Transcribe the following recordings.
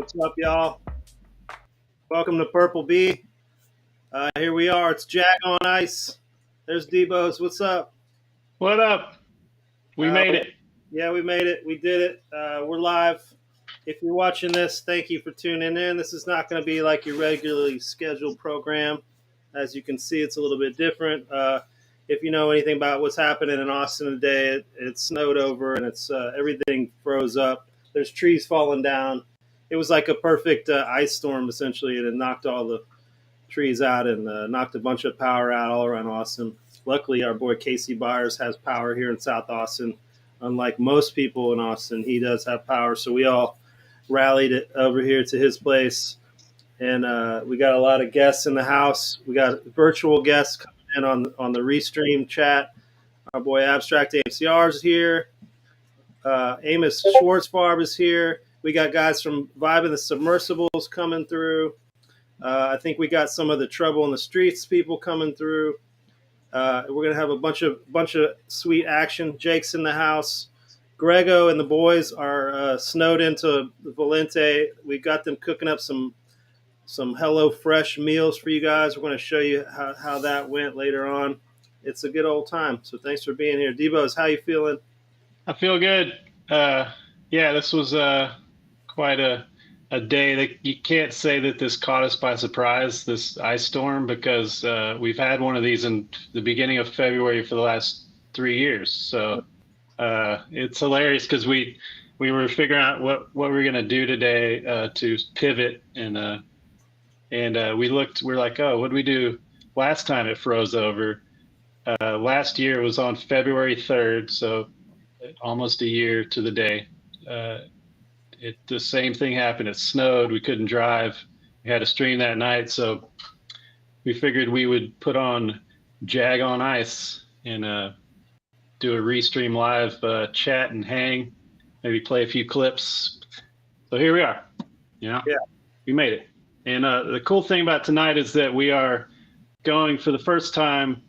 What's up, y'all? Welcome to Purple Bee. Here we are. It's Jag on Ice. There's Debo's. What's up? What up? We made it. Yeah, we made it. We did it. We're live. If you're watching this, thank you for tuning in. This is not going to be like your regularly scheduled program. As you can see, it's a little bit different. If you know anything about what's happening in Austin today, it snowed over and it's everything froze up. There's trees falling down. It was like a perfect ice storm, essentially, and it knocked all the trees out and knocked a bunch of power out all around Austin. Luckily, our boy Casey Byers has power here in South Austin. Unlike most people in Austin, he does have power. So we all rallied it over here to his place. And we got a lot of guests in the house. We got virtual guests coming in on the Restream chat. Our boy Abstract AMCR is here. Amos Schwartzfarb is here. We got guys from Vibe and the Submersibles coming through. I think we got some of the Trouble in the Streets people coming through. We're gonna have a bunch of sweet action. Jake's in the house. Grego and the boys are snowed into Valente. We got them cooking up some Hello Fresh meals for you guys. We're going to show you how that went later on. It's a good old time. So thanks for being here. Debo's, how you feeling? I feel good. This was quite a day that you can't say that this caught us by surprise, this ice storm, because we've had one of these in the beginning of February for the last 3 years. So it's hilarious because we were figuring out what we were going to do today to pivot and we're like, oh, what did we do last time it froze over? Last year it was on February 3rd, so almost a year to the day. The same thing happened. It snowed. We couldn't drive. We had a stream that night, so we figured we would put on Jag on Ice and do a Restream live chat and hang, maybe play a few clips. So here we are. Yeah, we made it. And the cool thing about tonight is that we are going for the first time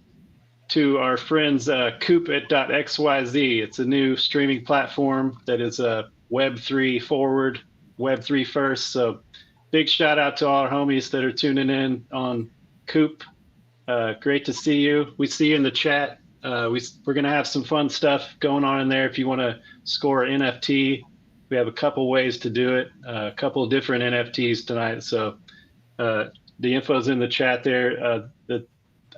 to our friends Coop.xyz. It's a new streaming platform that is Web3 forward, Web3 first. So big shout out to all our homies that are tuning in on Coop. Great to see you. We see you in the chat. We're going to have some fun stuff going on in there. If you want to score an NFT, we have a couple ways to do it, a couple of different NFTs tonight. So the info's in the chat there.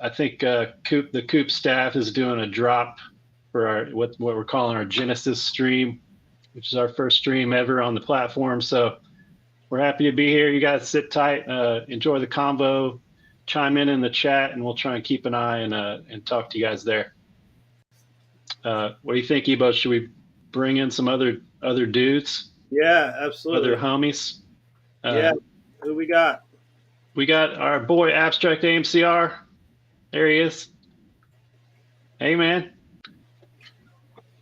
I think the Coop staff is doing a drop for our what we're calling our Genesis stream, which is our first stream ever on the platform. So we're happy to be here. You guys sit tight, enjoy the convo, chime in the chat, and we'll try and keep an eye and talk to you guys there. What do you think, Ebo? Should we bring in some other dudes? Yeah, absolutely. Other homies? Who we got? We got our boy Abstract AMCR. There he is. Hey, man.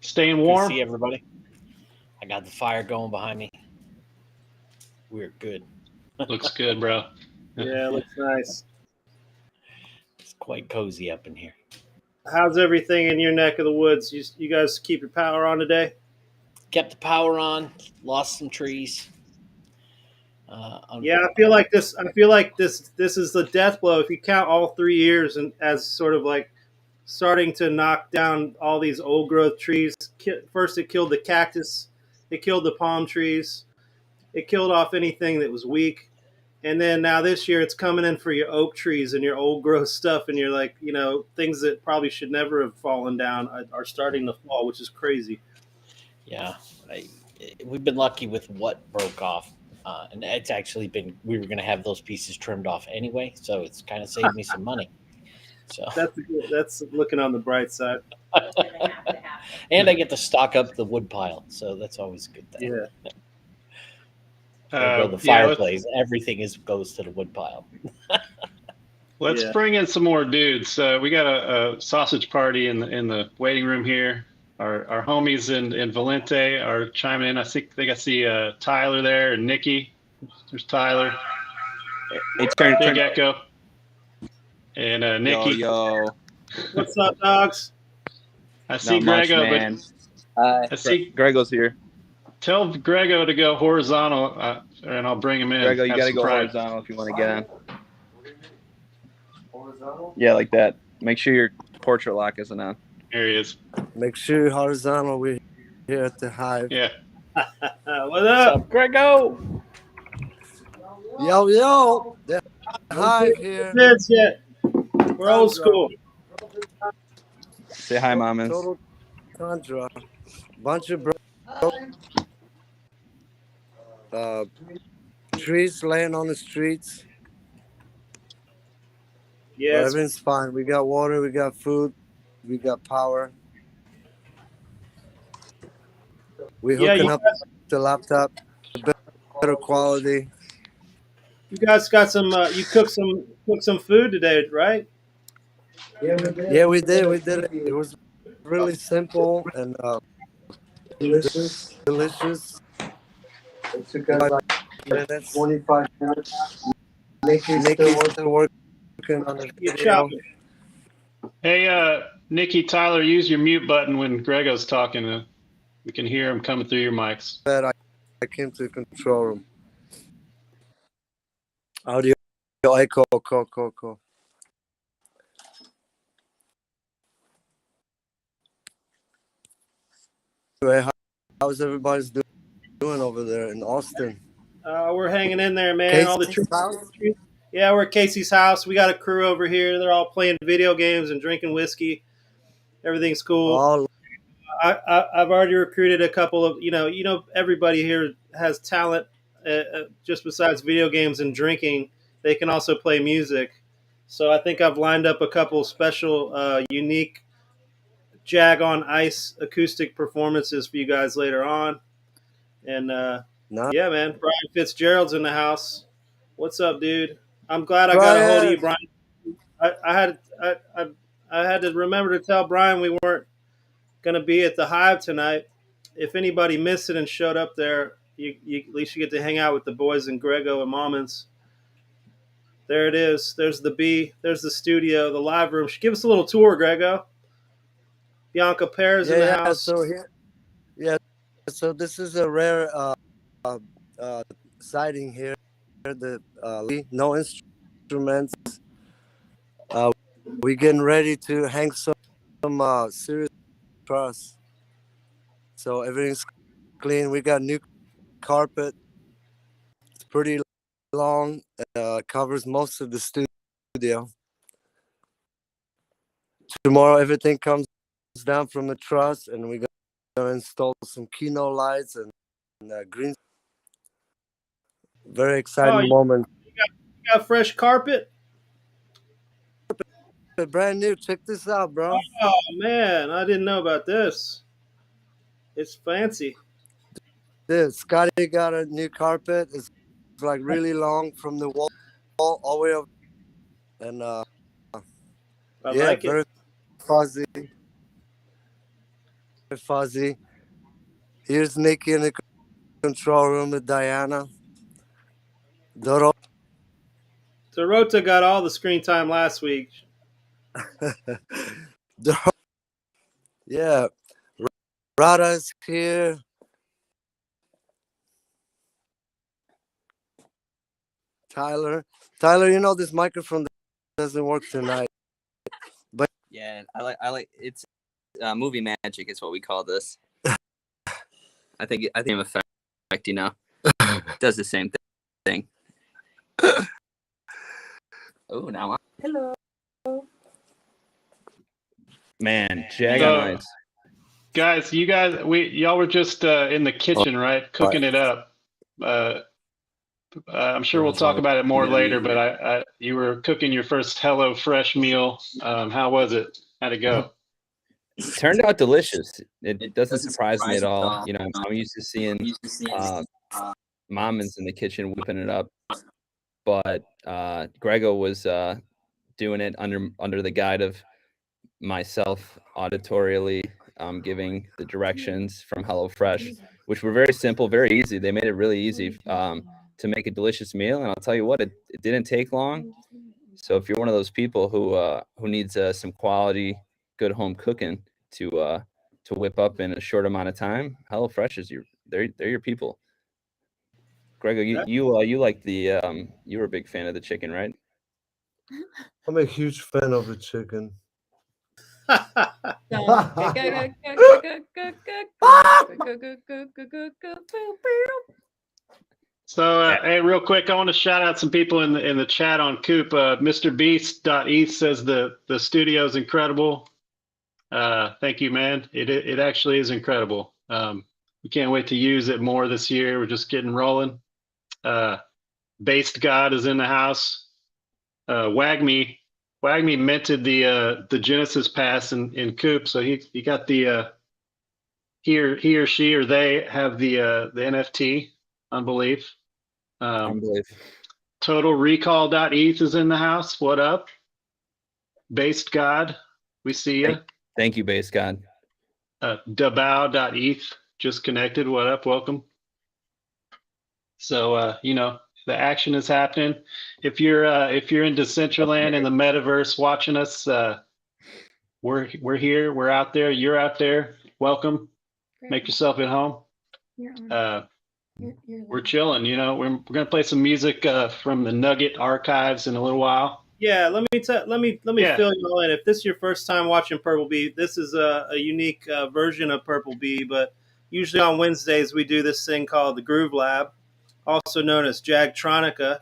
Staying warm? Good to see everybody. I got the fire going behind me. We're good. Looks good, bro. Yeah, looks nice. It's quite cozy up in here. How's everything in your neck of the woods? You guys keep your power on today? Kept the power on. Lost some trees. I feel like this is the death blow. If you count all 3 years and as sort of like starting to knock down all these old growth trees. First, it killed the cactus. It killed the palm trees. It killed off anything that was weak. And then now this year, it's coming in for your oak trees and your old growth stuff. And you're like, things that probably should never have fallen down are starting to fall, which is crazy. Yeah, we've been lucky with what broke off. And it's actually been, we were going to have those pieces trimmed off anyway, so it's kind of saved me some money. So that's looking on the bright side. And I get to stock up the wood pile, so that's always a good thing. Yeah. The fireplace, everything goes to the wood pile. Let's bring in some more dudes. We got a sausage party in the waiting room here. Our homies in Valente are chiming in. I think I see Tyler there and Nikki. There's Tyler. It's Big Echo. And Nikki. Yo. What's up, dogs? I see Grego, man. but I see Grego's here. Tell Grego to go horizontal, and I'll bring him in. Grego, you got to go horizontal if you want to get on. Horizontal? Yeah, like that. Make sure your portrait lock isn't on. Here he is. Make sure you're horizontal. We're here at the Hive. Yeah. What up? Grego? Yo, the Hive here. Kids yet? We're old school. Say hi, mamas. Total Tundra. Bunch of trees laying on the streets. Yeah, But everything's fine. We got water, we got food, we got power. We're hooking up the laptop, better quality. You guys got some. You cooked some food today, right? Yeah, we did. We did it. It was really simple and delicious. It took us like 25 minutes. Nikki's still working on the video. Hey, Nikki, Tyler, use your mute button when Grego's talking. We can hear him coming through your mics. I came to control room. Audio echo, cool. How's everybody's doing over there in Austin? We're hanging in there, man. Casey's All the house? Yeah, we're at Casey's house. We got a crew over here. They're all playing video games and drinking whiskey. Everything's cool. Oh, I've already recruited a couple of, everybody here has talent just besides video games and drinking. They can also play music. So I think I've lined up a couple special, unique Jag on Ice acoustic performances for you guys later on. And yeah, man, Brian Fitzgerald's in the house. What's up, dude? I'm glad I got a hold of you, Brian. I had to remember to tell Brian we weren't going to be at the Hive tonight. If anybody missed it and showed up there, you at least you get to hang out with the boys and Grego and Mommins. There it is. There's the B. There's the studio, the live room. Give us a little tour, Grego. Bianca Pear's in the house. So this is a rare sighting here. The no instruments. We're getting ready to hang some serious truss. So everything's clean. We got new carpet. It's pretty long. Covers most of the studio. Tomorrow everything comes down from the truss, and we're gonna install some Kino lights and green. Very exciting moment. You got fresh carpet? Brand new. Check this out, bro. Oh man, I didn't know about this. It's fancy. Dude, Scotty got a new carpet. It's like really long from the wall all the way up, and I like it. Very fuzzy. Very fuzzy. Here's Nikki in the control room with Diana. Dorota got all the screen time last week. Yeah, Rada's here. Tyler, you know this microphone doesn't work tonight. But yeah, I like it's movie magic is what we call this. I think effect, does the same thing. Oh, now hello. Man, Jag on Ice. Guys, y'all were just in the kitchen, right? Cooking it up. I'm sure we'll talk about it more later, but you were cooking your first Hello Fresh meal. How was it? How'd it go? It turned out delicious. It doesn't surprise me at all. I'm used to seeing Mommins in the kitchen whipping it up, but Grego was doing it under the guide of myself auditorially, giving the directions from HelloFresh, which were very simple, very easy. They made it really easy to make a delicious meal, and I'll tell you what, it didn't take long. So if you're one of those people who needs some quality, good home cooking to whip up in a short amount of time, HelloFresh is they're your people. Grego, you like the you were a big fan of the chicken, right? I'm a huge fan of the chicken. So, hey, real quick, I want to shout out some people in the chat on Coop. Mr. Beast.eth says the studio is incredible. Thank you, man. It actually is incredible. We can't wait to use it more this year. We're just getting rolling. Based God is in the house. Wagme minted the Genesis pass in Coop, so he got the he or she or they have the NFT. Unbelief. Unbelief. Total Recall.eth is in the house. What up? Based God, we see you. Thank you, Base God. Dabao.eth just connected. What up? Welcome. So the action is happening. If you're in Decentraland in the metaverse watching us, we're here. We're out there. You're out there. Welcome. Make yourself at home. We're chilling. We're gonna play some music from the Nugget archives in a little while. Yeah, let me fill you all in. If this is your first time watching Purple Bee, this is a unique version of Purple Bee. But usually on Wednesdays we do this thing called the Groove Lab, also known as Jagtronica.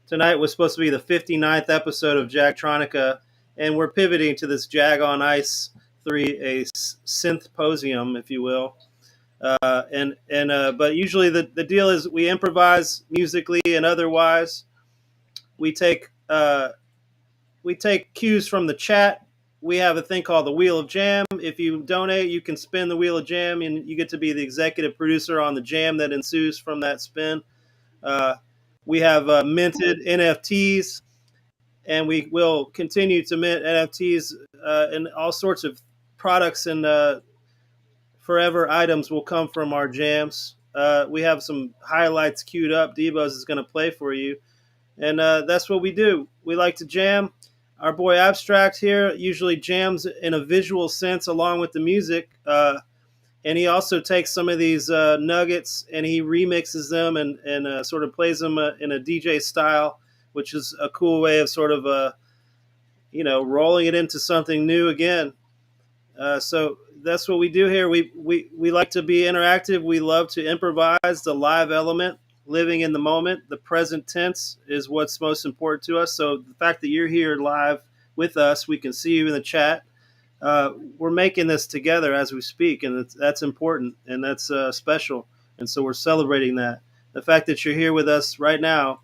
Tonight was supposed to be the 59th episode of Jagtronica, and we're pivoting to this Jag on Ice 3, a synthposium, if you will. But usually the deal is we improvise musically and otherwise. We take cues from the chat. We have a thing called the Wheel of Jam. If you donate, you can spin the Wheel of Jam, and you get to be the executive producer on the jam that ensues from that spin. We have minted NFTs, and we will continue to mint NFTs and all sorts of products and forever items will come from our jams. We have some highlights queued up. Debo's is going to play for you. And that's what we do. We like to jam. Our boy Abstract here usually jams in a visual sense along with the music. And he also takes some of these nuggets and he remixes them and sort of plays them in a DJ style, which is a cool way of sort of, rolling it into something new again. So that's what we do here. We like to be interactive. We love to improvise the live element. Living in the moment, the present tense is what's most important to us. So the fact that you're here live with us, we can see you in the chat. We're making this together as we speak, and that's important, and that's special. And so we're celebrating that. The fact that you're here with us right now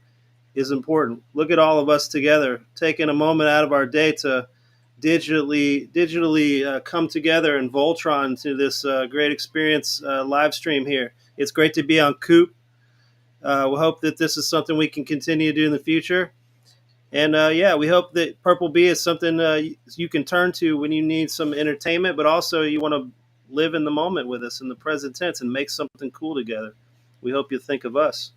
is important. Look at all of us together, taking a moment out of our day to digitally come together and Voltron to this great experience live stream here. It's great to be on Coop. We hope that this is something we can continue to do in the future. And we hope that Purple Bee is something you can turn to when you need some entertainment, but also you want to live in the moment with us in the present tense and make something cool together. We hope you think of us.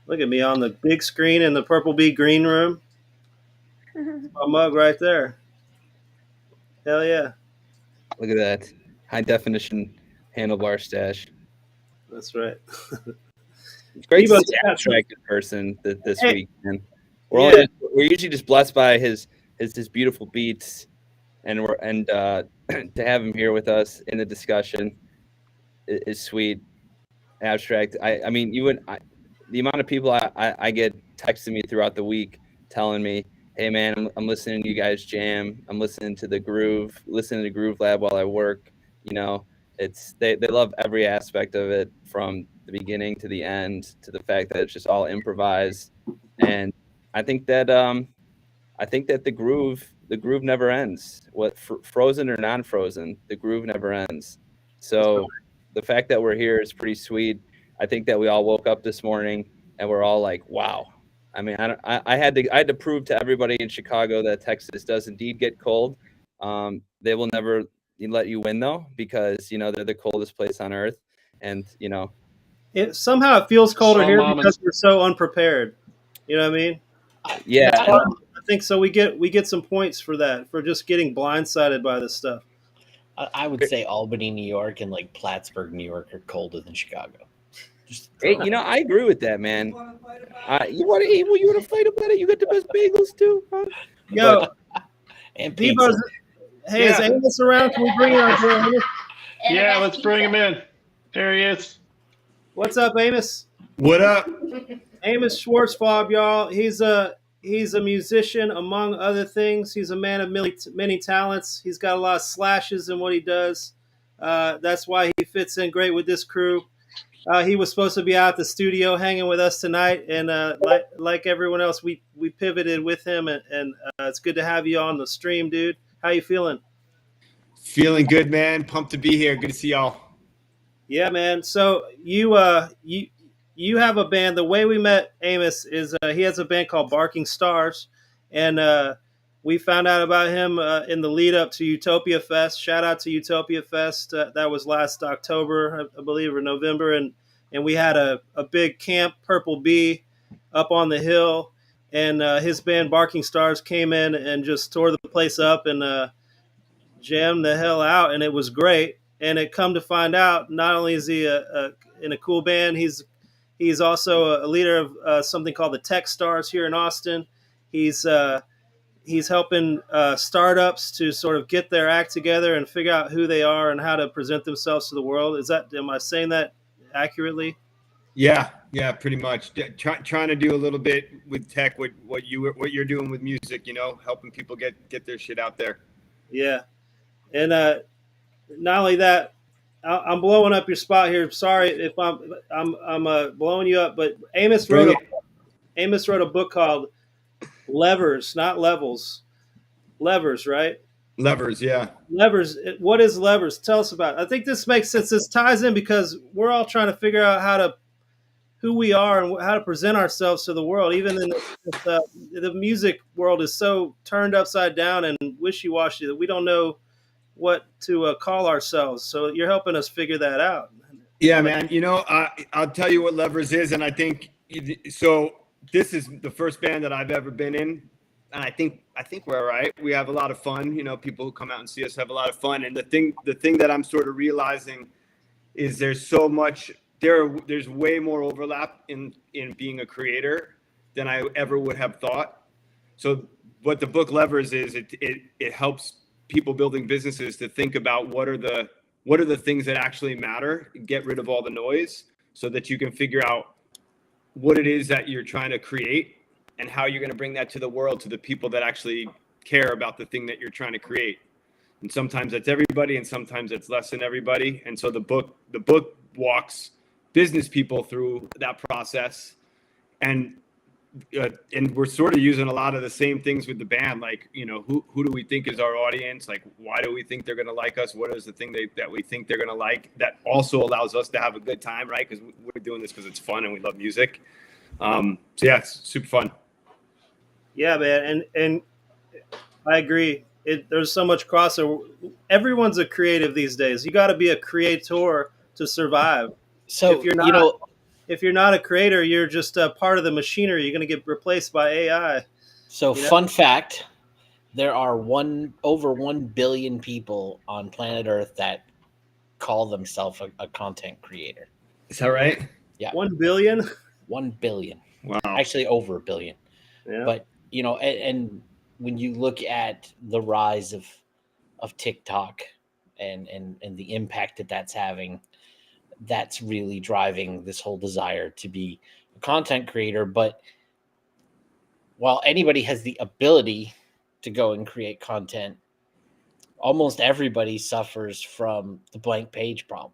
Look at me on the big screen in the Purple Bee green room. My mug right there. Hell yeah. Look at that. High definition handlebar stash. That's right. It's great to see Abstract in person this week, man. We're usually just blessed by his beautiful beats, and to have him here with us in the discussion is sweet. Abstract. I mean, the amount of people I get texting me throughout the week telling me, "Hey man, I'm listening to you guys jam. I'm listening to the Groove Lab while I work." They love every aspect of it from the beginning to the end, to the fact that it's just all improvised. And I think that the groove never ends. What frozen or non-frozen, the groove never ends. So the fact that we're here is pretty sweet. I think that we all woke up this morning and we're all like, wow. I mean, I had to prove to everybody in Chicago that Texas does indeed get cold. They will never let you win though, because they're the coldest place on earth, and somehow it feels colder here because we're so unprepared. You know what I mean? Yeah, I think so. We get some points for that, for just getting blindsided by this stuff. I would say Albany, New York, and like Plattsburgh, New York, are colder than Chicago. Just Hey, I agree with that, man. You want to fight about it? You got the best bagels too, huh? Yo, and pizza. Debo's, hey, is Amos around? Can we bring in our boy Amos? Yeah, let's bring him in. There he is. What's up, Amos? What up? Amos Schwartzfob, y'all. He's a musician, among other things. He's a man of many talents. He's got a lot of slashes in what he does. That's why he fits in great with this crew. He was supposed to be out at the studio hanging with us tonight, and like everyone else, we pivoted with him, and it's good to have you on the stream, dude. How you feeling? Feeling good, man. Pumped to be here. Good to see y'all. Yeah, man. So you have a band. The way we met Amos is he has a band called Barking Stars, and we found out about him in the lead up to Utopia Fest. Shout out to Utopia Fest. That was last October, I believe, or November, and we had a big camp, Purple Bee, up on the hill, and his band Barking Stars came in and just tore the place up and jammed the hell out, and it was great. And it come to find out, not only is he in a cool band, he's also a leader of something called the Tech Stars here in Austin. He's helping startups to sort of get their act together and figure out who they are and how to present themselves to the world. Am I saying that accurately? Yeah, pretty much. Trying to do a little bit with tech, what you're doing with music, helping people get their shit out there. Yeah, and not only that, I'm blowing up your spot here. Sorry if I'm blowing you up, but Amos wrote a book called Levers, not Levels. Levers, right? Levers, yeah. Levers. What is Levers? Tell us about it. I think this makes sense. This ties in because we're all trying to figure out who we are and how to present ourselves to the world. Even in the music world is so turned upside down and wishy-washy that we don't know what to call ourselves. So you're helping us figure that out. Yeah, man. I'll tell you what Levers is, and I think so. This is the first band that I've ever been in, and I think we're all right. We have a lot of fun. People who come out and see us have a lot of fun. And the thing that I'm sort of realizing is there's so much. There's way more overlap in being a creator than I ever would have thought. So what the book Levers is, it helps people building businesses to think about what are the things that actually matter, get rid of all the noise so that you can figure out what it is that you're trying to create and how you're going to bring that to the world, to the people that actually care about the thing that you're trying to create. And sometimes that's everybody and sometimes it's less than everybody. And so the book walks business people through that process. And we're sort of using a lot of the same things with the band. Like, who do we think is our audience? Like, why do we think they're going to like us? What is the thing that we think they're going to like that also allows us to have a good time, right? Because we're doing this because it's fun and we love music. So yeah, it's super fun. Yeah, man. And I agree. There's so much crossover. Everyone's a creative these days. You got to be a creator to survive. So if you're not a creator, you're just a part of the machinery. You're going to get replaced by AI. So fun fact, there are over 1 billion people on planet Earth that call themselves a content creator. Is that right? Yeah. 1 billion? 1 billion. Wow. Actually over 1 billion. Yeah. But, and when you look at the rise of TikTok and the impact that's having, that's really driving this whole desire to be a content creator. But while anybody has the ability to go and create content, almost everybody suffers from the blank page problem.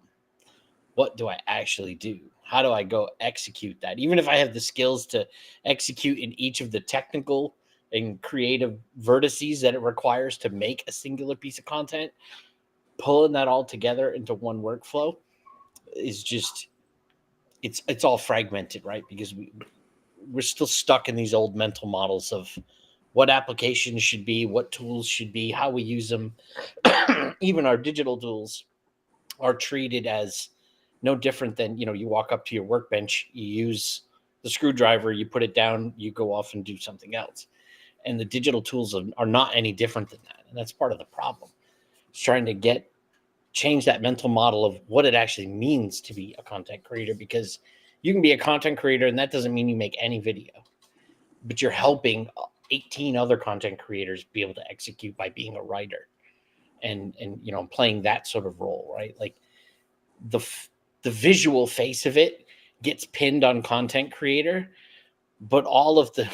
What do I actually do? How do I go execute that? Even if I have the skills to execute in each of the technical and creative vertices that it requires to make a singular piece of content, pulling that all together into one workflow is just, it's all fragmented, right? Because we're still stuck in these old mental models of what applications should be, what tools should be, how we use them. Even our digital tools are treated as no different than, you walk up to your workbench, you use the screwdriver, you put it down, you go off and do something else. And the digital tools are not any different than that. And that's part of the problem. It's trying to get change that mental model of what it actually means to be a content creator, because you can be a content creator and that doesn't mean you make any video, but you're helping 18 other content creators be able to execute by being a writer and playing that sort of role, right? Like the visual face of it gets pinned on content creator, but all of the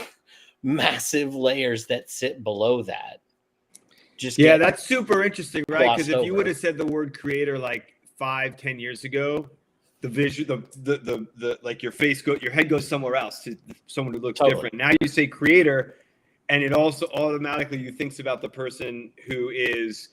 massive layers that sit below that just that's super interesting, right? Because if you over. would have said the word creator like 5-10 years ago, the vision, the like your head goes somewhere else to someone who looks different. Now you say creator, and it also automatically you thinks about the person who is,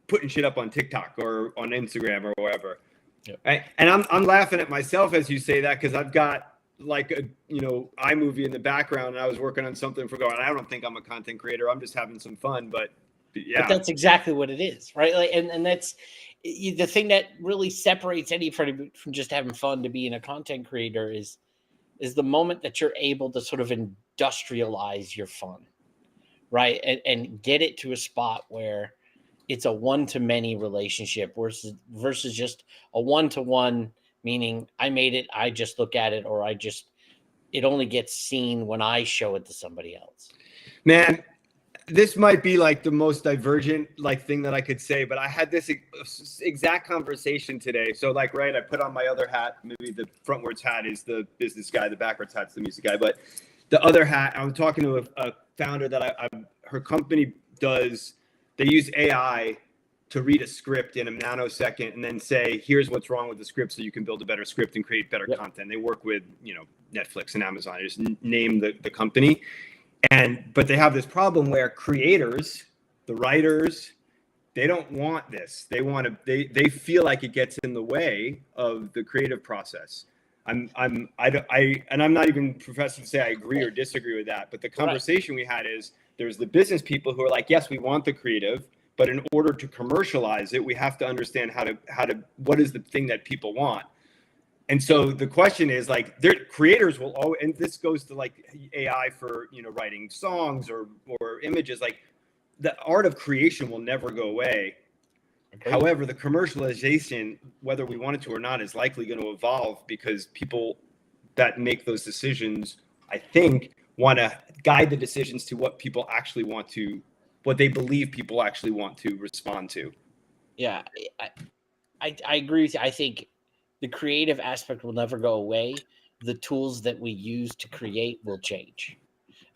putting shit up on TikTok or on Instagram or wherever. Yep. Right? And I'm laughing at myself as you say that, because I've got like a iMovie in the background, and I was working on something for going. I don't think I'm a content creator. I'm just having some fun, but But that's exactly what it is, right? Like, and that's the thing that really separates anybody from just having fun to being a content creator is the moment that you're able to sort of industrialize your fun, right? And get it to a spot where it's a one-to-many relationship versus just a one-to-one, meaning I made it, I just look at it, or it only gets seen when I show it to somebody else. Man, this might be like the most divergent thing that I could say, but I had this exact conversation today. So I put on my other hat. Maybe the frontwards hat is the business guy, the backwards hat's the music guy. But the other hat, I'm talking to a founder that her company they use AI to read a script in a nanosecond and then say, here's what's wrong with the script so you can build a better script and create better content. They work with, Netflix and Amazon. I just name the company. But they have this problem where creators, the writers, they don't want this. They they feel like it gets in the way of the creative process. I'm not even professing to say I agree or disagree with that. But the conversation we had is there's the business people who are like, yes, we want the creative, but in order to commercialize it, we have to understand how to what is the thing that people want. And so the question is their creators will always, and this goes to AI for, writing songs or images, the art of creation will never go away. Okay. However, the commercialization, whether we want it to or not, is likely going to evolve because people that make those decisions, I think, want to guide the decisions to what people actually want to, what they believe people actually want to respond to. Yeah, I agree with you. I think the creative aspect will never go away. The tools that we use to create will change,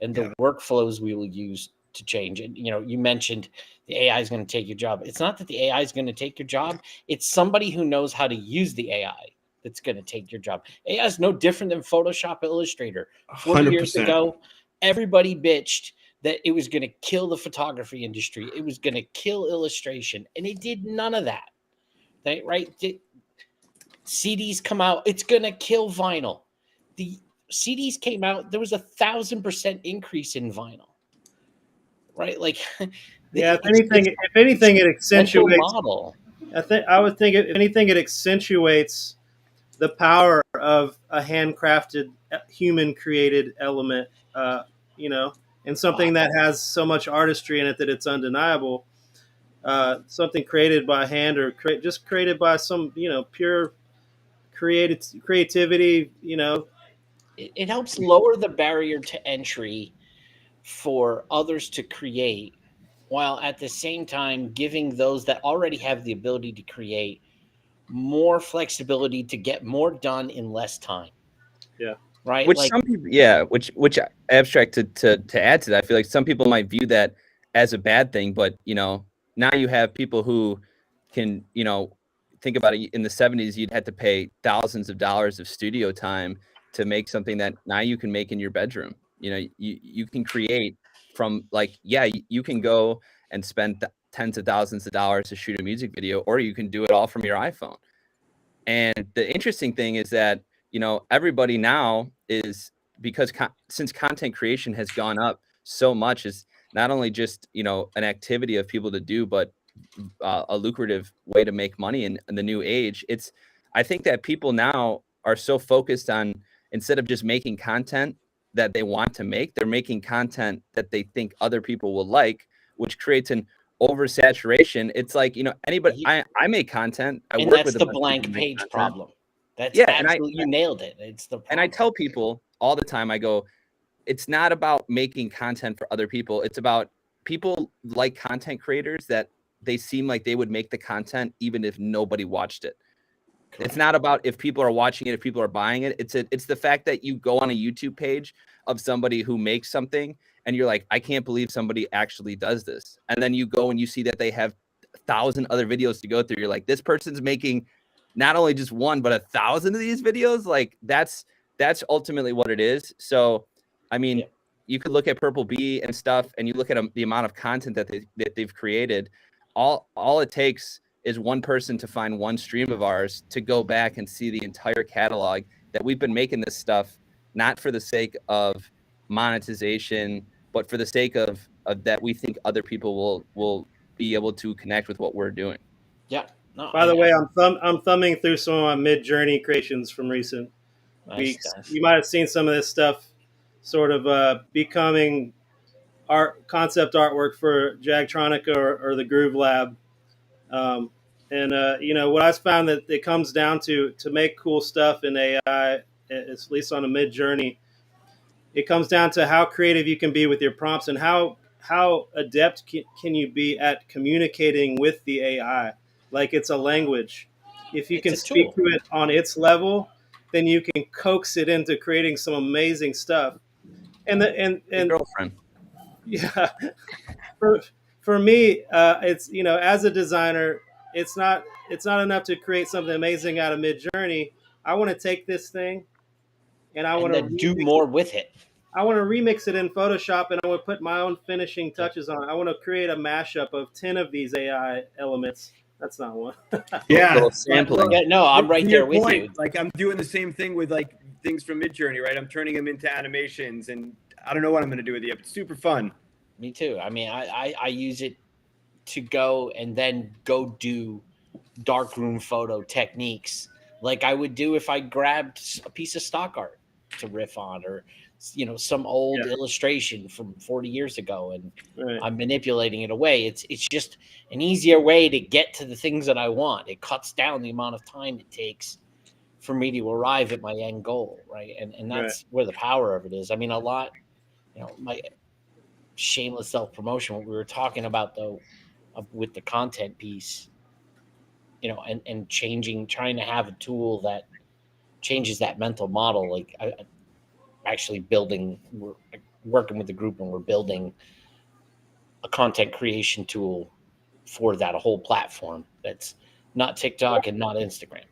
and the workflows we will use to change. And you mentioned the AI is going to take your job. It's not that the AI is going to take your job. It's somebody who knows how to use the AI that's going to take your job. AI is no different than Photoshop, Illustrator. 40 100%. years ago, everybody bitched that it was going to kill the photography industry. It was going to kill illustration, and it did none of that. Right? CDs come out, it's going to kill vinyl. The CDs came out, there was 1,000% increase in vinyl. Right? If anything, it accentuates. Model. I would think if anything, it accentuates the power of a handcrafted, human-created element. And something that has so much artistry in it that it's undeniable. Something created by hand or just created by some, pure creativity. It helps lower the barrier to entry for others to create, while at the same time giving those that already have the ability to create more flexibility to get more done in less time. Yeah. Right. Which some people, which abstract to add to that, I feel like some people might view that as a bad thing, but now you have people who can, think about it. In the 70s, you'd have to pay thousands of dollars of studio time to make something that now you can make in your bedroom. You can create from you can go and spend tens of thousands of dollars to shoot a music video, or you can do it all from your iPhone. And the interesting thing is that, everybody now is, because since content creation has gone up so much, is not only just, an activity of people to do, but a lucrative way to make money in the new age. I think that people now are so focused on, instead of just making content that they want to make, they're making content that they think other people will like, which creates an oversaturation. It's like, you know, anybody, I make content. I and work that's with the blank page problem. That's absolutely, you nailed it. It's the problem. And I tell people all the time, I go, it's not about making content for other people. It's about people like content creators that they seem like they would make the content even if nobody watched it. Correct. It's not about if people are watching it, if people are buying it. It's the fact that you go on a YouTube page of somebody who makes something and you're like, I can't believe somebody actually does this. And then you go and you see that they have 1,000 other videos to go through. You're like, this person's making not only just one, but 1,000 of these videos. Like that's ultimately what it is. So, I mean, you could look at Purple Bee and stuff, and you look at the amount of content that they've created. All it takes is one person to find one stream of ours to go back and see the entire catalog that we've been making this stuff, not for the sake of monetization, but for the sake of that we think other people will be able to connect with what we're doing. Yeah. No, By the way, I'm thumbing through some of my mid-journey creations from recent weeks. Nice. You might have seen some of this stuff sort of becoming concept artwork for Jagtronica or the Groove Lab. You know, what I've found that it comes down to make cool stuff in AI, at least on a mid-journey, it comes down to how creative you can be with your prompts and how adept can you be at communicating with the AI like it's a language. If you can speak to it on its level, then you can coax it into creating some amazing stuff. And girlfriend. Yeah. For me, it's, you know, as a designer, it's not enough to create something amazing out of Midjourney. I want to take this thing and I want to do more with it. I want to remix it in Photoshop, and I want to put my own finishing touches on it. I want to create a mashup of 10 of these AI elements. That's not one. Yeah. Sampling. Yeah, no, I'm right there with you. Like, I'm doing the same thing with like things from Midjourney, right? I'm turning them into animations, and I don't know what I'm going to do with it. It's super fun. Me too. I mean, I use it to go and then go do darkroom photo techniques like I would do if I grabbed a piece of stock art to riff on, or, you know, some old illustration from 40 years ago, and I'm manipulating it away. It's just an easier way to get to the things that I want. It cuts down the amount of time it takes for me to arrive at my end goal, right? And that's where the power of it is. I mean, a lot, you know, my shameless self-promotion, what we were talking about though, with the content piece, you know, and trying to have a tool that changes that mental model. Like I actually we're working with the group, and we're building a content creation tool for that, a whole platform that's not TikTok and not Instagram,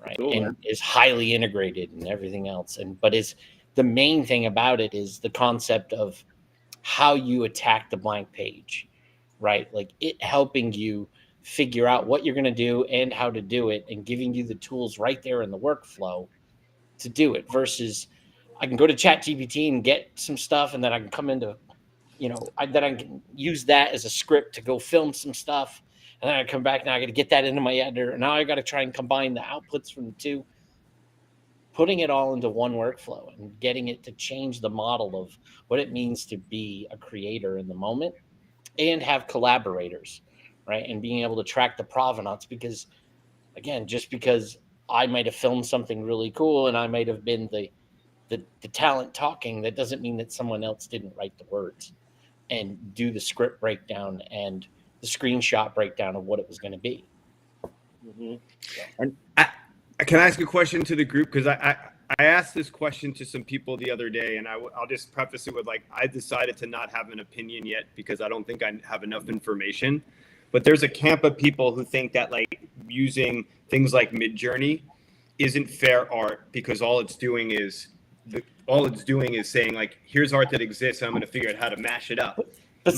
right? Cool, and is highly integrated and everything else. But is the main thing about it is the concept of how you attack the blank page, right? Like it helping you figure out what you're going to do and how to do it, and giving you the tools right there in the workflow to do it, versus I can go to ChatGPT and get some stuff, and then I can come into, you know, I can use that as a script to go film some stuff, and then I come back, now I got to get that into my editor, and now I got to try and combine the outputs from the two, putting it all into one workflow and getting it to change the model of what it means to be a creator in the moment and have collaborators, right? And being able to track the provenance, because again, just because I might have filmed something really cool and I might have been the talent talking, that doesn't mean that someone else didn't write the words and do the script breakdown and the screenshot breakdown of what it was going to be. Mm-hmm. So. And I can ask a question to the group, because I asked this question to some people the other day, and I'll just preface it with, like, I decided to not have an opinion yet because I don't think I have enough information. But there's a camp of people who think that, like, using things like Midjourney isn't fair art, because all it's doing is saying, like, here's art that exists, and I'm going to figure out how to mash it up. But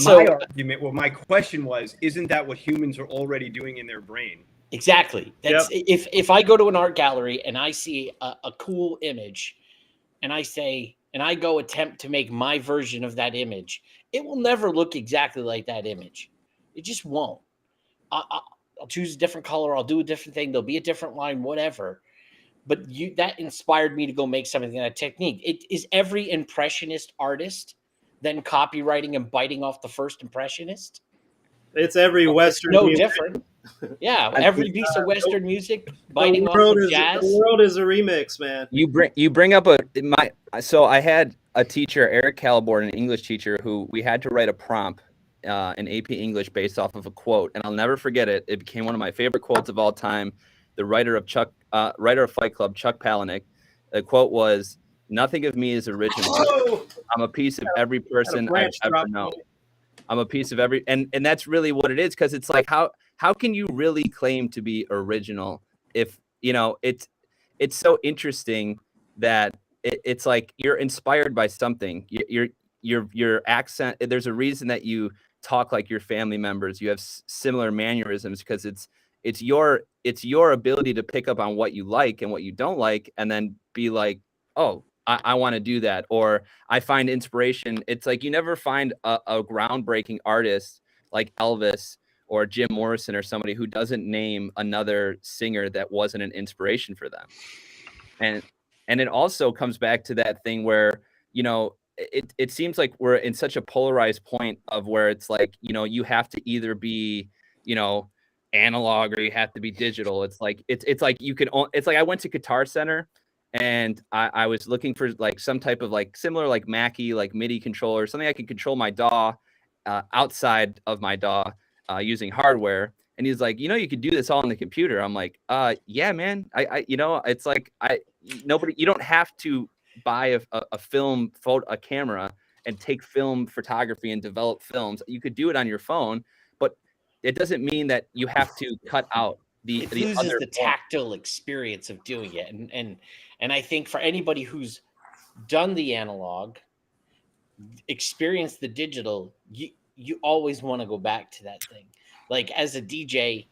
my question was, isn't that what humans are already doing in their brain? Exactly. That's if I go to an art gallery and I see a cool image, and I go attempt to make my version of that image, it will never look exactly like that image. It just won't. I'll choose a different color. I'll do a different thing. There'll be a different line, whatever. But that inspired me to go make something in that technique. It is every impressionist artist then copywriting and biting off the first impressionist. It's every Western no music. different. Yeah, every piece of Western music biting off The of jazz. world is a remix, man. You bring up so I had a teacher, Eric Caliborn, an English teacher, who we had to write a prompt in AP English based off of a quote, and I'll never forget it. It became one of my favorite quotes of all time. The writer of Fight Club, Chuck Palahniuk, the quote was, "Nothing of me is original. Oh, I'm a piece of every person I've branch ever drop. known. I'm a piece of every," and that's really what it is, because it's like, how can you really claim to be original if, you know, it's so interesting that it's like you're inspired by something. Your accent, there's a reason that you talk like your family members. You have similar mannerisms, because it's your ability to pick up on what you like and what you don't like, and then be like, oh, I want to do that. Or I find inspiration. It's like you never find a groundbreaking artist like Elvis or Jim Morrison or somebody who doesn't name another singer that wasn't an inspiration for them. And it also comes back to that thing where, you know, it seems like we're in such a polarized point of where it's like, you know, you have to either be, you know, analog or you have to be digital. It's like it's like I went to Guitar Center and I was looking for like some type of like similar like Mackie like MIDI controller, something I could control my DAW outside of my DAW using hardware. And he's like, you know, you could do this all on the computer. I'm like, yeah, man. I you know, it's like you don't have to buy a film a camera and take film photography and develop films. You could do it on your phone, but it doesn't mean that you have to cut out it loses the tactile experience of doing it. And I think for anybody who's done the analog, experienced the digital, you always want to go back to that thing. Like as a DJ,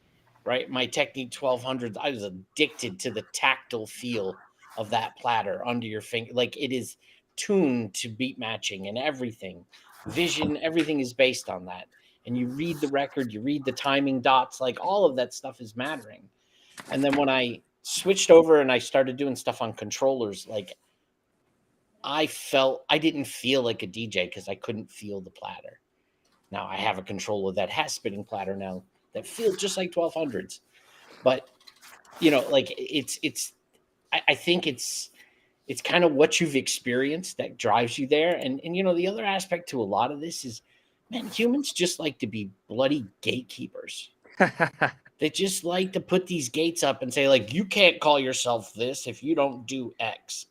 right? My Technique 1200s, I was addicted to the tactile feel of that platter under your finger. Like it is tuned to beat matching and everything. Vision, everything is based on that. And you read the record, you read the timing dots, like all of that stuff is mattering. And then when I switched over and I started doing stuff on controllers, like I didn't feel like a DJ because I couldn't feel the platter. Now I have a controller that has spinning platter now that feels just like 1200s, but you know, like I think it's kind of what you've experienced that drives you there. And you know, the other aspect to a lot of this is, man, humans just like to be bloody gatekeepers. They just like to put these gates up and say, like, you can't call yourself this if you don't do X.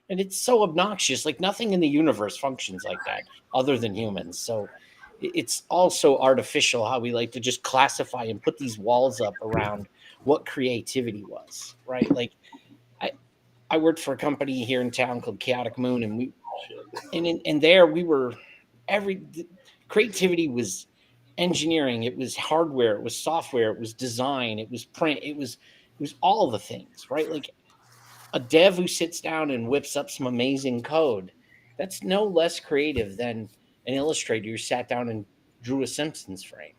And it's so obnoxious. Like nothing in the universe functions like that other than humans. So it's also artificial how we like to just classify and put these walls up around what creativity was, right? Like I worked for a company here in town called Chaotic Moon, and there we were creativity was engineering, it was hardware, it was software, it was design, it was print, it was all the things, right? Like a dev who sits down and whips up some amazing code, that's no less creative than an illustrator who sat down and drew a Simpsons frame.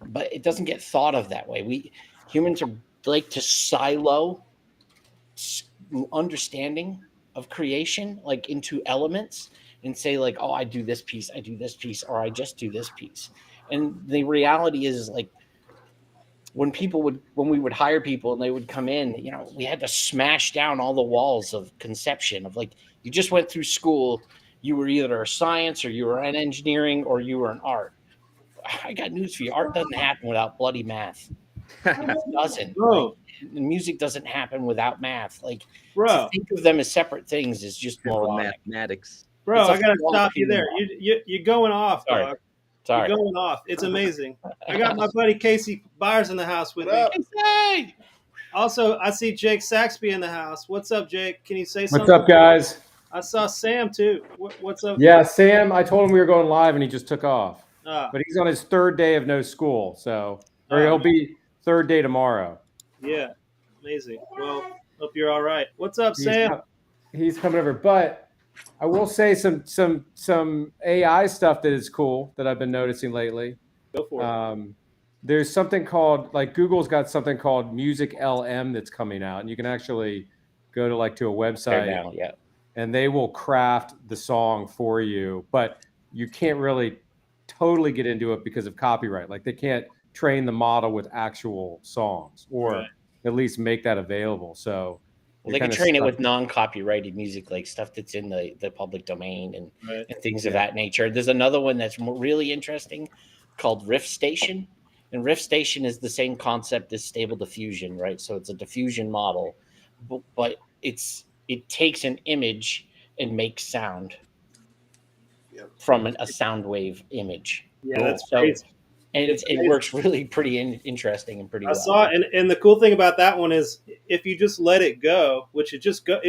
But it doesn't get thought of that way. We humans are like to silo understanding of creation like into elements and say like, oh, I do this piece, or I just do this piece. And the reality is like when we would hire people and they would come in, you know, we had to smash down all the walls of conception of like, you just went through school, you were either a science or you were an engineering or you were an art. I got news for you. Art doesn't happen without bloody math. It doesn't. Right? Music doesn't happen without math. Like, to think of them as separate things is just moronic. Mathematics. Bro, I gotta stop you there. You're going off, Sorry. dog. Sorry. You're going off. It's amazing. I got my buddy Casey Byers in the house with me. Hey! Also, I see Jake Saxby in the house. What's up, Jake? Can you say something? What's up, guys? I saw Sam too. What's up? Yeah, Sam, I told him we were going live and he just took off. Ah. But he's on his third day of no school, or he'll be third day tomorrow. Yeah, amazing. Well, hope you're all right. What's up, Sam? He's coming over, but I will say some AI stuff that is cool that I've been noticing lately. Go for it. There's something called, like, Google's got something called Music LM that's coming out, and you can actually go to a website now, and they will craft the song for you, but you can't really totally get into it because of copyright. Like they can't train the model with actual songs, or at least make that available. So they can train it with non-copyrighted music, like stuff that's in the public domain and things of that nature. There's another one that's really interesting called Riff Station. And Riff Station is the same concept as Stable Diffusion, right? So it's a diffusion model, but it takes an image and makes sound from a sound wave image. Yeah, that's crazy. And it works really pretty interesting and pretty well. I saw it, and the cool thing about that one is if you just let it go, which it's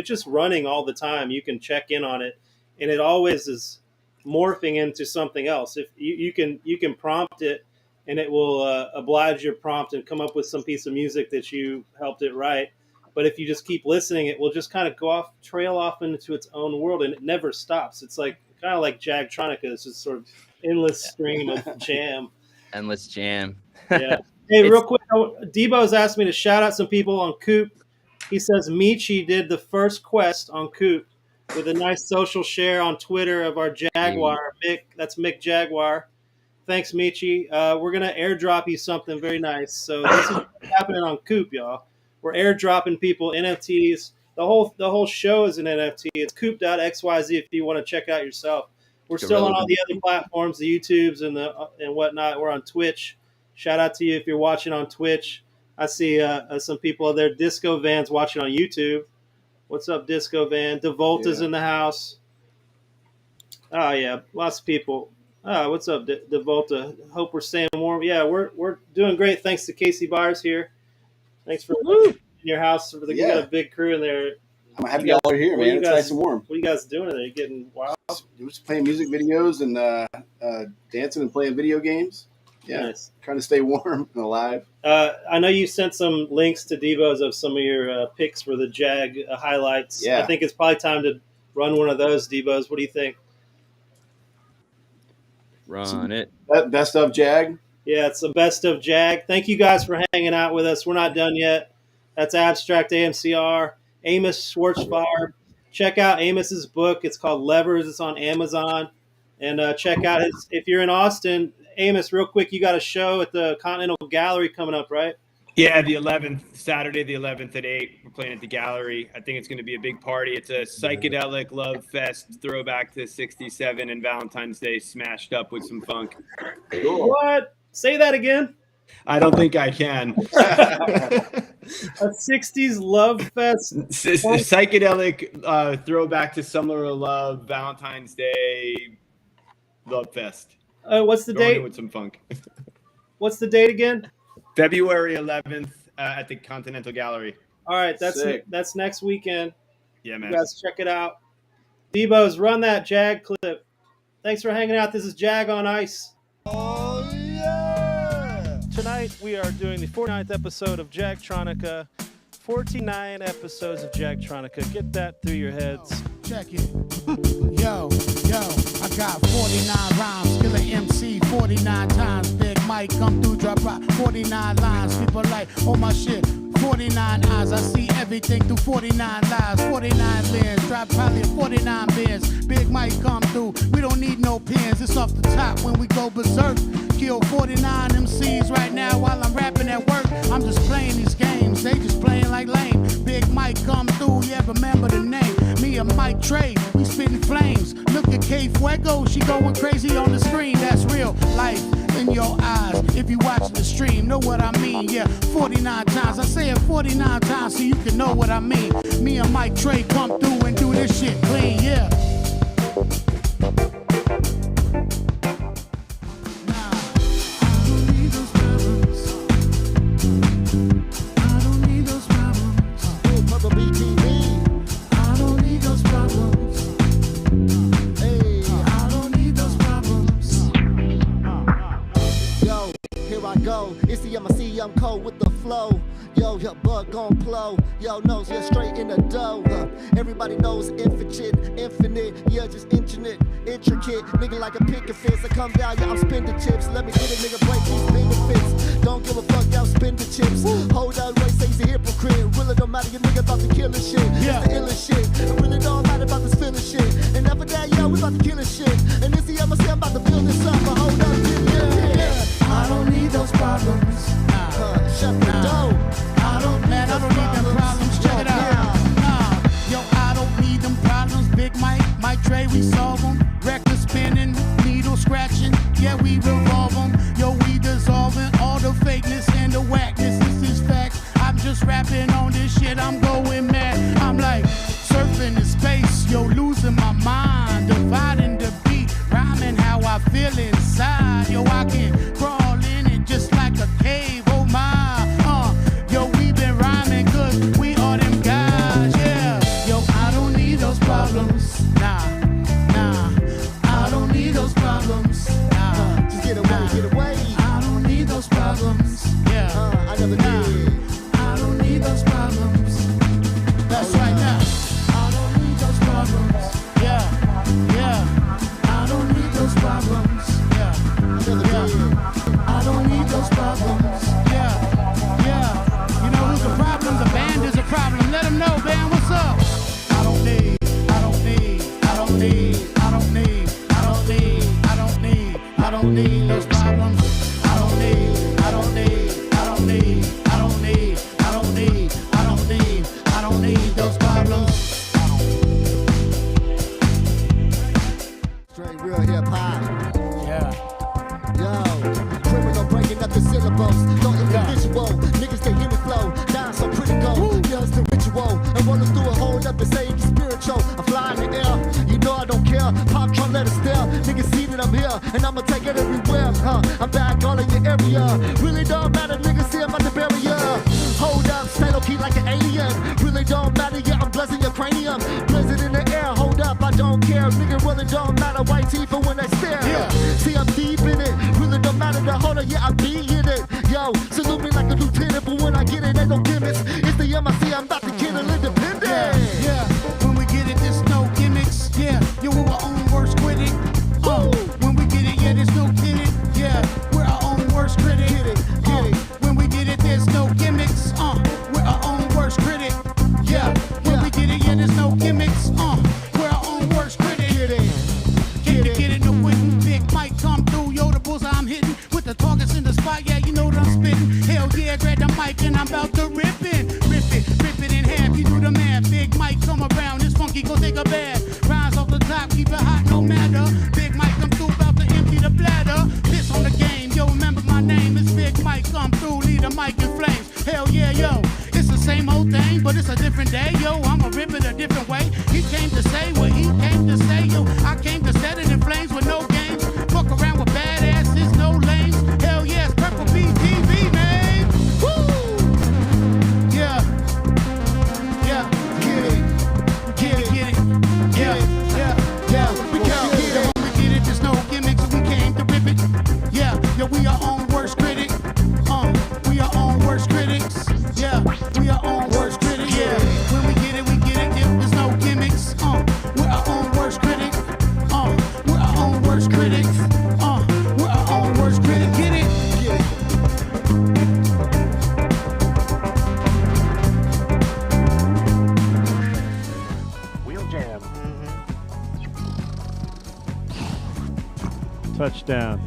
just running all the time. You can check in on it, and it always is morphing into something else. If you can prompt it, and it will oblige your prompt and come up with some piece of music that you helped it write. But if you just keep listening, it will just kind of trail off into its own world, and it never stops. It's like kind of like Jagtronica. It's just sort of endless stream of jam. Endless jam. Yeah. Hey, real quick, Debo's asked me to shout out some people on Coop. He says Michi did the first quest on Coop with a nice social share on Twitter of our Jaguar. Mick, that's Mick Jaguar. Thanks, Michi. We're gonna airdrop you something very nice. So this is happening on Coop, y'all. We're airdropping people NFTs. The whole show is an NFT. It's coop.xyz if you want to check out yourself. We're still on all the other platforms, the YouTubes and whatnot. We're on Twitch. Shout out to you if you're watching on Twitch. I see some people there. Disco Van's watching on YouTube. What's up, Disco Van? DeVolta's in the house. Oh yeah, lots of people. What's up, DeVolta? Hope we're staying warm. Yeah, we're doing great. Thanks to Casey Byers here. Thanks for in your house. You got a big crew in there. I'm happy y'all are here, man. It's nice and warm. What are you guys doing in there? You getting wild? We're just playing music videos and dancing and playing video games. Yeah, nice. Trying to stay warm and alive. I know you sent some links to Devo's of some of your picks for the Jag highlights. Yeah. I think it's probably time to run one of those, Devo's. What do you think? Run it. Best of Jag? Yeah, it's the best of Jag. Thank you guys for hanging out with us. We're not done yet. That's Abstract AMCR. Amos Schwartzfire. Check out Amos's book. It's called Levers. It's on Amazon. And check out if you're in Austin, Amos, real quick, you got a show at the Continental Gallery coming up, right? Yeah, the 11th, Saturday the 11th at 8. We're playing at the Gallery. I think it's going to be a big party. It's a psychedelic love fest throwback to 67 and Valentine's Day smashed up with some funk. Cool. What? Say that again. I don't think I can. A 60s love fest. Psychedelic throwback to Summer of Love, Valentine's Day love fest. What's the date? With some funk. What's the date again? February 11th at the Continental Gallery. All right, that's next weekend. Yeah, man. You guys check it out. Debo's, run that Jag clip. Thanks for hanging out. This is Jag on Ice. Oh, yeah! Tonight we are doing the 49th episode of Jagtronica. 49 episodes of Jagtronica. Get that through your heads. Check it. Yo, I got 49 rhymes, kill an MC 49 times. Big Mike come through, drop rock 49 lines. People like, oh my shit, 49 eyes. I see everything through 49 lives, 49 lens. Drop probably 49 bins. Big Mike come through, we don't need no pins. It's off the top when we go berserk. Kill 49 MCs right now while I'm rapping at work. I'm just playing these games, they just playing like lame. Big Mike come through, yeah, remember the name. Me and Mike Trey, we spitting flames. Look at K Fuego, she going crazy on the screen. That's real life in your eyes. If you watch the stream, know what I mean. Yeah, 49 times. I say it 49 times so you can know what I mean. Me and Mike Trey come through and do this shit clean, yeah. It's the MIC, I'm cold with the flow. Yo, your bug gon' blow. Yo, nose, you're straight in the dough. Everybody knows infinite, yeah, just intricate. Nigga like a picket fence. I come down, yeah, I'm spending chips. Let me get a nigga break these benefits. Don't give a fuck, y'all spend the chips. Hold up, Ray say he's a hypocrite. Really don't matter, your nigga about to kill this shit. Yeah. It's the illest shit. It really don't matter about this feeling shit. And after that, yo, we about to kill this shit. And this the MIC, I'm about to build this up. But hold up. those problems. Shut the door. I don't need them problems. Check it out. Yo, I don't need them problems. Big Mike Trey, we solve them. Record spinning, needle scratching. Yeah, we revolve them. Yo, we dissolving all the fakeness and the whackness. This is facts. I'm just rapping on this shit. I'm going mad. I'm like surfing in space. Yo, losing my mind. Dividing the beat. Rhyming how I feel inside. Yo, I can crawl in it just like a cave. Oh my. Yo, we been rhyming cause we are them guys. Yeah. Yo, I don't need those problems. Nah. I don't need those problems. Nah. Just get away. I don't need those problems. Yeah. I never did. I don't need those problems. That's right now. I don't need those problems. Yeah. I don't need those problems. Yeah. I don't need those problems. Yeah. You know who's a problem? The band is a problem. Let them know, band, what's up? I don't need those problems. I don't need those problems. Straight real hip hop. Yeah. Yo, criminal breaking up the syllables. No individual. Niggas they hear me flow. Down so critical. Yeah, it's the ritual. I'm rolling through a hole up and say it's spiritual. I'm flying in the air. You know I don't care. Pop trying let it stare. Niggas see that I'm here. And I'ma take it everywhere. I'm back all in your area. Really don't matter. Niggas see I'm about to bury ya. Hold up. Stay low key like an alien. Really don't matter. Yeah, I'm blessing your cranium. Blizzard in the air. Hold up. I don't care. Nigga really don't matter. White teeth for when they stare. Yeah. See, I'm deep in it. Really don't matter the holder. Yeah, I be in it. Yo, salute me like a lieutenant. But when I get it, ain't no gimmicks. It's the MIC. I'm about to get a independent. Yeah. When we get it, there's no gimmicks. Yeah. Yo, we're our own worst critic. When we get it, yeah, there's no kidding. Yeah. We're our own worst critic. Get it. When we get it, there's no gimmicks. We're our own worst critic. Yeah. When we get it, yeah, there's no gimmicks. We're our own worst critic. Get it. Get it, no quitting. Big Mike come through, yo, the bullseye I'm hitting. With the targets in the spot, yeah, you know that I'm spitting. Hell yeah, grab the mic and I'm about to rip it in half. You do the math. Big Mike come around, it's funky, go take a bath. Rise off the top, keep it hot, no matter. Big Mike come through, about to empty the bladder. Piss on the game, yo, remember my name. It's Big Mike, come through, lead the mic in flames. Hell yeah, yo, it's the same old thing, but it's a different day, yo. I'ma rip it a different way. He came to say what he came to say, yo. I came to set it in flames with no games. Fuck around with badasses, no lanes. Hell yeah, it's Purple BTV, man. Woo! Yeah. Get it. Yeah. We can't get it. When we get it, there's no gimmicks. We came to rip it. Yeah, we are on worst critic. We are on worst critics. Yeah, we are on worst critics. Yeah, when we get it, yeah, there's no gimmicks. We're our own worst critic. We're our own worst critics. We're our own worst critic. Get it. Wheel jam. Touchdown.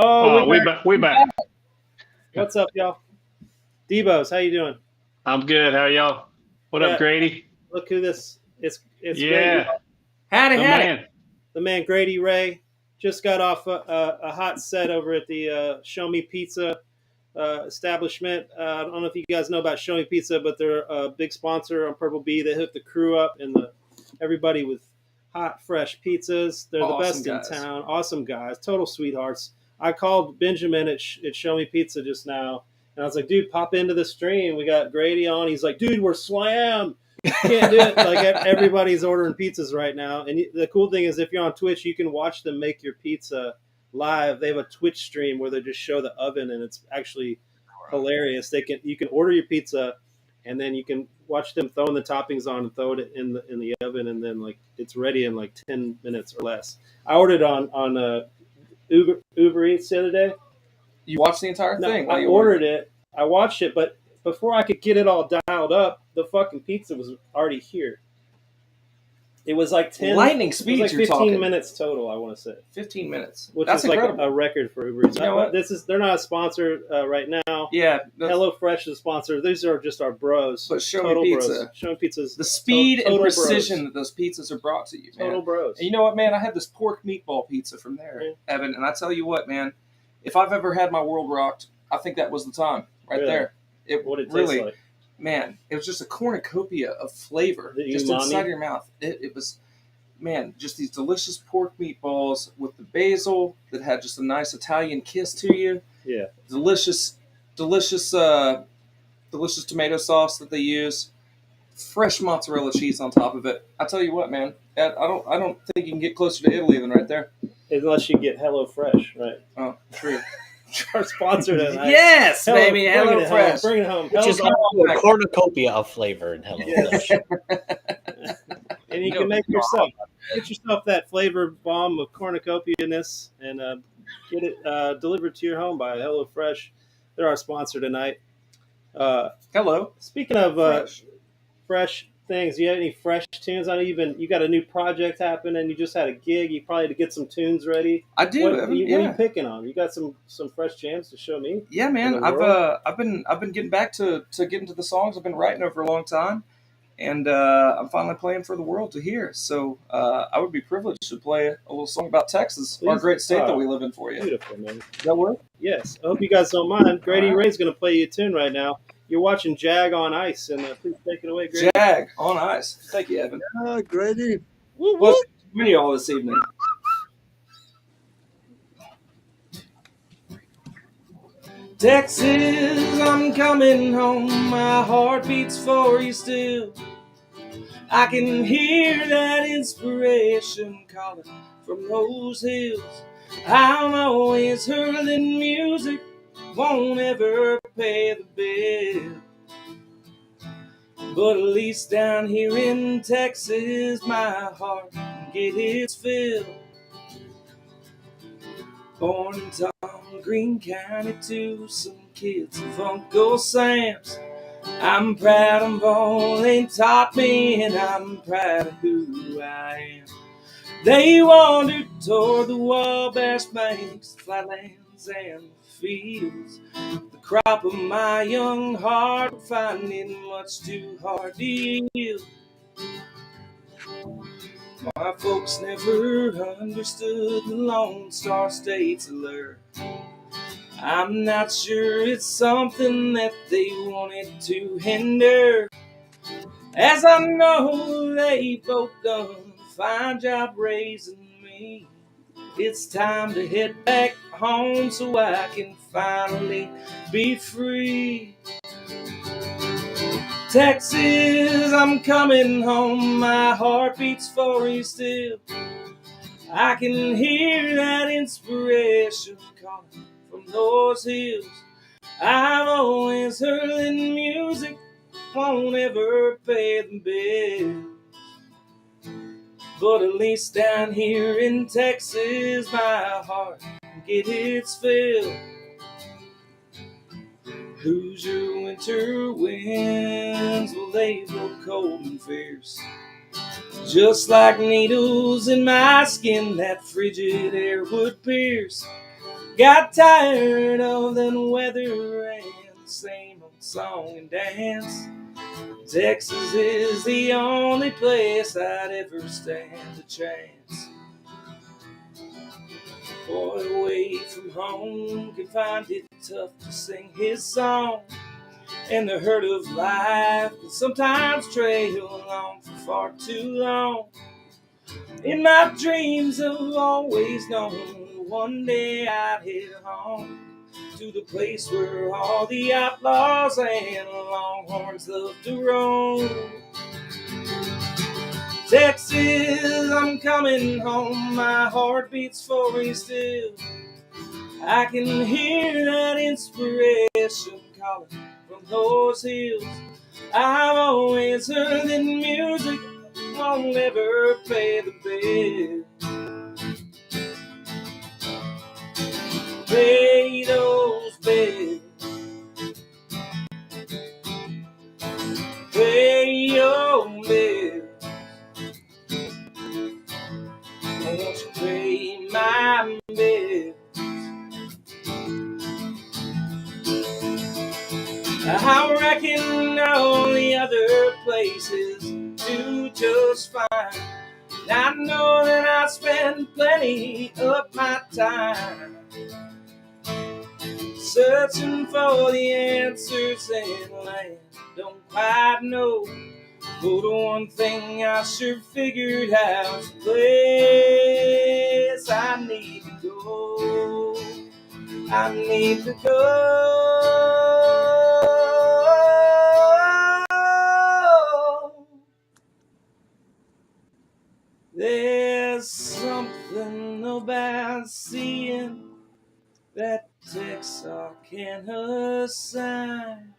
Oh, we back. What's up, y'all? Debos, how you doing? I'm good. How are y'all? What up, Grady? Look who this it's yeah. Grady. The man Grady Ray just got off a hot set over at the Show Me Pizza establishment. I don't know if you guys know about Show Me Pizza, but they're a big sponsor on Purple Bee. They hook the crew up and everybody with hot, fresh pizzas. They're the best in town. Awesome guys, total sweethearts. I called Benjamin at Show Me Pizza just now, and I was like, dude, pop into the stream. We got Grady on. He's like, dude, we're slammed. Can't do it. Like everybody's ordering pizzas right now, and the cool thing is, if you're on Twitch, you can watch them make your pizza live. They have a Twitch stream where they just show the oven, and it's actually hilarious. You can order your pizza, and then you can watch them throwing the toppings on and throw it in the oven, and then like it's ready in like 10 minutes or less. I ordered on Uber Eats the other day. You watched the entire thing? I ordered it. I watched it, but before I could get it all dialed up, the fucking pizza was already here. It was like 10 lightning speed. It was like 15 minutes total, I want to say. 15 minutes. Which That's is like incredible. a record for Uber Eats. You know what? They're not a sponsor right now. Yeah. HelloFresh is a sponsor. These are just our bros. But Show total Me Pizza. Bros. Show Me Pizza's the speed and precision bros. that those pizzas are brought to you, man. Total bros. And you know what, man? I had this pork meatball pizza from there, Evan, and I tell you what, man, if I've ever had my world rocked, I think that was the time right there. What it really, tastes like. Man, it was just a cornucopia of flavor just inside your mouth. It was, man, just these delicious pork meatballs with the basil that had just a nice Italian kiss to you. Yeah. Delicious tomato sauce that they use. Fresh mozzarella cheese on top of it. I tell you what, man, I don't think you can get closer to Italy than right there. Unless you get HelloFresh, right? Oh, true. Our sponsor tonight. Yes, baby, HelloFresh. Bring it home. Which is also a cornucopia of flavor in HelloFresh. And you can make yourself. Get yourself that flavor bomb of cornucopia-ness and get it delivered to your home by HelloFresh. They're our sponsor tonight. Hello. Speaking of fresh things, do you have any fresh tunes? You got a new project happening. You just had a gig. You probably had to get some tunes ready. I do. What are you picking on? You got some fresh jams to show me? Yeah, man. I've been getting back to getting to the songs I've been writing over a long time, and I'm finally playing for the world to hear. So I would be privileged to play a little song about Texas, our great state that we live in, for you. Beautiful, man. Does that work? Yes. I hope you guys don't mind. Grady Ray's going to play you a tune right now. You're watching Jag on Ice, and please take it away, Grady. Jag on Ice. Thank you, Evan. Grady. Well, many all this evening. Texas, I'm coming home. My heart beats for you still. I can hear that inspiration calling from those hills. I'm always hurling music, won't ever pay the bill. But at least down here in Texas, my heart can get its fill. Born in Tom Green County to some kids of Uncle Sam's. I'm proud of all they taught me, and I'm proud of who I am. They wandered toward the Wabash banks, the flatlands and the fields. The crop of my young heart, finding much too hard to yield. My folks never understood the Lone Star State's allure. I'm not sure it's something that they wanted to hinder, as I know they both done a fine job raising me. It's time to head back home so I can finally be free. Texas, I'm coming home. My heart beats for you still. I can hear that inspiration calling from those hills. I'm always hurling music, won't ever pay the bill. But at least down here in Texas, my heart can get its fill. Hoosier winter winds, well, they blow cold and fierce, just like needles in my skin that frigid air would pierce. Got tired of the weather and the same old song and dance. Texas is the only place I'd ever stand a chance. Boy away from home can find it tough to sing his song, and the hurt of life can sometimes trail on for far too long. In my dreams I've always known one day I'd head home to the place where all the outlaws and longhorns love to roam. Texas, I'm coming home, my heart beats for you still. I can hear that inspiration calling from those hills. I've always heard that music won't ever pay the bill. Pay those bills. Pay your bills. Won't you pay my bills? I reckon all the other places do just fine. I know that I spend plenty of my time searching for the answers in land. Don't quite know, but the one thing I sure figured out's a place I need to go. I need to go. There's something about seeing that Texarkana sign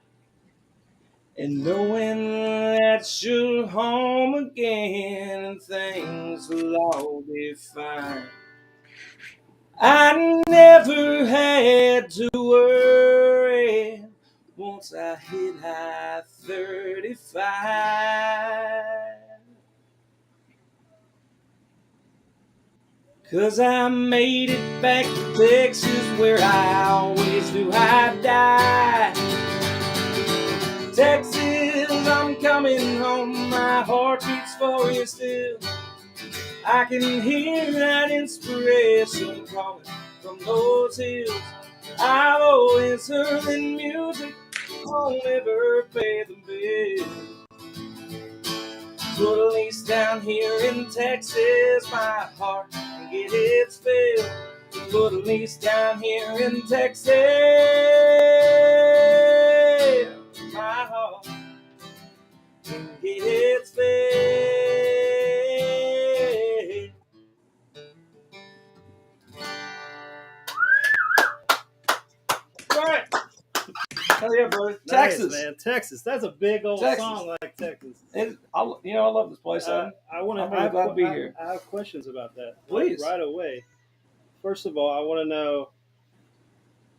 and knowing that you're home again and things will all be fine. I never had to worry once I hit I-35. 'Cause I made it back to Texas where I always knew I'd die. Texas, I'm coming home, my heart beats for you still. I can hear that inspiration calling from those hills. I've always heard that music won't ever pay the bill. But at least down here in Texas, my heart can get its fill. But at least down here in Texas, my heart can get its fill. All right. Hell yeah, brother. Nice, Texas, man. Texas. That's a big old Texas. song like Texas. I love this place. I want to. I'm really glad to be here. I have questions about that. Please. Right away. First of all, I want to know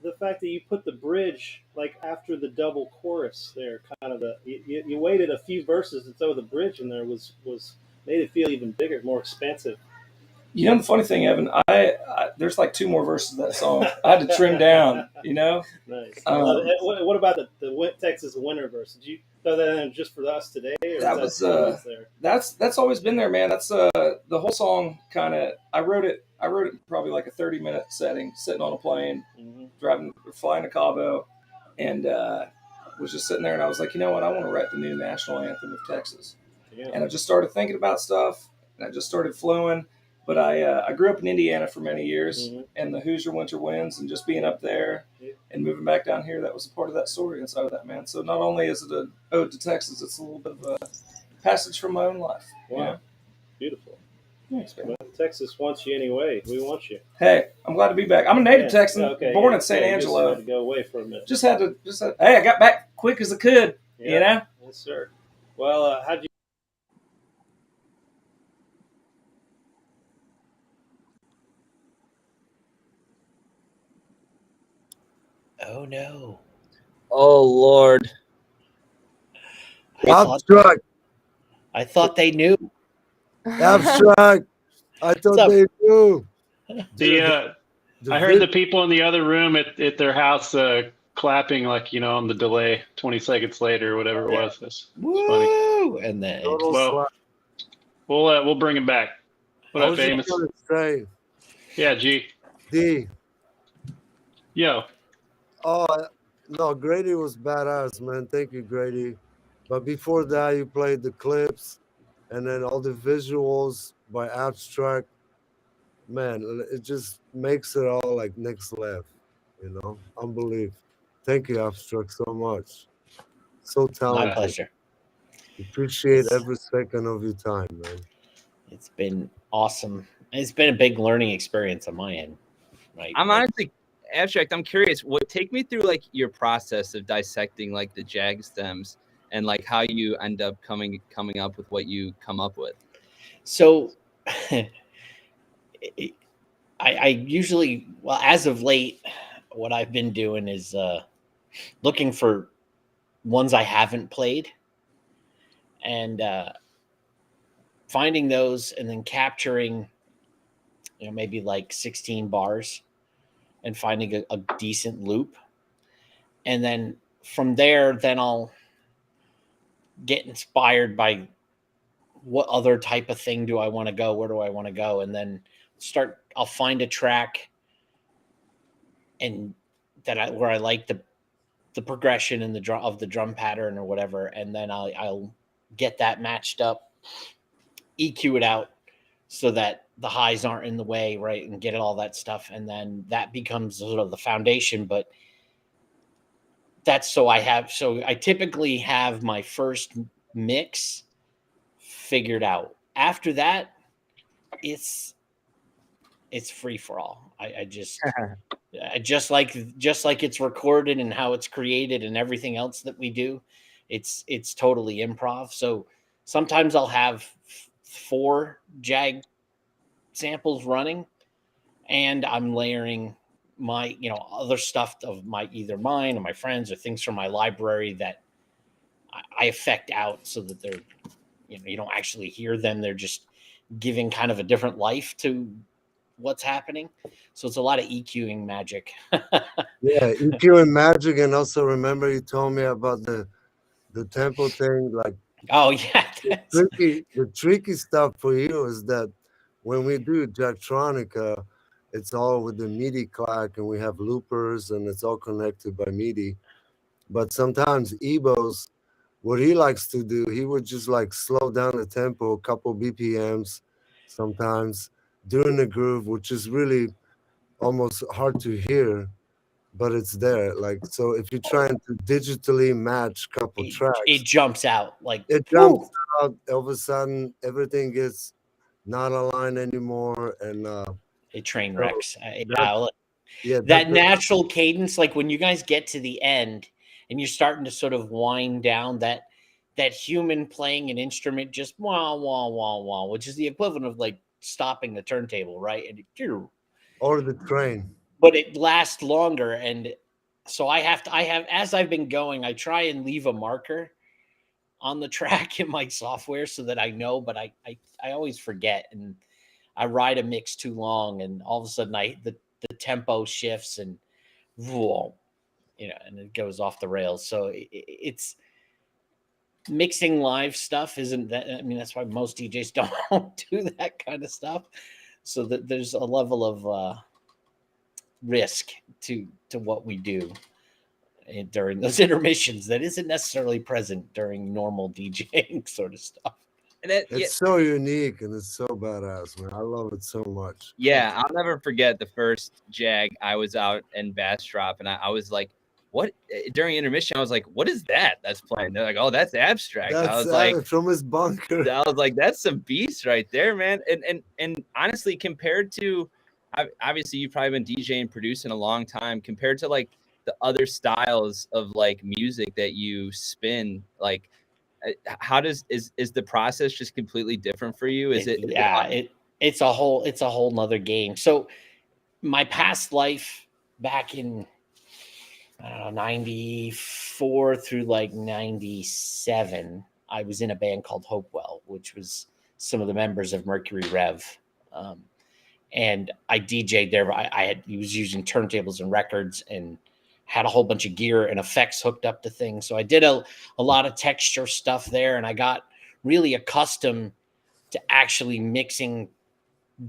the fact that you put the bridge like after the double chorus there. Kind of you waited a few verses to throw the bridge in there was made it feel even bigger, more expansive. You know the funny thing, Evan, I there's like 2 more verses of that song. I had to trim down, you know? Nice. What about the Texas winter verse? Did you throw that in just for us today? Or That was there? That's always been there, man. That's the whole song kind of I wrote it probably like a 30-minute setting, sitting on a plane, flying to Cabo, and was just sitting there and I was like, you know what, I want to write the new national anthem of Texas. Yeah. And I just started thinking about stuff and I just started flowing. But I grew up in Indiana for many years, and the Hoosier Winter Winds, and just being up there and moving back down here, that was a part of that story inside of that, man. So not only is it an ode to Texas, it's a little bit of a passage from my own life. Wow. You know? Beautiful. Thanks, man. Well, Texas wants you anyway. We want you. Hey, I'm glad to be back. I'm a native Texan, born in San Angelo. Just had to go away for a minute. Hey, I got back quick as I could, you know? Yes, sir. Well, how'd you... Oh no! Oh Lord! Abstract. I thought they knew. Abstract. I thought they knew. I heard the people in the other room at their house clapping, like, you know, on the delay, 20 seconds later or whatever it was. That's Woo! And then we'll bring him back. What up, famous? Yeah, G. D. Yo. Oh, no, Grady was badass, man. Thank you, Grady. But before that, you played the clips and then all the visuals by Abstract. Man, it just makes it all like next level, you know? Unbelievable. Thank you, Abstract, so much. So talented. My pleasure. Appreciate every second of your time, man. It's been awesome. It's been a big learning experience on my end. Right. I'm honestly abstract. I'm curious. Take me through like your process of dissecting like the jag stems and like how you end up coming up with what you come up with. So I usually, well, as of late, what I've been doing is looking for ones I haven't played and finding those and then capturing, maybe like 16 bars and finding a decent loop. And then from there, then I'll get inspired by what other type of thing do I want to go? Where do I want to go? And then I'll find a track and where I like the progression and the drum pattern or whatever. And then I'll get that matched up, EQ it out so that the highs aren't in the way, right? And get all that stuff. And then that becomes sort of the foundation. But that's so I typically have my first mix figured out. After that, it's free for all. I just like it's recorded and how it's created and everything else that we do. It's totally improv. So sometimes I'll have 4 jag samples running and I'm layering my, other stuff of either mine or my friends or things from my library that I effect out so that they're, you don't actually hear them. They're just giving kind of a different life to what's happening. So it's a lot of EQing magic. Yeah, EQing magic. And also remember you told me about the tempo thing. Like, oh yeah, the tricky stuff for you is that when we do Jagtronica, it's all with the MIDI clack and we have loopers and it's all connected by MIDI. But sometimes Ebo's, what he likes to do, he would just like slow down the tempo a couple BPMs sometimes during the groove, which is really almost hard to hear, but it's there. Like, so if you're trying to digitally match a couple tracks, it jumps out. Like it jumps out. All of a sudden, everything gets not aligned anymore, and it train wrecks. Yeah, that natural cadence, like when you guys get to the end and you're starting to sort of wind down, that human playing an instrument just wah wah wah wah, which is the equivalent of like stopping the turntable, right? And or the train, but it lasts longer. And so I have as I've been going, I try and leave a marker on the track in my software so that I know, but I always forget and I ride a mix too long and all of a sudden the tempo shifts and whoa, and it goes off the rails. So it's mixing live stuff isn't that, I mean, that's why most DJs don't do that kind of stuff. So that there's a level of risk to what we do during those intermissions that isn't necessarily present during normal DJing sort of stuff. And it's so unique and it's so badass, man. I love it so much. Yeah, I'll never forget the first jag. I was out in Bastrop and I was like, what? During intermission, I was like, what is that that's playing? They're like, oh, that's abstract. That's I was like, from his bunker. I was like, that's some beast right there, man. And honestly, compared to, obviously you've probably been DJing and producing a long time, compared to like the other styles of like music that you spin, like, how is the process just completely different for you? It's a whole nother game. So my past life back in 94 through like 97, I was in a band called Hopewell, which was some of the members of Mercury Rev. And I DJ'd there. He was using turntables and records and had a whole bunch of gear and effects hooked up to things. So I did a lot of texture stuff there, and I got really accustomed to actually mixing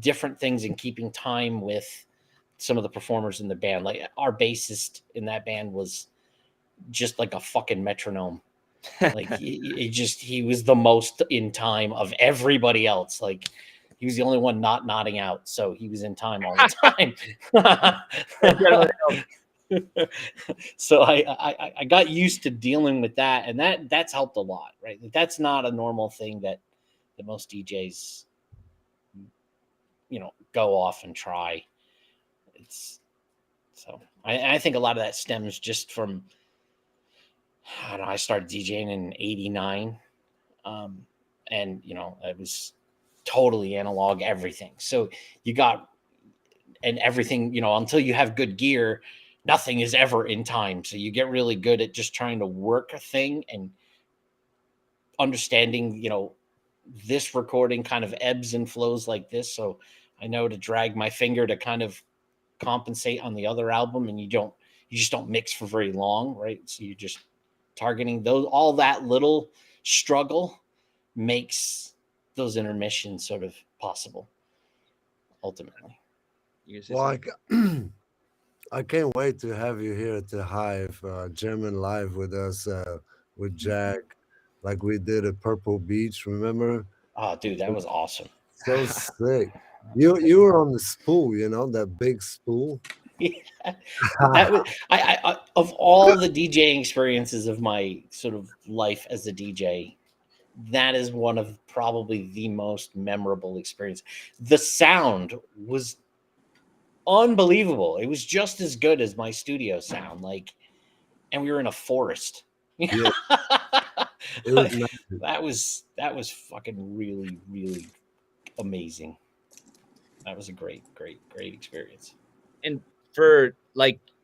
different things and keeping time with some of the performers in the band. Like our bassist in that band was just like a fucking metronome. Like he was the most in time of everybody else. Like he was the only one not nodding out. So he was in time all the time. So I got used to dealing with that, and that's helped a lot, right? Like that's not a normal thing that most DJs go off and try. I think a lot of that stems just from, I don't know, I started DJing in '89, and it was totally analog everything. So you got, and everything, until you have good gear, nothing is ever in time. So you get really good at just trying to work a thing and understanding, this recording kind of ebbs and flows like this. So I know to drag my finger to kind of compensate on the other album, and you just don't mix for very long, right? So you're just targeting those. All that little struggle makes those intermissions sort of possible ultimately. Well, I can't wait to have you here at the Hive, German Live with us, with Jag, like we did at Purple Beach, remember? Oh, dude, that was awesome. So sick. You were on the spool, that big spool. Yeah. That was, I of all the DJing experiences of my sort of life as a DJ, that is one of probably the most memorable experience. The sound was unbelievable. It was just as good as my studio sound, and we were in a forest. Yeah. That was fucking really, really amazing. That was a great experience. And for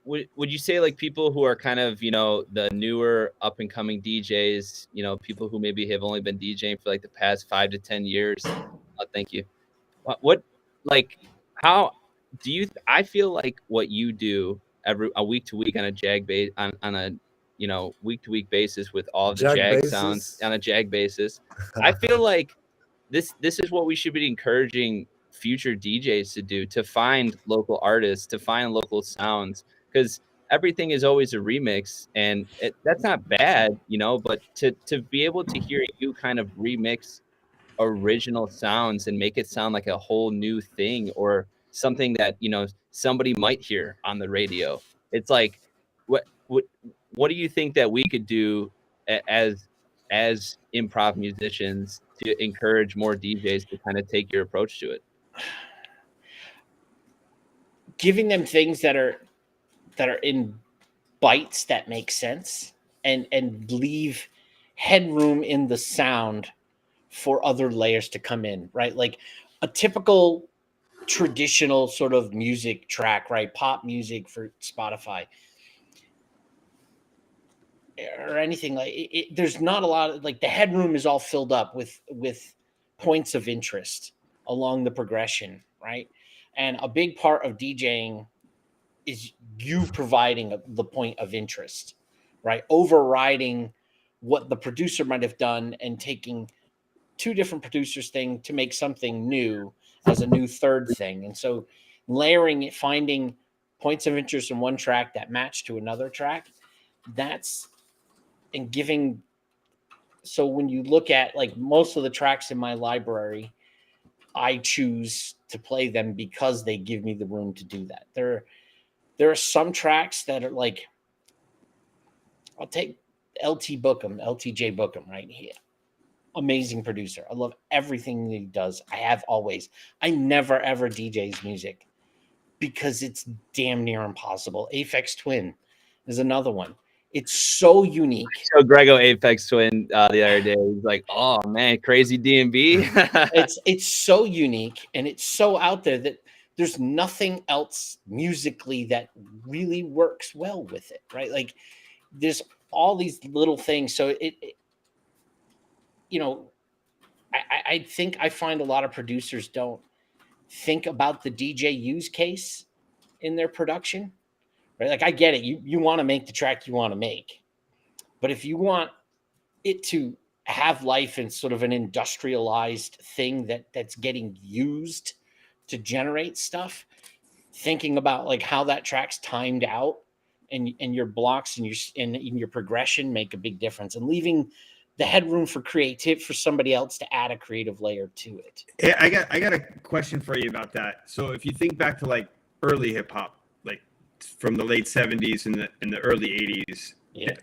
would you say people who are kind of the newer up and coming DJs, people who maybe have only been DJing for the past 5 to 10 years? Thank you. What how do you? I feel like what you do a week to week on a Jag base on a week to week basis with all the Jag sounds on a Jag basis. I feel like this is what we should be encouraging future DJs to do, to find local artists, to find local sounds, because everything is always a remix, and that's not bad, but to be able to hear you kind of remix original sounds and make it sound like a whole new thing, or something that somebody might hear on the radio. It's like, what do you think that we could do as improv musicians to encourage more DJs to kind of take your approach to it? Giving them things that are in bites that make sense, and leave headroom in the sound for other layers to come in, right? Like a typical traditional sort of music track, right? Pop music for Spotify or anything like it, there's not a lot of the headroom is all filled up with points of interest along the progression, right? And a big part of DJing is you providing the point of interest, right? Overriding what the producer might have done and taking two different producers' thing to make something new as a new third thing. And so layering it, finding points of interest in one track that match to another track, and giving. So when you look at most of the tracks in my library, I choose to play them because they give me the room to do that. There are some tracks that are I'll take LTJ Bookham, right? Amazing producer. I love everything that he does. I never ever DJ's music because it's damn near impossible. Aphex Twin is another one. It's so unique. So Grego Aphex Twin the other day was like, "Oh man, crazy D&B." It's so unique, and it's so out there that there's nothing else musically that really works well with it, right? There's all these little things. So I think I find a lot of producers don't think about the DJ use case in their production, right? I get it. You want to make the track you want to make, but if you want it to have life in sort of an industrialized thing that's getting used to generate stuff, thinking about how that track's timed out and your blocks and your progression make a big difference, and leaving the headroom for somebody else to add a creative layer to it. Hey, I got a question for you about that. So if you think back to early hip hop, from the late 70s and the early 80s,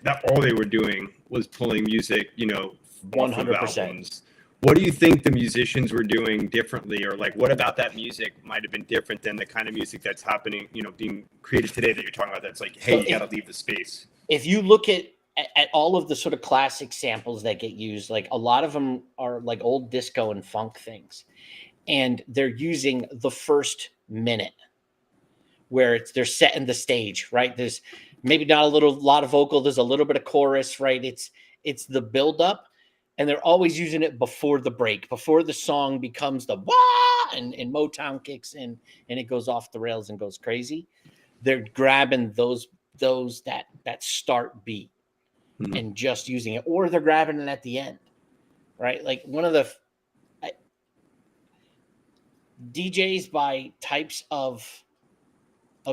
that all they were doing was pulling music, 100%. What do you think the musicians were doing differently, or like what about that music might have been different than the kind of music that's happening, being created today that you're talking about? That's like, hey, you got to leave the space. If you look at all of the sort of classic samples that get used, like a lot of them are like old disco and funk things, and they're using the first minute where they're setting the stage, right? There's maybe not a lot of vocal, there's a little bit of chorus, right? It's the buildup, and they're always using it before the break, before the song becomes the wah, and Motown kicks in and it goes off the rails and goes crazy. They're grabbing that start beat and just using it, or they're grabbing it at the end, right? Like one of the DJs by types of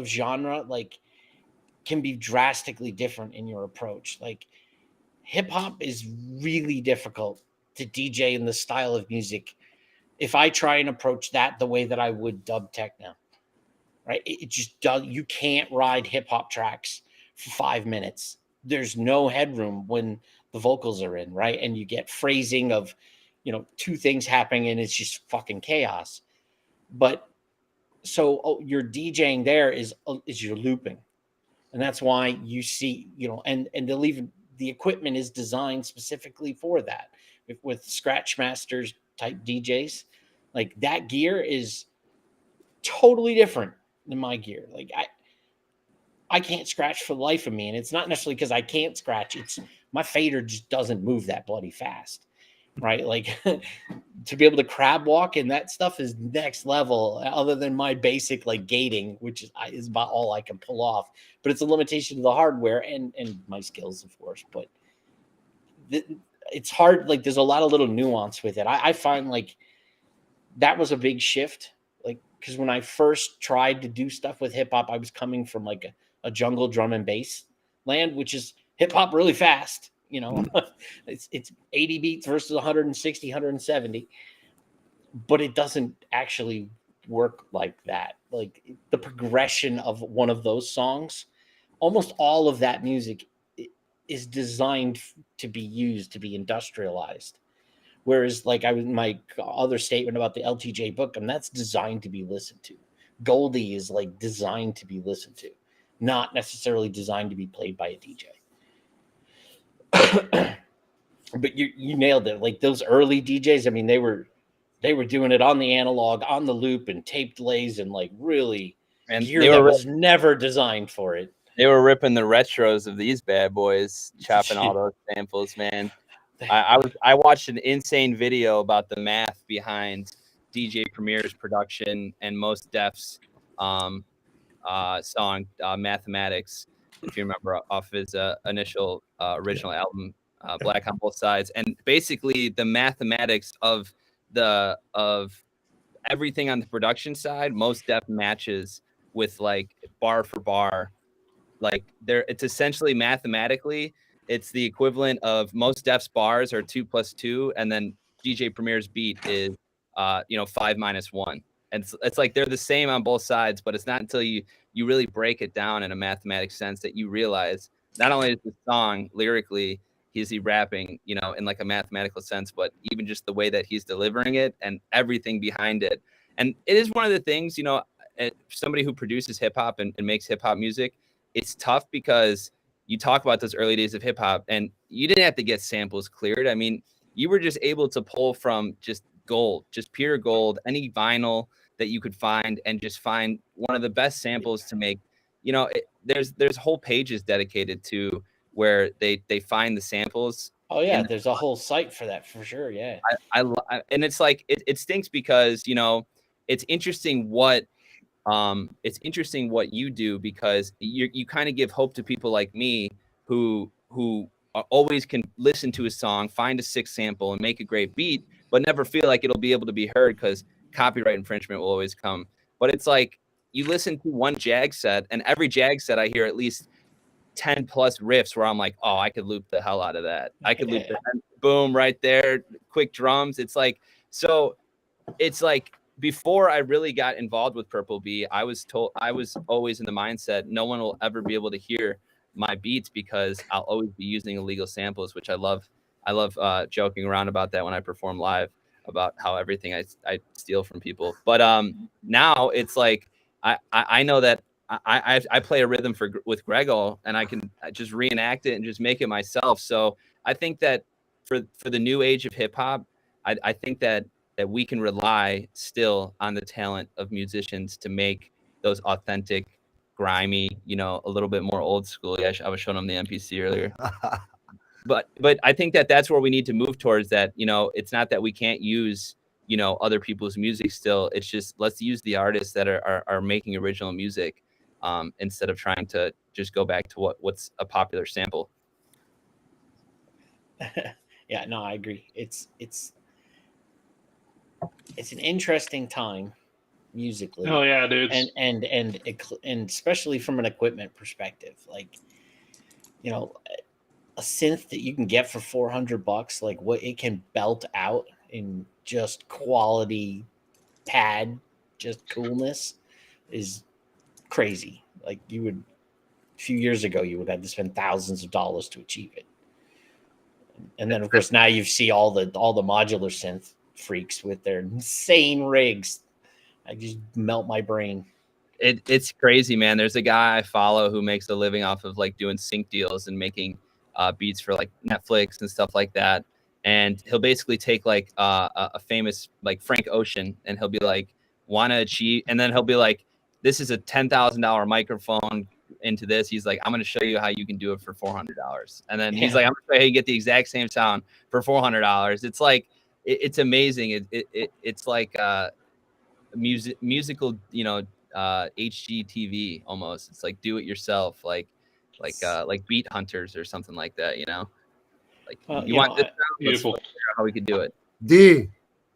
genre, like, can be drastically different in your approach. Like hip hop is really difficult to DJ in the style of music if I try and approach that the way that I would dub techno, right? It just does. You can't ride hip hop tracks for 5 minutes. There's no headroom when the vocals are in, right? And you get phrasing of, two things happening and it's just fucking chaos. But so your DJing there is you're looping. And that's why you see, and they'll even, the equipment is designed specifically for that. With Scratch Masters type DJs, like that gear is totally different than my gear. Like I can't scratch for the life of me. And it's not necessarily because I can't scratch. It's my fader just doesn't move that bloody fast, right? Like to be able to crab walk and that stuff is next level, other than my basic like gating, which is about all I can pull off. But it's a limitation of the hardware and my skills, of course. But it's hard. Like there's a lot of little nuance with it. I find like that was a big shift. Like, because when I first tried to do stuff with hip hop, I was coming from like a jungle drum and bass land, which is hip hop really fast. It's 80 beats versus 160, 170, but it doesn't actually work like that. Like the progression of one of those songs, almost all of that music is designed to be used, to be industrialized. Whereas like my other statement about the LTJ Bookham, that's designed to be listened to. Goldie is like designed to be listened to, not necessarily designed to be played by a DJ. But you nailed it. Like those early DJs, I mean, they were doing it on the analog, on the loop, and tape delays, and like really gear that was never designed for it. They were ripping the retros of these bad boys, chopping all those samples, man. I watched an insane video about the math behind DJ Premier's production and Mos Def's song Mathematics, if you remember, off his initial original album, Black on Both Sides. And basically the mathematics of everything on the production side, Mos Def matches with like bar for bar. Like it's essentially mathematically, it's the equivalent of Mos Def's bars are 2 + 2, and then DJ Premier's beat is 5 - 1. And it's like they're the same on both sides, but it's not until you really break it down in a mathematical sense that you realize not only is the song lyrically, is he rapping, in like a mathematical sense, but even just the way that he's delivering it and everything behind it. And it is one of the things, somebody who produces hip hop and makes hip hop music, it's tough because you talk about those early days of hip hop and you didn't have to get samples cleared. I mean, you were just able to pull from just gold, just pure gold, any vinyl that you could find, and just find one of the best samples to make. There's whole pages dedicated to where they find the samples. Oh yeah, there's a whole site for that for sure. Yeah, and it's like it stinks because it's interesting what you do, because you kind of give hope to people like me who always can listen to a song, find a sick sample, and make a great beat, but never feel like it'll be able to be heard because copyright infringement will always come. But it's like you listen to one Jag set, and every Jag set I hear at least 10 plus riffs where I'm like, oh, I could loop the hell out of that. I could loop that. Boom, right there, quick drums. It's like, so it's like, before I really got involved with Purple Bee, I was always in the mindset no one will ever be able to hear my beats because I'll always be using illegal samples, which I love joking around about that when I perform live. about how everything I steal from people. But now it's like I know that I play a rhythm with Grego, and I can just reenact it and just make it myself. So I think that for the new age of hip hop, I think that we can rely still on the talent of musicians to make those authentic, grimy, a little bit more old school. I was showing them the MPC earlier. But I think that that's where we need to move towards, that, it's not that we can't use, other people's music still. It's just, let's use the artists that are making original music, instead of trying to just go back to what's a popular sample. Yeah, no, I agree. It's an interesting time musically. Oh yeah, dude. And especially from an equipment perspective, like, a synth that you can get for $400, like what it can belt out in just quality pad, just coolness, is crazy. Like, a few years ago, you would have to spend thousands of dollars to achieve it. And then, of course, now you see all the modular synth freaks with their insane rigs. I just melt my brain. It's crazy, man. There's a guy I follow who makes a living off of like doing sync deals and making beats for like Netflix and stuff like that. And he'll basically take like a famous like Frank Ocean, and he'll be like, wanna achieve, and then he'll be like, this is a $10,000 microphone into this. He's like, I'm gonna show you how you can do it for $400. And then he's like, I'm gonna show you how you get the exact same sound for $400. It's like it's amazing. It's like musical, HGTV almost. It's like do it yourself, like Beat Hunters or something like that, like you want this sound? Beautiful. Let's figure out how we could do it.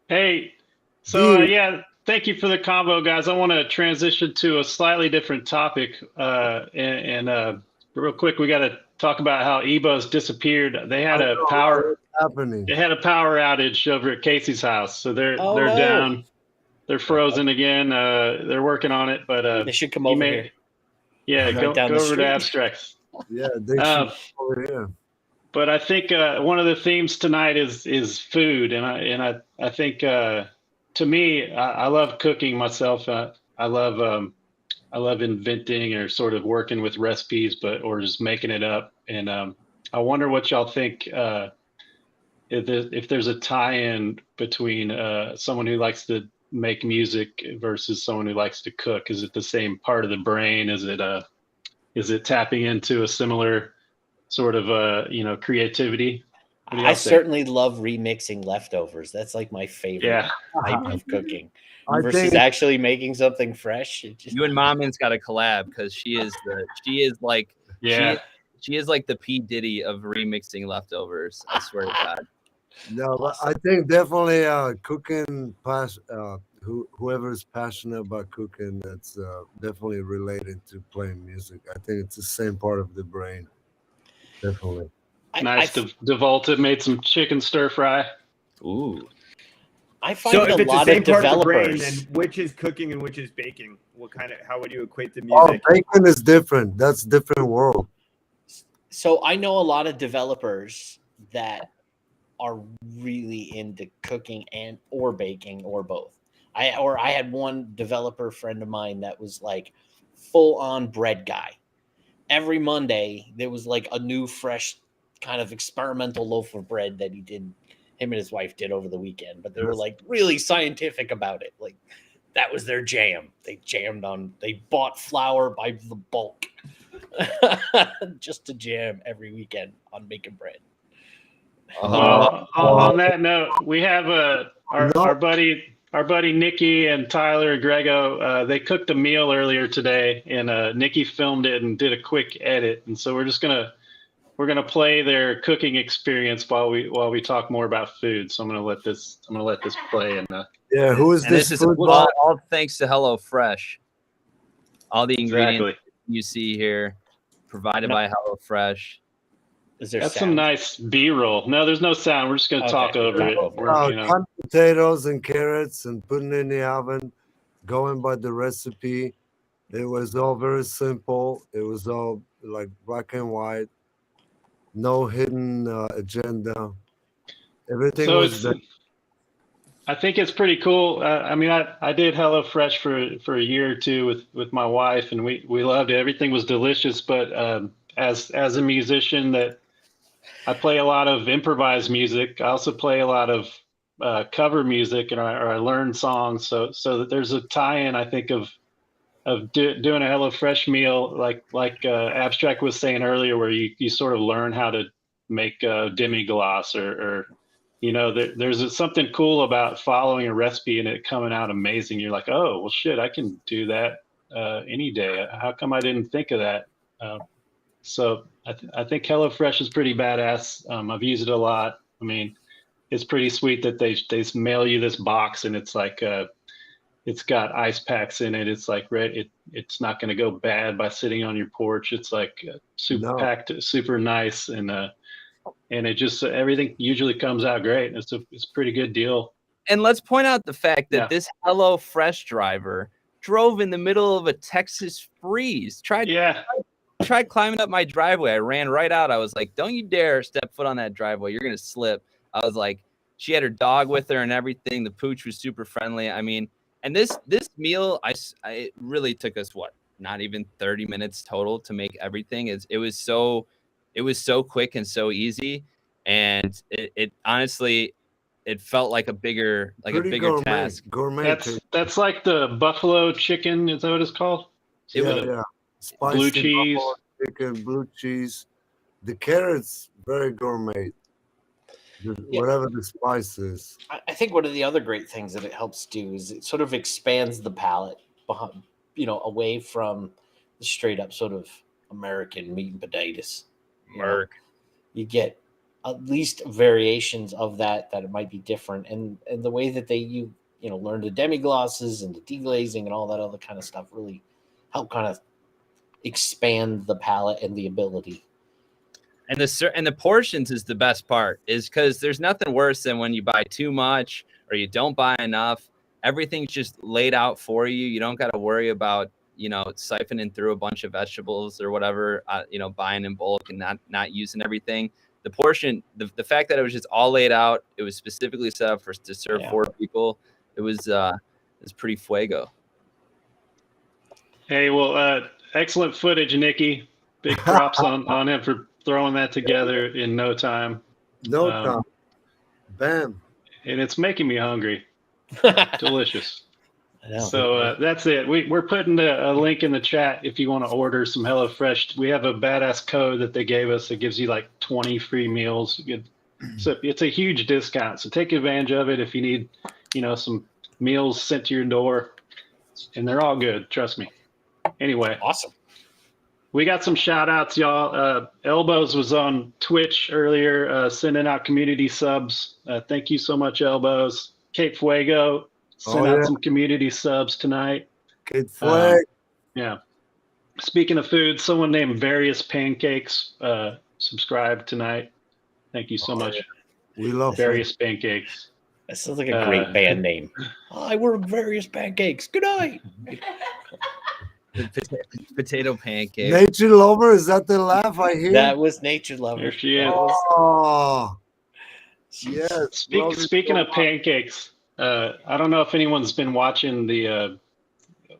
Hey, so yeah, thank you for the combo, guys. I want to transition to a slightly different topic, and real quick, we got to talk about how Eba's disappeared. They had a power outage over at Casey's house, so they're down. They're frozen again. They're working on it, but they should come over here. Yeah, go over to Abstracts. Yeah, they should come over here. But I think one of the themes tonight is food, and I think to me, I love cooking myself. I love inventing or sort of working with recipes, or just making it up. And I wonder what y'all think. If there's a tie-in between someone who likes to make music versus someone who likes to cook. Is it the same part of the brain? Is it tapping into a similar sort of creativity? I certainly love remixing leftovers. That's like my favorite type of cooking. Versus actually making something fresh. You and Momin's got to collab, because she is like the P. Diddy of remixing leftovers. I swear to God. No, but I think definitely cooking, whoever's passionate about cooking, that's definitely related to playing music. I think it's the same part of the brain. Definitely. Nice. DeVolta made some chicken stir fry. Ooh. I find so if it's the same part of the brain, then which is cooking and which is baking? How would you equate the music? Oh, baking is different. That's a different world. So I know a lot of developers that are really into cooking or baking or both. I had one developer friend of mine that was like full on bread guy. Every Monday there was like a new fresh kind of experimental loaf of bread that him and his wife did over the weekend, but they were like really scientific about it. Like that was their jam. They bought flour by the bulk just to jam every weekend on making bread. On that note, we have our buddy Nikki and Tyler and Grego. They cooked a meal earlier today, and Nikki filmed it and did a quick edit. And so we're gonna play their cooking experience while we talk more about food. So I'm gonna let this play. And yeah, who is this? This is all thanks to HelloFresh. All the ingredients you see here provided by HelloFresh. Is there That's sound? some nice B-roll. No, there's no sound. We're just going to talk over it. Cut potatoes and carrots and putting in the oven, going by the recipe. It was all very simple. It was all like black and white. No hidden agenda. Everything was. I think it's pretty cool. I mean, I did HelloFresh for a year or two with my wife, and we loved it. Everything was delicious. But as a musician, that I play a lot of improvised music. I also play a lot of cover music, and I learn songs. So that there's a tie-in, I think, of doing a HelloFresh meal, like Abstract was saying earlier, where you sort of learn how to make demi-glace or there's something cool about following a recipe and it coming out amazing. You're like, oh, well, shit, I can do that any day. How come I didn't think of that? So I think HelloFresh is pretty badass. I've used it a lot. I mean, it's pretty sweet that they mail you this box and it's like it's got ice packs in it. It's like it's not going to go bad by sitting on your porch. It's like super packed, super nice, and it just everything usually comes out great. It's a pretty good deal. And let's point out the fact that this HelloFresh driver drove in the middle of a Texas freeze. Tried climbing up my driveway. I ran right out. I was like, don't you dare step foot on that driveway. You're going to slip. I was like, she had her dog with her and everything. The pooch was super friendly. I mean, and this meal, it really took us, not even 30 minutes total to make everything. It was so quick and so easy. And it honestly, it felt like a bigger task. Gourmet. That's like the buffalo chicken. Is that what it's called? Yeah. Spicy blue cheese. Chicken, blue cheese. The carrots, very gourmet. Whatever the spice is. I think one of the other great things that it helps do is it sort of expands the palate, away from the straight up sort of American meat and potatoes. You get at least variations of that it might be different, and the way that you learn the demi-glosses and the deglazing and all that other kind of stuff really help kind of expand the palate and the ability. And the portions is the best part, is because there's nothing worse than when you buy too much or you don't buy enough. Everything's just laid out for you. You don't got to worry about siphoning through a bunch of vegetables or whatever, buying in bulk and not using everything. The portion, the fact that it was just all laid out, it was specifically set up to serve 4 people. It was pretty fuego. Hey, well, excellent footage, Nikki. Big props on him for throwing that together in no time. No time. Bam. And it's making me hungry. Delicious. So that's it. We're putting a link in the chat if you want to order some HelloFresh. We have a badass code that they gave us that gives you like 20 free meals. So it's a huge discount. So take advantage of it if you need, some meals sent to your door. And they're all good. Trust me. Anyway. Awesome. We got some shout outs, y'all. Elbows was on Twitch earlier, sending out community subs. Thank you so much, Elbows. Cape Fuego sent out some community subs tonight. Cape Fuego. Yeah. Speaking of food, someone named Various Pancakes subscribed tonight. Thank you so much. Yeah. We love Various Pancakes. That sounds like a great band name. I work Various Pancakes. Good night. Potato pancake. Nature Lover, is that the laugh I hear? That was Nature Lover. There she is. Oh, yes. Speaking of pancakes, I don't know if anyone's been watching the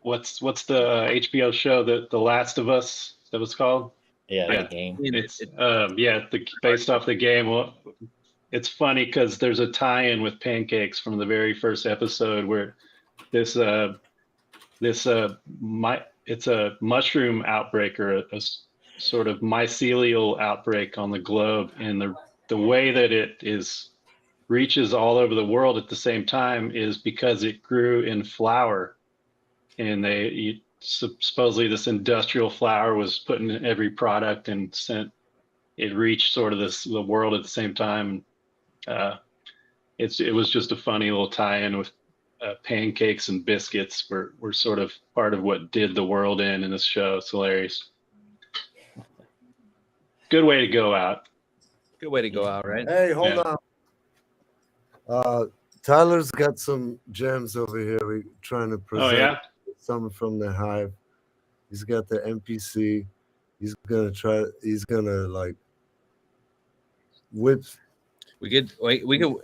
what's the HBO show that The Last of Us, that was called? Yeah, the game. It's based off the game. Well, it's funny because there's a tie-in with pancakes from the very first episode where it's a mushroom outbreak or a sort of mycelial outbreak on the globe, and the way that it reaches all over the world at the same time is because it grew in flour, and supposedly this industrial flour was put in every product and it reached sort of the world at the same time. It was just a funny little tie-in with pancakes and biscuits were sort of part of what did the world in this show. It's hilarious. Good way to go out. Good way to go out, right? Hey, hold on. Tyler's got some gems over here. We're trying to present some from the Hive. He's got the MPC. He's gonna like whip. We could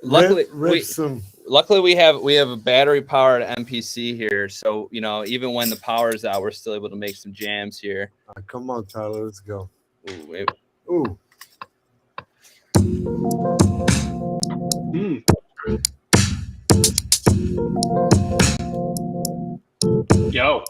luckily rip some. luckily we have a battery powered MPC here, so you know even when the power's out, we're still able to make some jams here. Come on, Tyler, let's go. Ooh, wait. Ooh. Yo.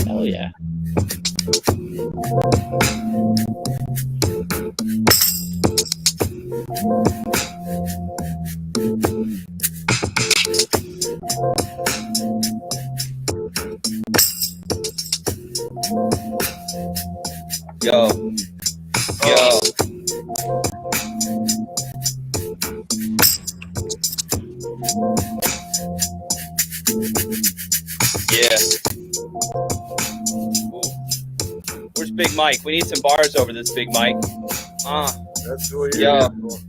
Hell yeah. Yo. Yo. Yeah. Ooh. Where's Big Mike? We need some bars over this, Big Mike. That's what you're here for.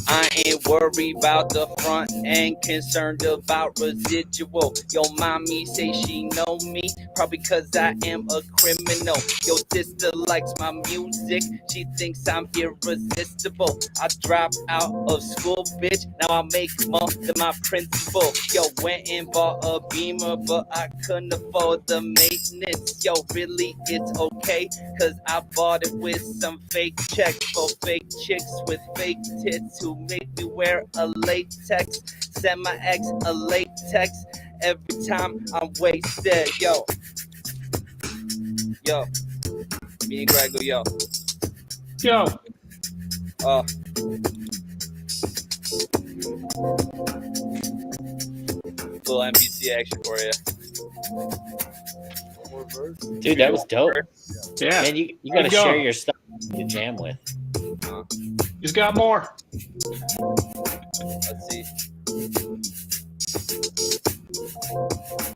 I ain't worried about the front end, concerned about residual. Yo, mommy say she know me, probably cause I am a criminal. Yo, sister likes my music, she thinks I'm irresistible. I dropped out of school, bitch, now I make more than my principal. Yo, went and bought a Beamer, but I couldn't afford the maintenance. Yo, really, it's okay, cause I bought it with some fake checks for fake chicks with fake tits who make me wear a latex. Send my ex a latex every time I'm wasted. Yo, me and Greg go, yo. Little NPC action for you. Dude, that was dope. Yeah. Man, you got to share your stuff to jam with. He's got more. Let's see.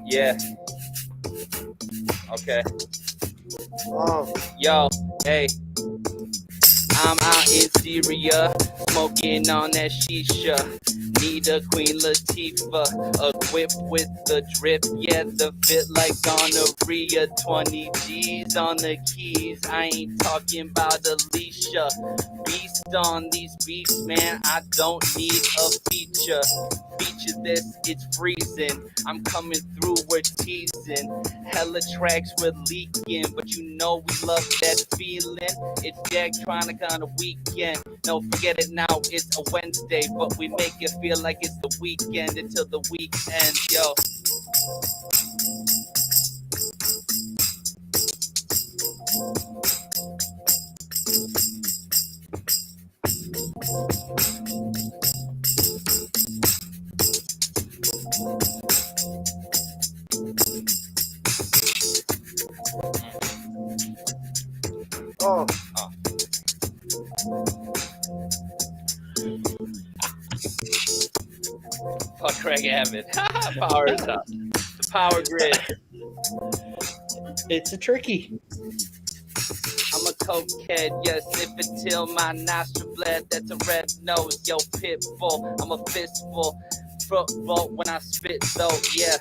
Yeah. Okay. Yo, hey. I'm out in Syria, smoking on that shisha. Need a Queen Latifah, equipped with the drip. Yeah, the fit like gonorrhea. 20 G's on the keys. I ain't talking about Alicia. Beast on these beats, man. I don't need a feature. Feature this, it's freezing. I'm coming through, we're teasing. Hella tracks we're leaking, but you know we love that feeling. It's Jagtronica on a weekend. No, forget it now, it's a Wednesday, but we make it feel like it's the weekend until the week ends, yo. Fuck Craig Abbott. Power is up. The power grid. It's a tricky. I'm a cokehead, yes, sniff it till my nostril bled. That's a red nose, yo, pitbull. I'm a fistful, football when I spit though, yeah.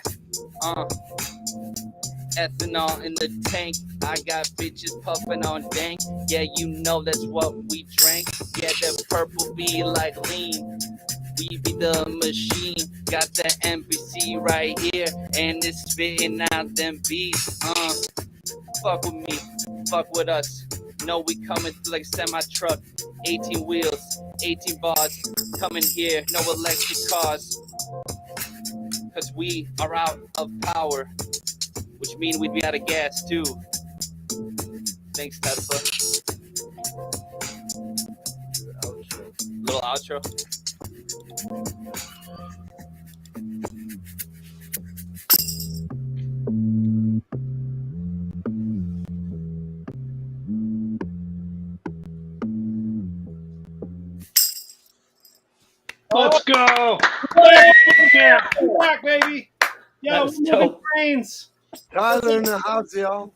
Ethanol in the tank. I got bitches puffing on dank. Yeah, you know that's what we drank. Yeah, that purple be like lean. We be the machine. Got the NPC right here, and it's spitting out them beats. Fuck with me, fuck with us. Know we coming through like semi-truck. 18 wheels, 18 bars. Coming here, no electric cars. Cause we are out of power, which means we'd be out of gas too. Thanks, Tesla. Little outro. Let's go. Yeah, back, baby. Yo, That's we're moving dope. trains. Tyler in the house, y'all.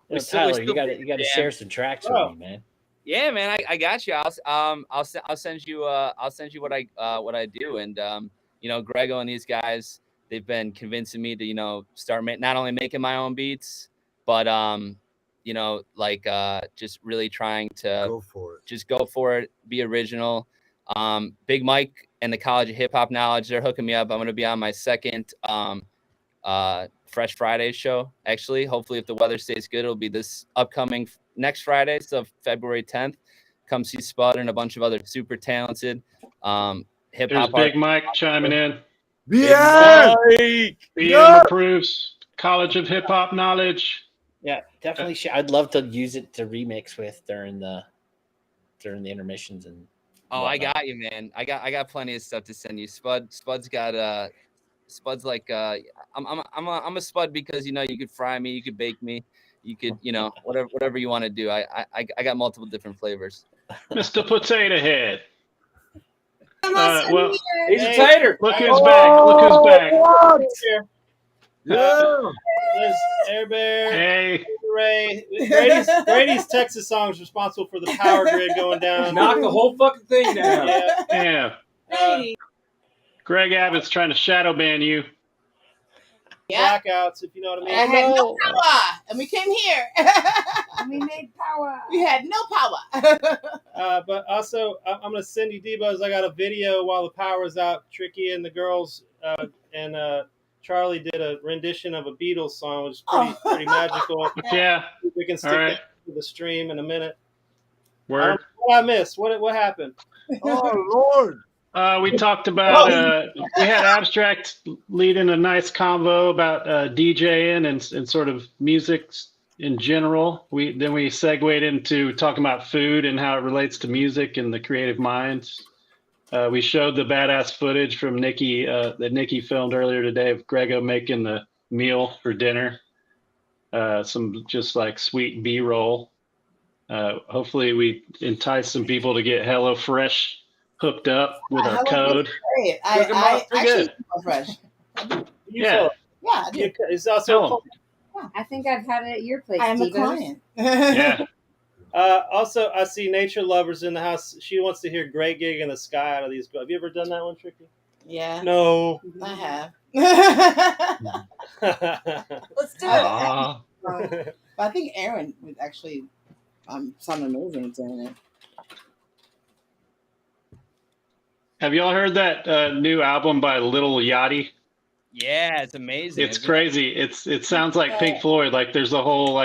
Yo, Tyler, you got to share some tracks with me, man. Yeah, man, I got you. I'll send you what I do, and Grego and these guys, they've been convincing me to start not only making my own beats, but just really trying to go for it, be original. Big Mike and the College of Hip Hop Knowledge, they're hooking me up. I'm gonna be on my second Fresh Friday show. Actually, hopefully, if the weather stays good, it'll be this upcoming next Friday, so February 10th. Come see Spud and a bunch of other super talented hip hop. There's Big Mike chiming in. Yeah. BM approves. College of Hip Hop Knowledge. Yeah, definitely. I'd love to use it to remix with during the intermissions and. Oh, I got you, man. I got plenty of stuff to send you. Spud's got Spud's like I'm a Spud because you could fry me, you could bake me, you could whatever you want to do. I got multiple different flavors. Mr. Potato Head. Well, he's a tater. Look who's back. Look who's back. Yeah. There's Air Bear. Hey. Ray. Brady's Texas song is responsible for the power grid going down. Knock the whole fucking thing down. Yeah. Greg Abbott's trying to shadow ban you. Blackouts, if you know what I mean. I had no power, and we came here. We made power. We had no power. But also, I'm going to send you Debos. I got a video while the power was out. Tricky and the girls and Charlie did a rendition of a Beatles song, which is pretty magical. Yeah. We can stick that to the stream in a minute. Word. What I missed? What happened? Oh, Lord. We talked about we had Abstract leading a nice convo about DJing and sort of music in general. Then we segued into talking about food and how it relates to music and the creative minds. We showed the badass footage from Nikki that Nikki filmed earlier today of Grego making the meal for dinner. Some just like sweet B-roll. Hopefully we entice some people to get HelloFresh hooked up with our code. Great. I actually fresh. Yeah. Yeah, I do. It's also I think I've had it at your place. I am a Devos. client. Yeah. Also, I see Nature Lovers in the house. She wants to hear Great Gig in the Sky out of these. Have you ever done that one, Tricky? Yeah. No. I have. Let's do it. But I think Aaron would actually sound amazing doing it. Have y'all heard that new album by Lil Yachty? Yeah, it's amazing. It's crazy. It sounds like Pink Floyd. Like there's a whole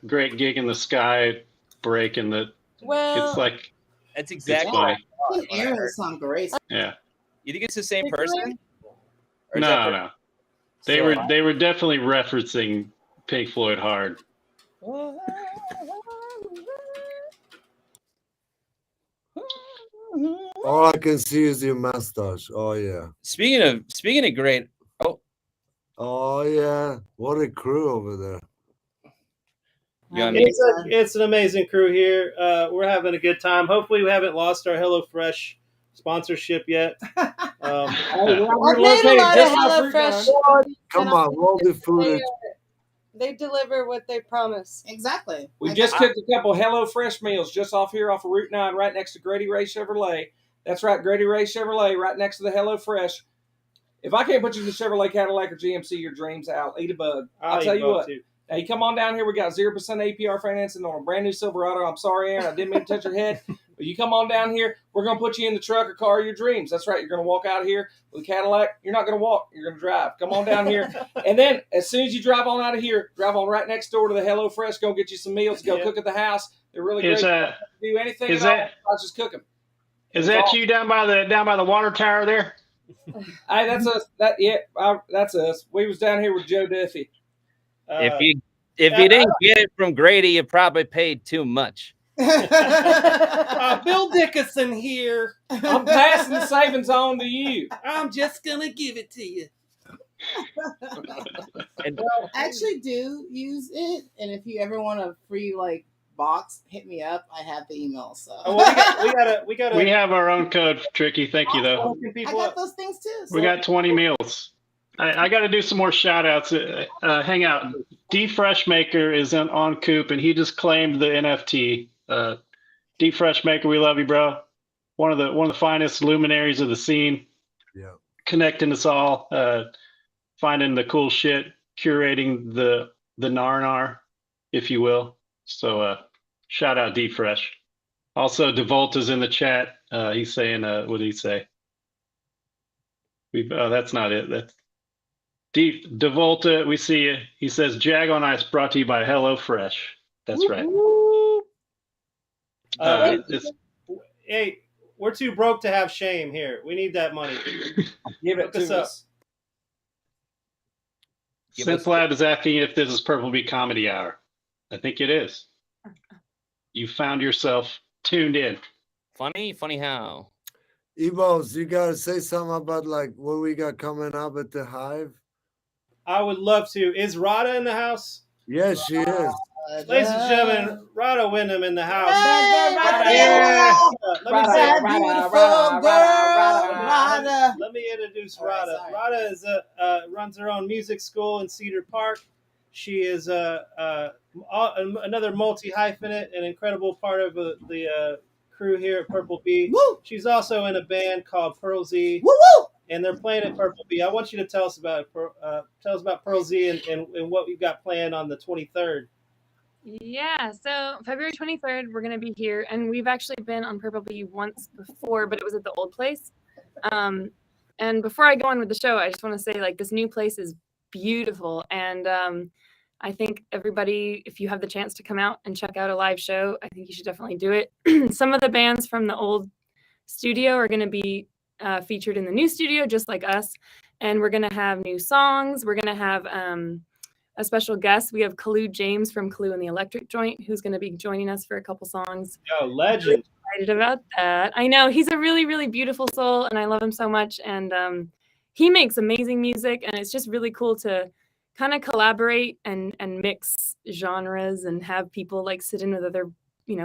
Great Gig in the Sky break in the. Well, it's like. That's exactly. I think Aaron would sound great. Yeah. You think it's the same person? No. They were definitely referencing Pink Floyd hard. All I can see is your mustache. Oh yeah. Speaking of great. Oh yeah. What a crew over there. It's an amazing crew here. We're having a good time. Hopefully, we haven't lost our HelloFresh sponsorship yet. I've made a lot of HelloFresh. Come on, roll the footage. They deliver what they promise. Exactly. We just cooked a couple HelloFresh meals just off Route 9, right next to Grady Ray Chevrolet. That's right, Grady Ray Chevrolet, right next to the HelloFresh. If I can't put you in the Chevrolet, Cadillac, or GMC, your dreams out. Eat a bug. I'll tell you what. Now, you come on down here. We got 0% APR financing on a brand new Silverado. I'm sorry, Aaron. I didn't mean to touch your head. But you come on down here. We're going to put you in the truck or car of your dreams. That's right. You're going to walk out of here with a Cadillac. You're not going to walk. You're going to drive. Come on down here. And then as soon as you drive on out of here, drive on right next door to the HelloFresh. Go get you some meals. Go cook at the house. They're really great. Do anything at all. I just cook them. Is that you down by the water tower there? Hey, that's us. That's us. We was down here with Joe Duffy. If you didn't get it from Grady, you probably paid too much. Bill Dickinson here. I'm passing the savings on to you. I'm just gonna give it to you. Well, actually do use it, and if you ever want a free box, hit me up. I have the email. So we have our own code, Tricky. Thank you though. I got those things too. So. We got 20 meals. I got to do some more shout outs. Hang out. D Freshmaker is on Coop, and he just claimed the NFT. D Fresh Maker, we love you, bro. One of the finest luminaries of the scene. Yeah. Connecting us all, finding the cool shit, curating the nar, if you will. So shout out D Fresh. Also, Devolta's in the chat. He's saying, what did he say? That's not it. That's Devolta. We see you. He says, Jag on Ice brought to you by HelloFresh. That's right. Hey, we're too broke to have shame here. We need that money. Give it to us. SynthLab is asking if this is Purple Bee Comedy Hour. I think it is. You found yourself tuned in. Funny how? Evos, you gotta say something about like what we got coming up at the Hive. I would love to. Is Rada in the house? Yes, she is. Ladies and gentlemen, Rada Wyndham in the house. Let me introduce Rada. Rada is runs her own music school in Cedar Park. She is another multi-hyphenate, an incredible part of the crew here at Purple Bee. Woo! She's also in a band called Pearl Z. Woo woo! And they're playing at Purple Bee. I want you to tell us about Pearl Z and what we've got planned on the 23rd. Yeah, so February 23rd, we're going to be here, and we've actually been on Purple Bee once before, but it was at the old place. And before I go on with the show, I just want to say, like, this new place is beautiful, and I think everybody, if you have the chance to come out and check out a live show, I think you should definitely do it. Some of the bands from the old studio are going to be featured in the new studio, just like us, and we're going to have new songs. We're going to have a special guest. We have Kalu James from Kalu and the Electric Joint, who's going to be joining us for a couple songs. Oh, legend. I'm excited about that. I know, he's a really, really beautiful soul, and I love him so much. And he makes amazing music, and it's just really cool to kind of collaborate and mix genres and have people like sit in with other,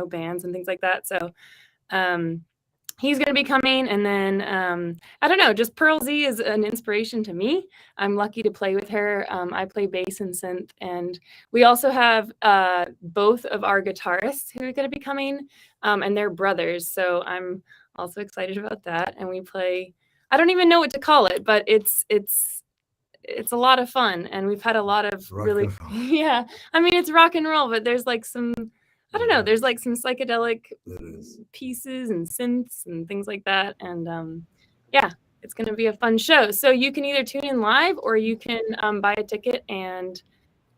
bands and things like that. So he's going to be coming, and then I don't know, just Pearl Z is an inspiration to me. I'm lucky to play with her. I play bass and synth, and we also have both of our guitarists who are going to be coming, and they're brothers. So I'm also excited about that. And we play, I don't even know what to call it, but it's a lot of fun, and we've had a lot of yeah. I mean, it's rock and roll, but there's like some. I don't know. There's like some psychedelic pieces and synths and things like that. And yeah, it's going to be a fun show. So you can either tune in live or you can buy a ticket and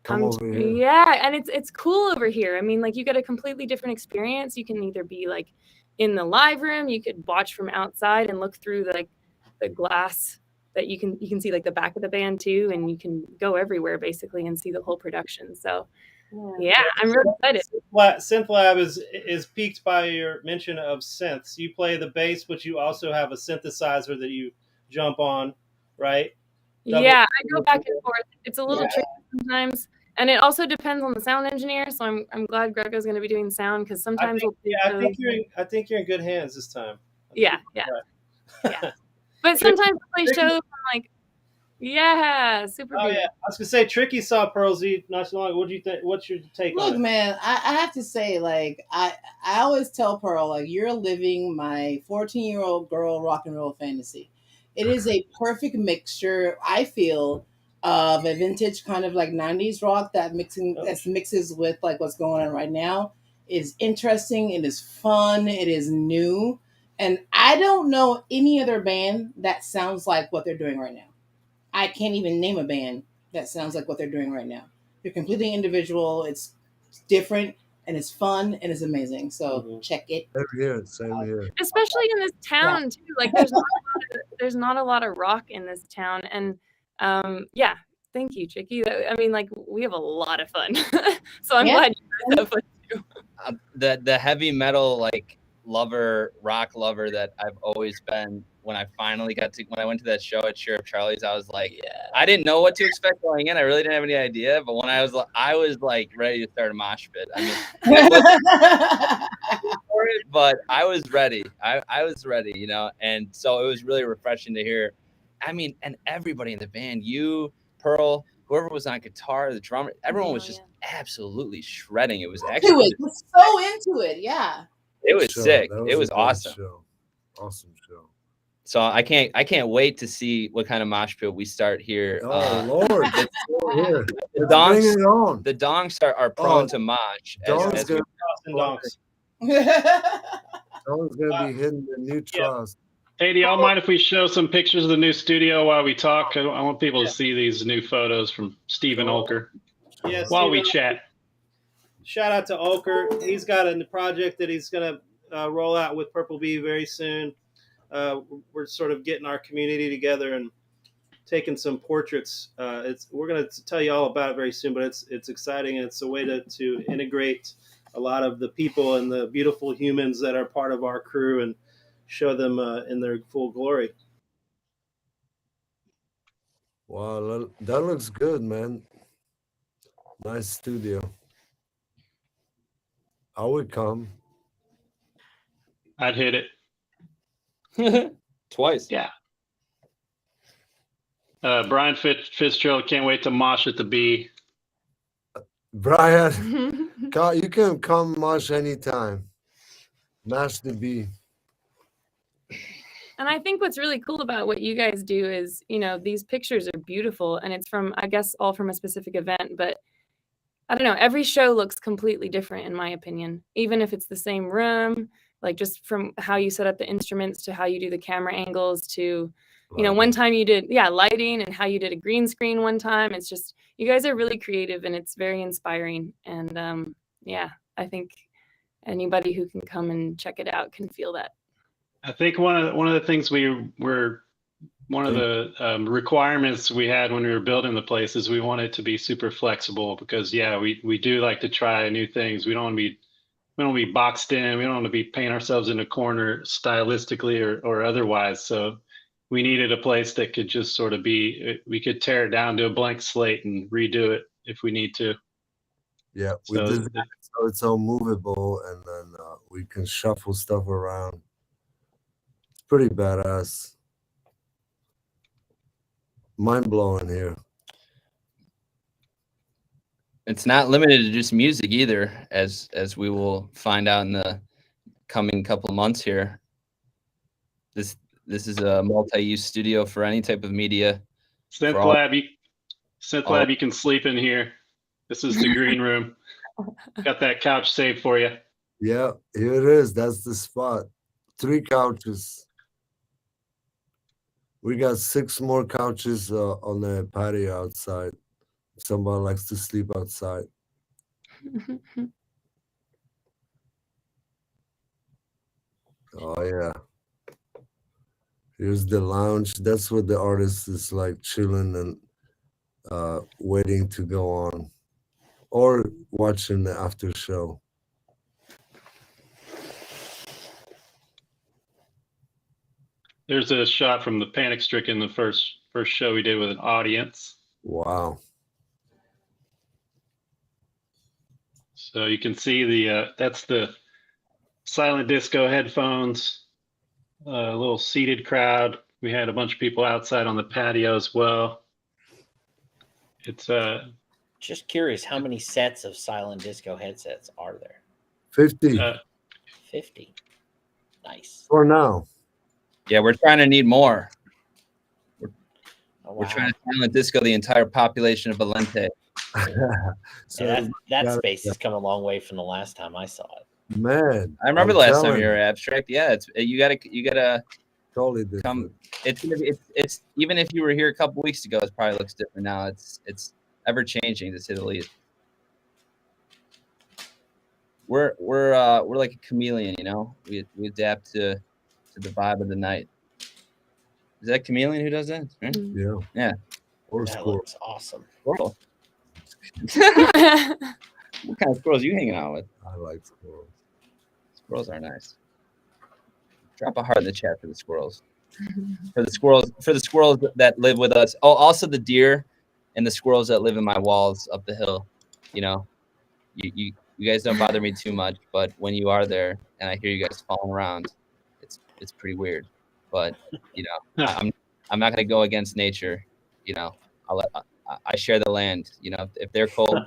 come over here. Yeah, and it's cool over here. I mean, like, you get a completely different experience. You can either be like in the live room, you could watch from outside and look through the glass that you can see like the back of the band too, and you can go everywhere basically and see the whole production. So yeah, I'm really excited. SynthLab is piqued by your mention of synths. You play the bass, but you also have a synthesizer that you jump on, right? Yeah, I go back and forth. It's a little tricky sometimes, and it also depends on the sound engineer. So I'm glad Grego's going to be doing sound, because sometimes I think you're in good hands this time. Yeah. But sometimes I play shows, I'm like, yeah, super good. Yeah, I was gonna say Tricky saw Pearl Z not so long. What do you think? What's your take on it? Look, man, I have to say, like, I always tell Pearl, like, you're living my 14-year-old girl rock and roll fantasy. It is a perfect mixture, I feel, of a vintage kind of like 90s rock that mixes with like what's going on right now. Is interesting. It is fun. It is new. And I don't know any other band that sounds like what they're doing right now. I can't even name a band that sounds like what they're doing right now. They're completely individual. It's different, and it's fun, and it's amazing. So check it. Same here. Especially in this town too. Like, there's not a lot of rock in this town, and yeah. Thank you, Tricky. I mean, like, we have a lot of fun. So I'm glad you guys have fun too. The heavy metal rock lover that I've always been. When I finally when I went to that show at Sheriff Charlie's, I was like, I didn't know what to expect going in. I really didn't have any idea. But when I was like ready to start a mosh pit. I mean, for it, but I was ready. I was ready, and so it was really refreshing to hear. I mean, and everybody in the band, you, Pearl, whoever was on guitar, the drummer, everyone was just absolutely shredding. It was actually so into it, yeah. It was show. sick. That It was a great awesome. Show. Awesome show. So I can't wait to see what kind of mosh pit we start here. Oh Lord, the bring it on. The donks are prone to mosh. Donks gonna donks. Donks gonna be hitting the new trust. Hey, do y'all mind if we show some pictures of the new studio while we talk? I want people to see these new photos from Stephen Olker while we chat. Shout out to Olker. He's got a project that he's going to roll out with Purple Bee very soon. We're sort of getting our community together and taking some portraits. We're going to tell you all about it very soon, but it's exciting, and it's a way to integrate a lot of the people and the beautiful humans that are part of our crew and show them in their full glory. Wow, that looks good, man. Nice studio. I would come. I'd hit it. Twice. Yeah. Brian Fitzgerald can't wait to mosh at the Bee. Brian, you can come mosh anytime. Mash the Bee. And I think what's really cool about what you guys do is, these pictures are beautiful, and it's from, I guess, all from a specific event, but I don't know, every show looks completely different in my opinion, even if it's the same room, like just from how you set up the instruments to how you do the camera angles to, one time you did, lighting, and how you did a green screen one time. It's just, you guys are really creative and it's very inspiring. And I think anybody who can come and check it out can feel that. I think one of the things one of the requirements we had when we were building the place is we want it to be super flexible because we do like to try new things. We don't want to be boxed in. We don't want to be painting ourselves in a corner stylistically or otherwise. So we needed a place that could just sort of we could tear it down to a blank slate and redo it if we need to. Yeah, we did that so it's all movable, and then we can shuffle stuff around. It's pretty badass. Mind blowing here. It's not limited to just music either, as we will find out in the coming couple of months here. This is a multi-use studio for any type of media. Synth Lab, you can sleep in here. This is the green room. Got that couch saved for you. Yeah, here it is. That's the spot. 3 couches. We got 6 more couches on the patio outside. Somebody likes to sleep outside. Oh yeah. Here's the lounge. That's where the artist is like chilling and waiting to go on, or watching the after show. There's a shot from the Panic Stricken, the first show we did with an audience. Wow. So you can see that's the silent disco headphones, a little seated crowd. We had a bunch of people outside on the patio as well. It's just curious, how many sets of silent disco headsets are there? 50. 50. Nice. For now. Yeah, we're trying to need more. We're trying to silent disco the entire population of Valente. So that space has come a long way from the last time I saw it. Man, I remember the last time you were at Abstract. Yeah, you gotta totally come. It's even if you were here a couple weeks ago, it probably looks different now. It's ever changing, to say the least. We're like a chameleon, We adapt to the vibe of the night. Is that Chameleon who does that? Right? Yeah. Yeah. Or that looks awesome. Squirrel. What kind of squirrels are you hanging out with? I like squirrels. Squirrels are nice. Drop a heart in the chat for the squirrels. For the squirrels that live with us. Oh, also the deer and the squirrels that live in my walls up the hill. You guys don't bother me too much, but when you are there and I hear you guys falling around, it's pretty weird. But I'm not gonna go against nature. I share the land. If they're cold,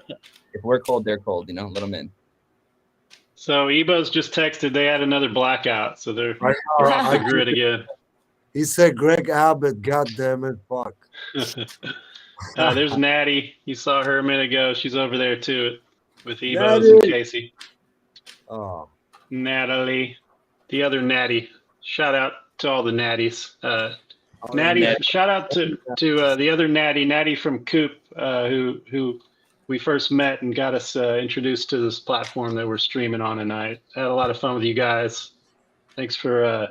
if we're cold, they're cold. Let them in. So Ebo's just texted they had another blackout, so they're I off the grid again. He said Greg Abbott, God damn it, fuck. There's Natty. You saw her a minute ago. She's over there too with Ebos Natty. and Casey. Oh. Natalie, the other Natty. Shout out to all the Natties. Natty, shout out to the other Natty from Coop, who we first met and got us introduced to this platform that we're streaming on tonight. Had a lot of fun with you guys. Thanks for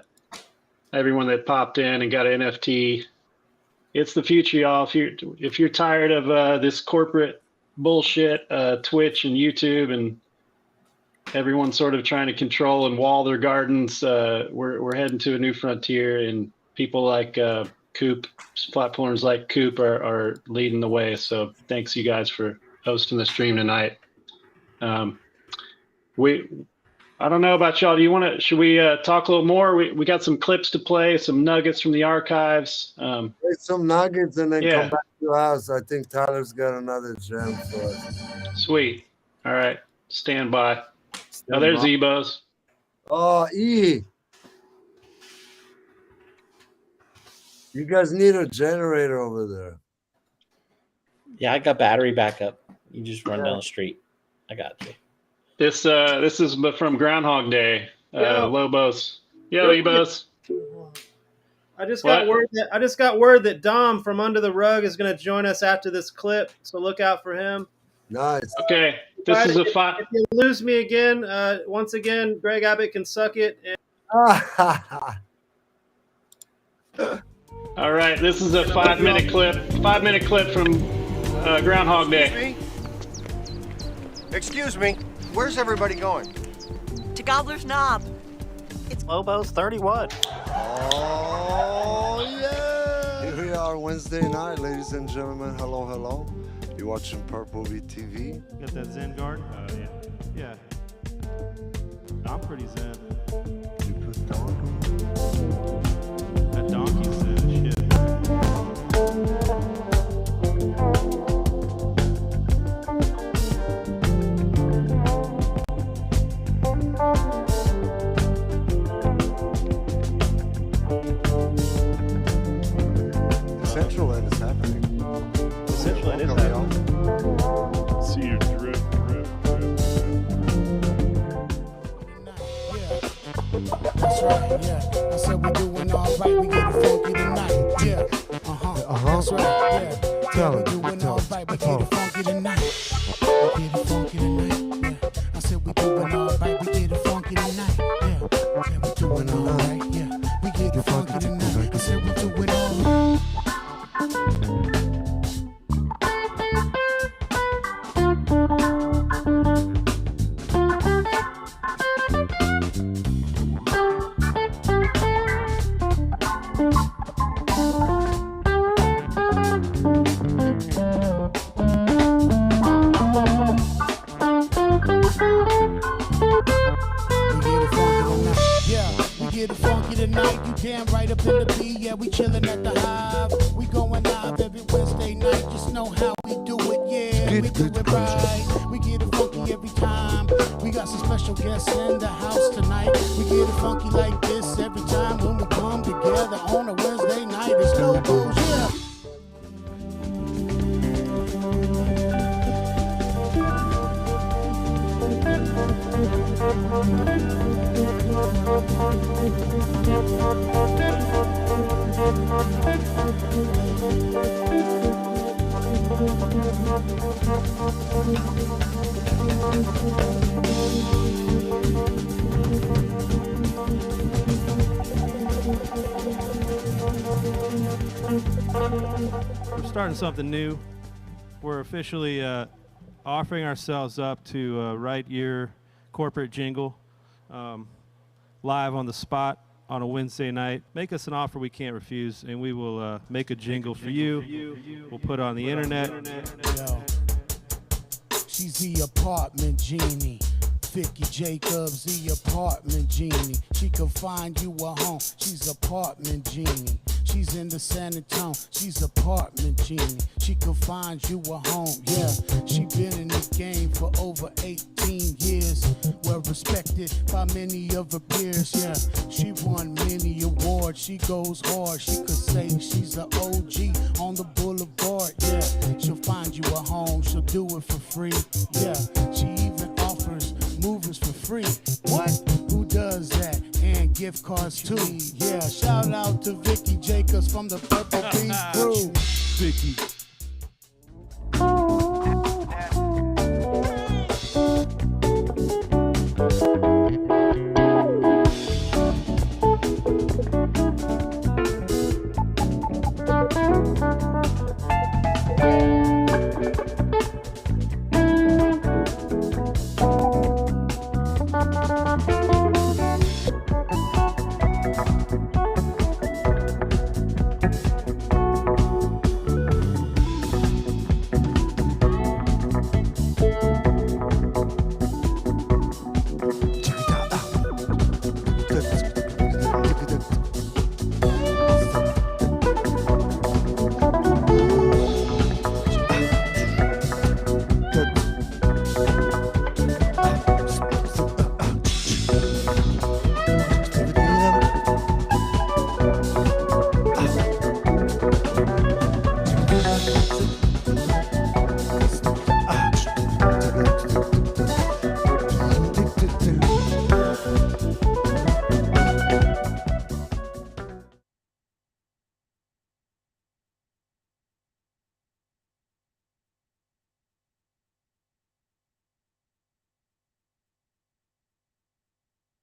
everyone that popped in and got an NFT. It's the future, y'all. If you're tired of this corporate bullshit, Twitch and YouTube, and everyone sort of trying to control and wall their gardens, we're heading to a new frontier, and people like Coop, platforms like Coop are leading the way. So thanks you guys for hosting the stream tonight. I don't know about y'all. Should we talk a little more? We got some clips to play, some nuggets from the archives. Play some nuggets and then come back to us. I think Tyler's got another gem for us. Sweet. All right. Stand by. Oh, there's Ebos. Oh, E. You guys need a generator over there. Yeah, I got battery backup. You just run down the street. I got you. This is from Groundhog Day. Lobos. Yo, Ebos. I just got word that Dom from Under the Rug is going to join us after this clip, so look out for him. Nice. Okay, this is a five. If you lose me again, once again, Greg Abbott can suck it. All right, this is a 5-minute clip. 5-minute clip from Groundhog Day. Excuse me. Where's everybody going? To Gobbler's Knob. It's Lobos 31. Oh, yeah. Here we are Wednesday night, ladies and gentlemen. Hello, hello. You're watching Purple Beat TV. Got that Zen guard? Yeah. I'm pretty zen. You put donkey? That donkey's shit. The central end is happening. The central end is happening. See your drip. That's right, yeah. I said we doing all right, we get funky tonight. Yeah, That's right, yeah. Tell it. We doing all right, we get funky tonight. We get funky tonight. Yeah, I said we doing all right, we get funky tonight. Yeah, we doing all right. Yeah, we get funky tonight. I said we doing all right. Damn right up in the B, yeah, we chillin' at the Hive. We going live every Wednesday night, just know how we do it, yeah. We do it right, we get it funky every time. We got some special guests in the house tonight. We get it funky like this every time when we come together on a Wednesday night. It's Lobos, yeah. We're starting something new. We're officially offering ourselves up to write your corporate jingle live on the spot on a Wednesday night. Make us an offer we can't refuse, and we will make a jingle for you. We'll put it on the internet. Yo, she's the apartment genie. Vicky Jacobs, the apartment genie. She can find you a home. She's apartment genie. She's in the San Antonio. She's apartment genie. She can find you a home. Yeah, she been in the game for for over 18 years. Well respected by many of her peers, yeah. She won many awards, she goes hard. She could say she's an OG on the boulevard, yeah. She'll find you a home, she'll do it for free, yeah. She even offers movies for free. What? Who does that? And gift cards too, yeah. Shout out to Vicky Jacobs from the Purple Beat crew. Vicky.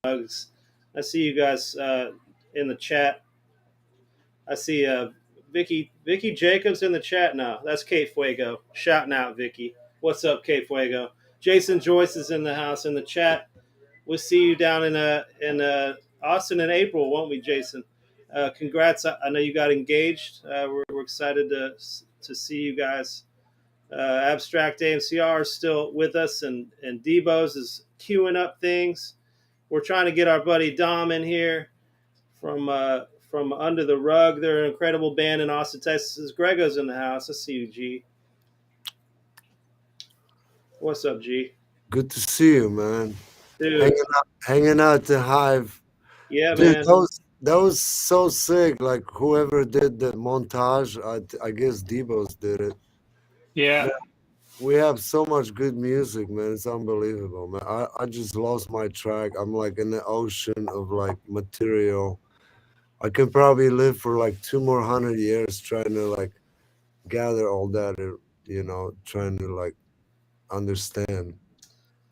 Nugs. I see you guys in the chat. I see Vicky Jacobs in the chat now. That's Kate Fuego. Shouting out Vicky. What's up, Kate Fuego? Jason Joyce is in the house in the chat. We'll see you down in Austin in April, won't we, Jason? Congrats! I know you got engaged. We're excited to see you guys. Abstract AMCR is still with us, and Debo's is queuing up things. We're trying to get our buddy Dom in here from Under the Rug. They're an incredible band in Austin, Texas. Grego's in the house. I see you, G. What's up, G? Good to see you, man. Dude. Hanging out the Hive. Yeah, dude, man. That was so sick. Like whoever did the montage, I guess Debo's did it. Yeah. Man, we have so much good music, man. It's unbelievable, man. I just lost my track. I'm like in the ocean of like material. I can probably live for like 2 more 100 years trying to like gather all that, trying to like understand.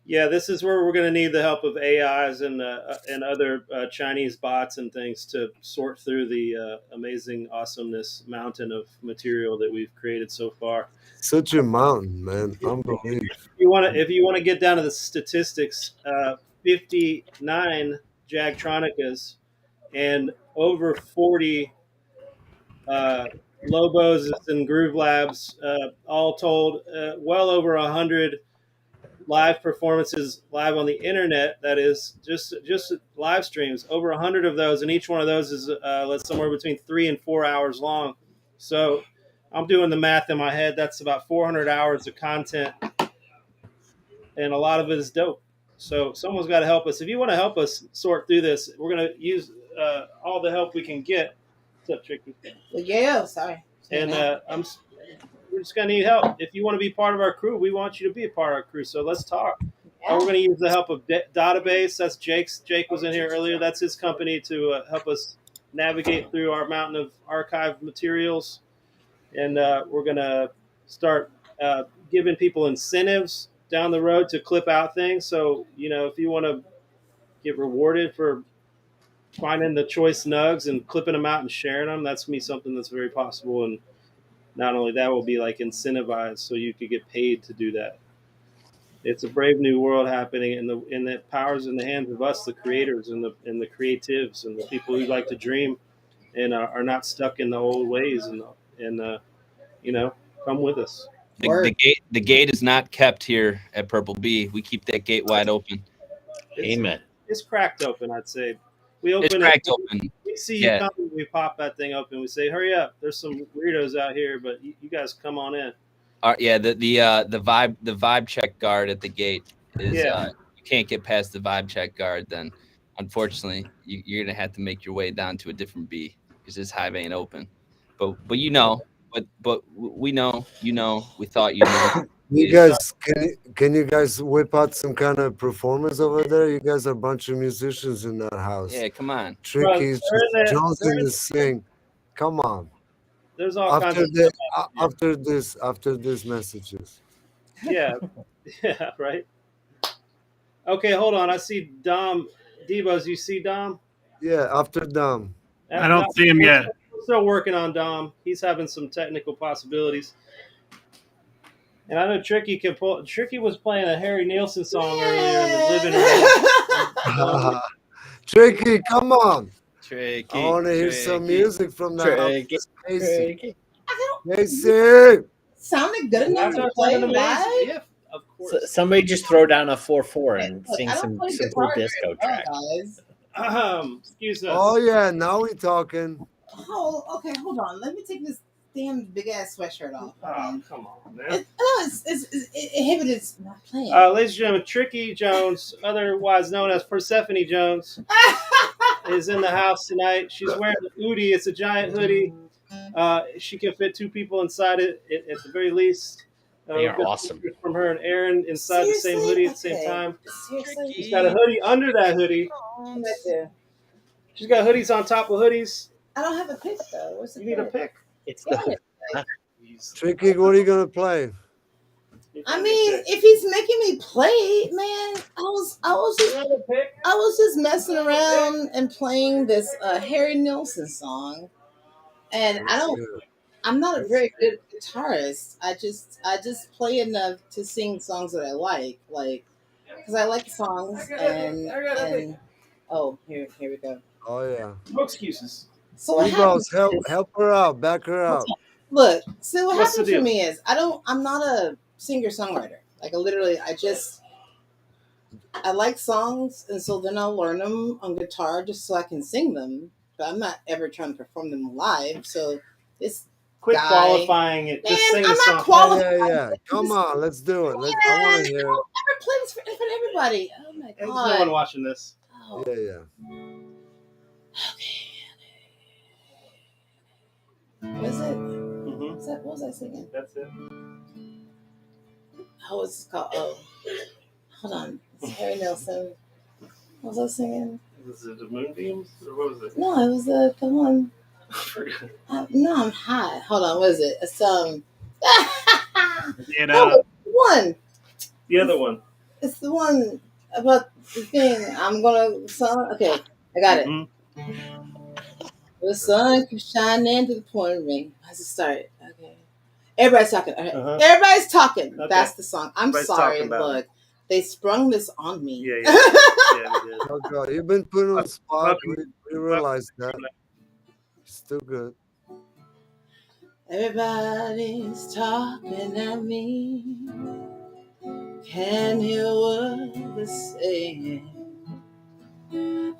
Yeah, this is where we're going to need the help of AIs and other Chinese bots and things to sort through the amazing awesomeness mountain of material that we've created so far. Such a mountain, man. Unbelievable. If you want to get down to the statistics, 59 Jagtronicas and over 40 Lobos and Groove Labs, all told, well over 100 live performances live on the internet. That is just live streams, over 100 of those, and each one of those is somewhere between 3 and 4 hours long. So I'm doing the math in my head. That's about 400 hours of content, and a lot of it is dope. So someone's got to help us. If you want to help us sort through this, we're going to use all the help we can get. What's up, Tricky? Yeah, sorry. And we're just going to need help. If you want to be part of our crew, we want you to be a part of our crew. So let's talk. We're going to use the help of Database. That's Jake's. Jake was in here earlier. That's his company to help us navigate through our mountain of archive materials. And we're going to start giving people incentives down the road to clip out things. So, if you want to get rewarded for finding the choice nugs and clipping them out and sharing them, that's going to be something that's very possible. And not only that, will be like incentivized so you could get paid to do that. It's a brave new world happening, and the power's in the hands of us, the creators and the creatives and the people who like to dream and are not stuck in the old ways and come with us. The gate is not kept here at Purple Bee. We keep that gate wide open. Amen. It's cracked open, I'd say. We open it's cracked open. We see you coming, we pop that thing open. We say, hurry up. There's some weirdos out here, but you guys come on in. Yeah, the vibe check guard at the gate is you can't get past the vibe check guard. Then unfortunately you're gonna have to make your way down to a different B because this hive ain't open. But we know, but we know, we thought you knew. You guys, can you guys whip out some kind of performance over there? You guys are a bunch of musicians in that house. Yeah, come on. Tricky's Johnson to sing. Come on. There's all kinds of after this messages. Yeah, yeah, right. Okay, hold on. I see Dom. Devos, you see Dom? Yeah, after Dom. I don't see him yet. We're still working on Dom. He's having some technical possibilities. And I know Tricky can pull. Tricky was playing a Harry Nilsson song earlier in the living room. Tricky, come on. Tricky. I want to hear some music from that. Tricky. Casey. Sounded good enough to play live. Yeah, of course. Somebody just throw down a 4/4 and sing I don't some play simple guitar disco very track. well, guys. Excuse us. Oh yeah, now we talking. Oh, okay. Hold on. Let me take this damn big ass sweatshirt off. Come on, man. It inhibited my playing. Ladies and gentlemen, Tricky Jones, otherwise known as Persephone Jones, is in the house tonight. She's wearing a hoodie. It's a giant hoodie. She can fit two people inside it at the very least. They are awesome. From her and Aaron inside the same hoodie at the same time. Seriously? She's got a hoodie under that hoodie. She's got hoodies on top of hoodies. I don't have a pick though. What's the You need a pick. It's the Tricky, what are you gonna play? I mean, if he's making me play, man, I was just messing around and playing this Harry Nilsson song, and I'm not a very good guitarist. I just play enough to sing songs that I like because I like songs and oh here we go. Oh yeah. No excuses. So what Devos, happens? help her out, back her up. Look, see what What's the happens for deal? me is I'm not a singer-songwriter. Like I like songs, and so then I'll learn them on guitar just so I can sing them. But I'm not ever trying to perform them live. So this Quit guy, qualifying it. Just man, sing I'm the not song. qualified. Yeah. Come on, let's do it. I Man, want to hear I it. don't ever play this for everybody. Oh my There's god. no one watching this. Oh. Yeah. What is it? Mm-hmm. What was I singing? That's it. Oh, it's called. Oh, hold on. It's Harry Nilsson. What was I singing? Was it the Moonbeams or what was it? No, it was the one. No, I'm high. Hold on. What is it? It's one. The other one. It's the one about the thing. I'm gonna song. Okay, I got it. Mm-hmm. The sun keeps shining to the pouring rain. How's it start? Okay. Everybody's talking. All right. Everybody's talking. Okay. That's the song. I'm Everybody's sorry. talking about Look, they sprung this on me. Yeah, yeah. Yeah, we did. Oh God, you've been put on the spot. We realize that. Still good. Everybody's talking at me. Can't hear what they're saying.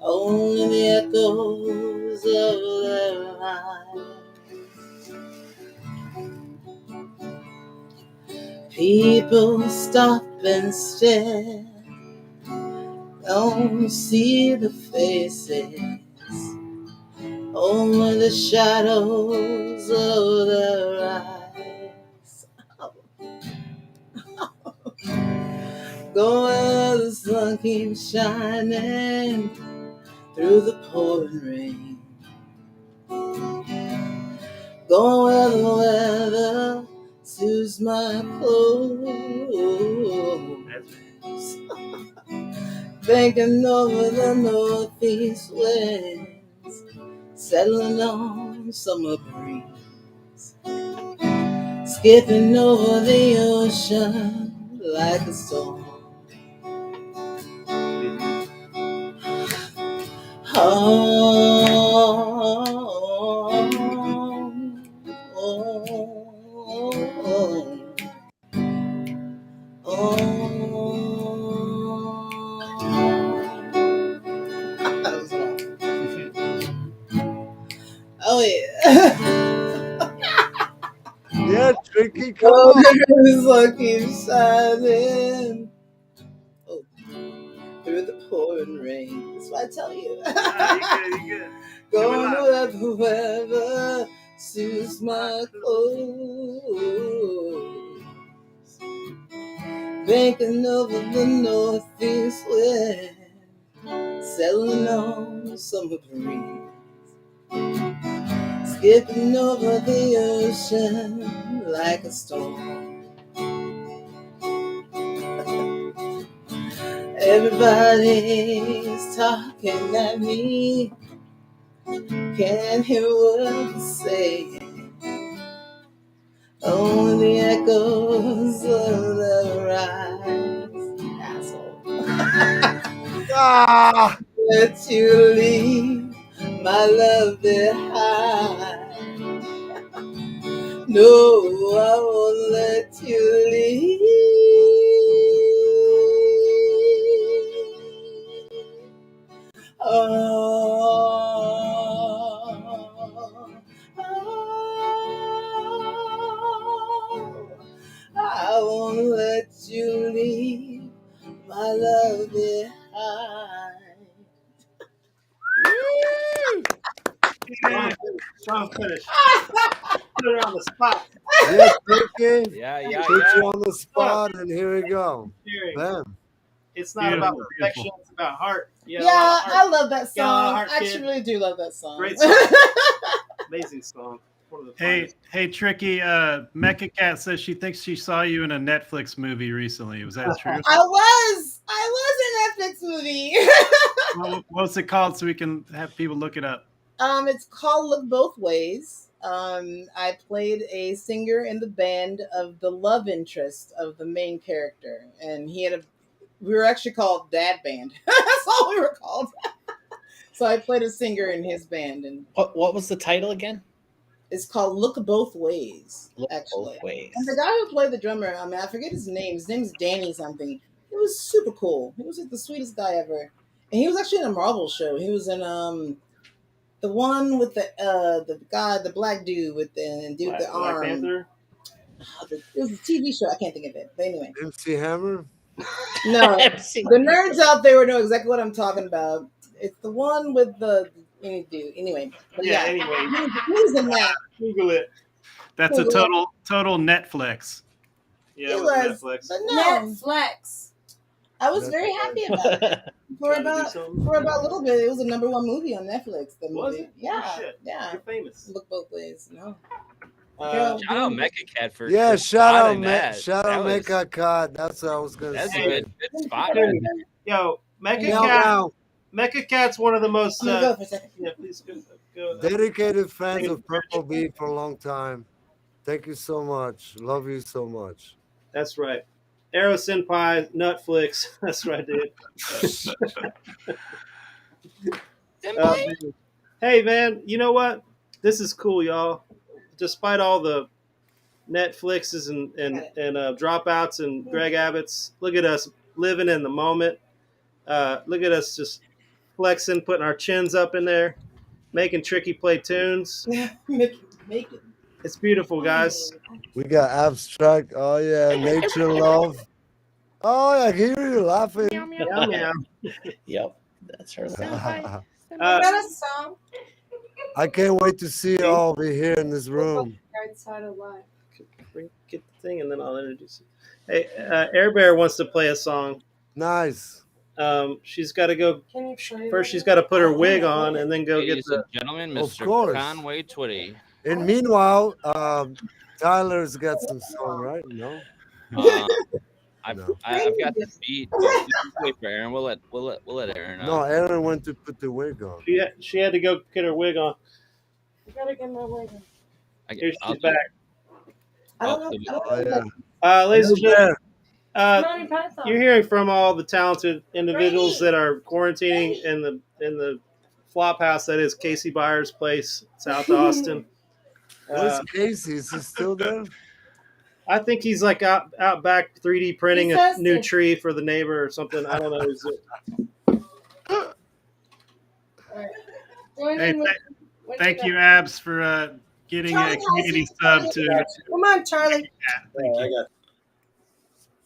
Only the echoes of their eyes. People stop and stare. Don't see the faces. Only the shadows of their eyes. Go where the sun keeps shining through the pouring rain. Go where the weather suits my clothes. Thinking over the northeast winds, settling on summer breeze, skipping over the ocean like a storm. Oh yeah. Yeah, Tricky, come on. The sun keeps shining. Oh, through the pouring rain. That's what I tell you. You good. Going wherever the weather suits my clothes. Banking over the northeast wind, sailing on the summer breeze, skipping over the ocean like a storm. Everybody's talking at me, can't hear what I'm saying. Only the echoes of the rise. Asshole. Let you leave my love behind. No, I won't let you leave. I won't let you leave my love behind. Strong finish. Put her on the spot. Yeah, Turkey. Yeah. Put you on the spot, and here we go. Bam. It's not about perfection, it's about heart. Yeah, I love that song. heart, I actually kid. really do love that song. Great song. Amazing song. One of the finest. Hey, Tricky. Mecha Cat says she thinks she saw you in a Netflix movie recently. Was that true? I was in a Netflix movie. What's it called so we can have people look it up? It's called Look Both Ways. I played a singer in the band of the love interest of the main character, and we were actually called Dad Band. That's all we were called. So I played a singer in his band, and What was the title again? it's called Look Both Ways. Look actually. Both Ways. And the guy who played the drummer, I forget his name. His name's Danny something. He was super cool. He was like the sweetest guy ever. And he was actually in a Marvel show. He was in the one with the guy, the black dude with the arm. Black Panther? It was a TV show. I can't think of it. But anyway. MC Hammer? No. The nerds out there would know exactly what I'm talking about. It's the one with the dude. Anyway. But Anyway. He's in that. Google it. That's a total Netflix. Yeah, It it was, Netflix. but no. Netflix. I was very happy about it. For about a little bit, it was the #1 movie on Netflix. The Was movie. it? Yeah, Oh, shit. yeah. You're famous. Look both ways. No. Shout out Mecha Cat for Yeah, for shout out, spotting that. shout That out, was- Mecha Cat. That's what I was gonna That's say. a good spot. Yo, Mecha Meow, Cat. meow. Mecha Cat's one of the most. I'm gonna go for a second. Yeah, please go. Dedicated fans of Purple Beat for a long time. Thank you so much. Love you so much. That's right. Arrow Senpai, Netflix. That's right, dude. Hey, man, you know what? This is cool, y'all. Despite all the Netflixes and dropouts and Greg Abbott's, look at us living in the moment. Look at us just flexing, putting our chins up in there, making Tricky play tunes. Make it. It's beautiful, guys. We got Abstract. Oh, yeah. Nature Love. Oh, I hear you laughing. Meow, meow. Yep, that's her. Got a song. I can't wait to see you all be here in this room. Right side of life. Get the thing, and then I'll introduce you. Hey, Air Bear wants to play a song. Nice. She's got to go. Can you play First, she's got to put her wig on, and then go get Ladies the. and gentlemen, Of Mr. course. Conway Twitty. And meanwhile, Tyler's got some song, right? No? I've No. got the beat. Wait for Aaron. We'll let Aaron. No, Aaron went to put the wig on. She had to go get her wig on. I gotta get my wig on. Here she's back. I don't know. Oh, yeah. Ladies and gentlemen, Monty Python. you're hearing from all the talented individuals that are quarantining in the flop house that is Casey Byers' place, South Austin. Where's Casey? Is he still there? I think he's like out back 3D printing He a says new it. tree for the neighbor or something. I don't know. Is it? Join Hey, in with- thank you, Abs, for getting Charlie a community sub to. Come on, Charlie. Thank you.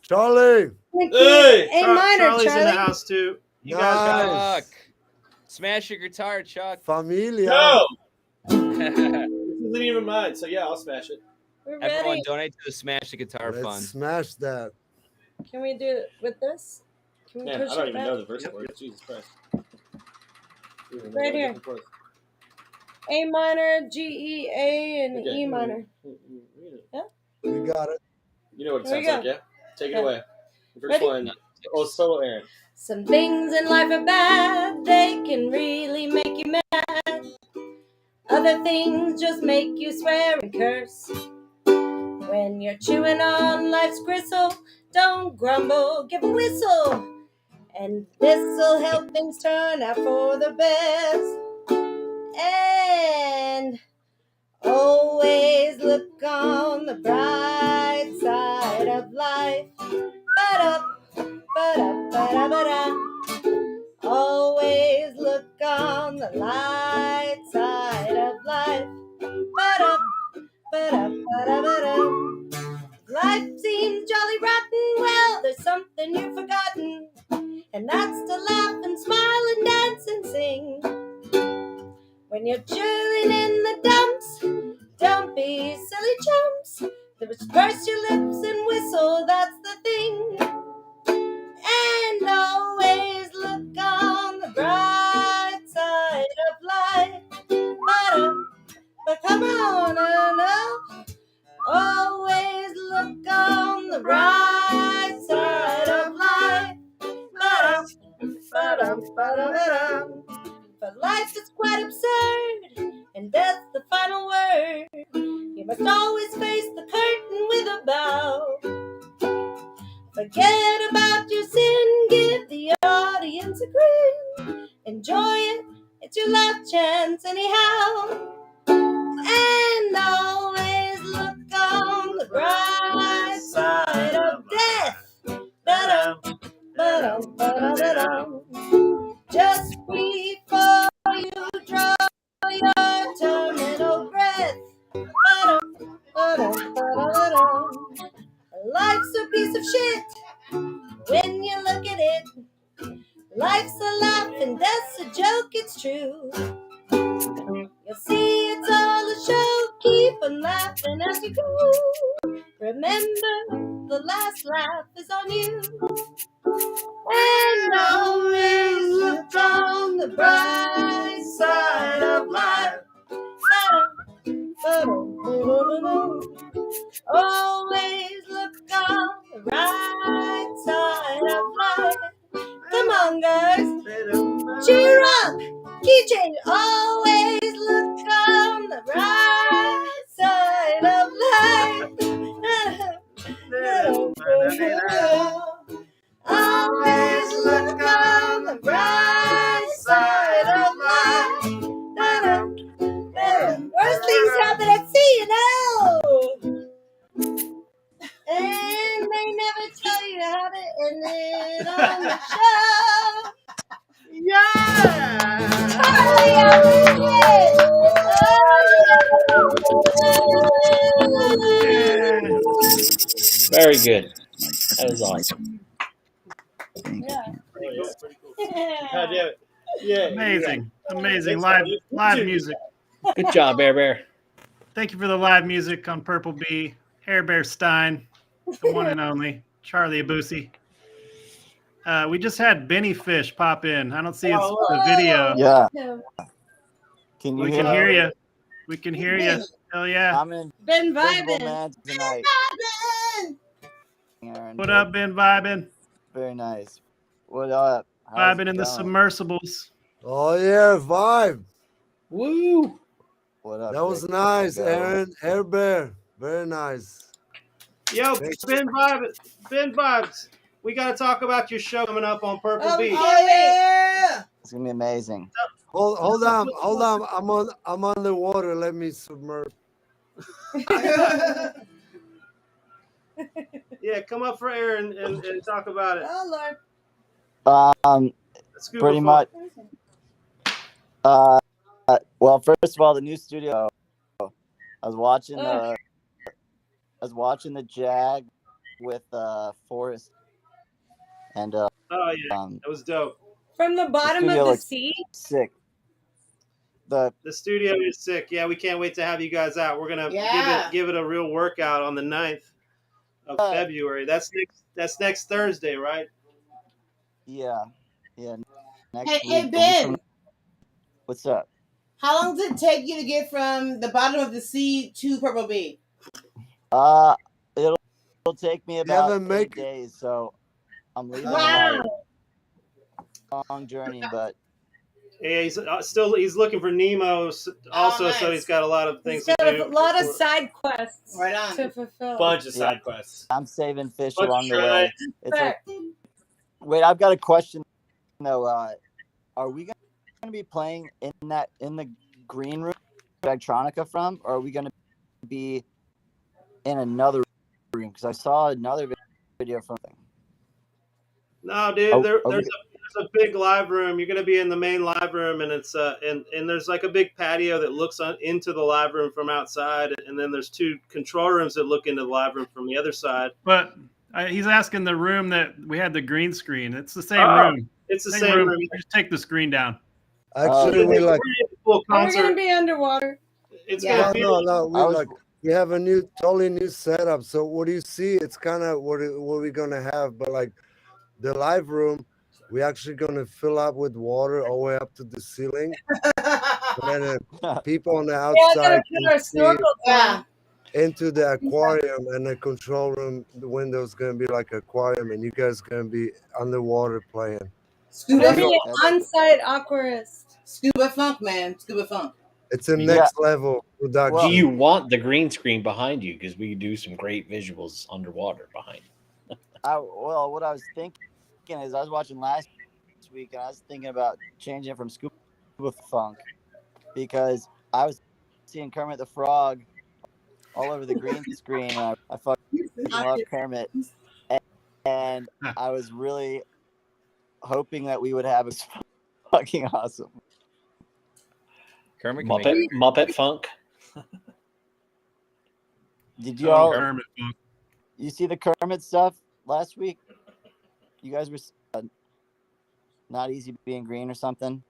Charlie. Hey, A minor, Charlie's Charlie. in the house too. You guys got Chuck, smash your guitar, Chuck. Familia. No. This isn't even mine, so yeah, I'll smash it. We're Everyone ready. donate to the Smash the Guitar Let's Fund. smash that. Can we do it with this? Can we Man, push I don't it even back? know the verse words. Jesus Christ. Right here. A minor, G, E, A, and E minor. Yeah? We got it. You know what it Here we sounds like, go. yeah? Take it Yeah. away. First Ready? one. Oh, solo Aaron. Some things in life are bad, they can really make you mad. Other things just make you swear and curse. When you're chewing on life's gristle, don't grumble, give a whistle. And this'll help things turn out for the best. And always look on the bright side of life. Ba-da, ba-da, ba-da, ba-da. Always look on the light side of life. Ba-da, ba-da, ba-da, ba-da. Life seems jolly rotten, well, there's something you've forgotten, and that's to laugh and smile and dance and sing. When you're chilling in the dumps, don't be silly chumps. Just purse your lips and whistle, that's the thing. And always look on the bright side of life. But come on and up. Always look on the bright side of life. But life is quite absurd, and death's the final word. You must always face the curtain with a bow. Forget about your sin, give the audience a grin. Enjoy it, it's your last chance anyhow. And always look on the bright side of death. Ba-dum, ba-dum, ba-dum, ba-dum. Just before you draw your terminal breath. Ba-dum, ba-dum, ba-dum, ba-dum. Life's a piece of shit when you look at it. Life's a laugh and death's a joke, it's true. You'll see it's all a show, keep on laughing as you go. Remember, the last laugh is on you. And always look on the bright side of life. Always look on the right side of life. Come on, guys. Cheer up. Key change. Always look on the right side of life. Always look on the bright side of life. Worst things happen at sea, you know. And they never tell you how to end it on the show. Yeah! Very good. That was awesome. God damn it. Yeah. Amazing. Amazing. Thanks, Live music. Good job, Bear Bear. Thank you for the live music on Purple Bee, Hair Bear Stein, the one and only, Charlie Abusi. We just had Benny Fish pop in. I don't see the video. Yeah. Can you We hear can me? hear you. We can hear you. Hell yeah. I'm in Ben Invisible vibing. Man tonight. Aaron, What up, Ben Vibin? Very nice. What up? How's Vibing it in the going? submersibles. Oh yeah, vibe. Woo! What up? That was Dick? nice, How's it going? Aaron. Air Bear. Very nice. Yo, Ben Vibes. We got to talk about your show coming up on Purple Bee. Oh, yeah. It's gonna be amazing. Hold on. I'm on the water. Let me submerge. Yeah, come up for air and talk about it. Oh, Lord. Scuba Pretty Fun. much. Well, first of all, the new studio. I was watching the Jag with Forrest, and Oh yeah, that was dope. From the bottom of studio the looks sea. sick. The studio is sick. Yeah, we can't wait to have you guys out. We're gonna give it a real workout on the 9th of February. That's next Thursday, right? Yeah. Next Hey, week. Ben. What's up? How long does it take you to get from the bottom of the sea to Purple Bee? It'll take me about 8 days, so I'm leaving a long journey, but yeah, he's he's looking for Nemo also, so he's got a lot of things He's to got do. a lot of side quests right on to fulfill. Bunch of side quests. I'm saving fish Bunch of along the way. It's like, Fair. wait, I've got a question though. Are we going to be playing in the green room Jagtronica from, or are we going to be in another room? Because I saw another video from thing. No, dude, there's a big live room. You're gonna be in the main live room, and it's and there's like a big patio that looks into the live room from outside, and then there's 2 control rooms that look into the live room from the other side. But he's asking the room that we had the green screen. It's the same room. It's the same room. Just take the screen down. Actually, we like. We're gonna be underwater. It's gonna be no. We have a totally new setup. So what do you see? It's kind of what we're gonna have, but like the live room, we're actually gonna fill up with water all the way up to the ceiling, and then people on the outside can see into the aquarium, and the control room. The window's gonna be like aquarium, and you guys gonna be underwater playing. We'll be an on-site aquarist. Scuba funk, man. Scuba funk. It's a next level production. Do you want the green screen behind you? Because we could do some great visuals underwater behind you. Well, what I was thinking is I was watching last week, and I was thinking about changing it from scuba funk, because I was seeing Kermit the Frog all over the green screen, and I fucking love Kermit, and I was really hoping that we would have it fucking awesome. Kermit Muppet Funk. Did you all? You see the Kermit stuff last week? You guys were not easy being green or something.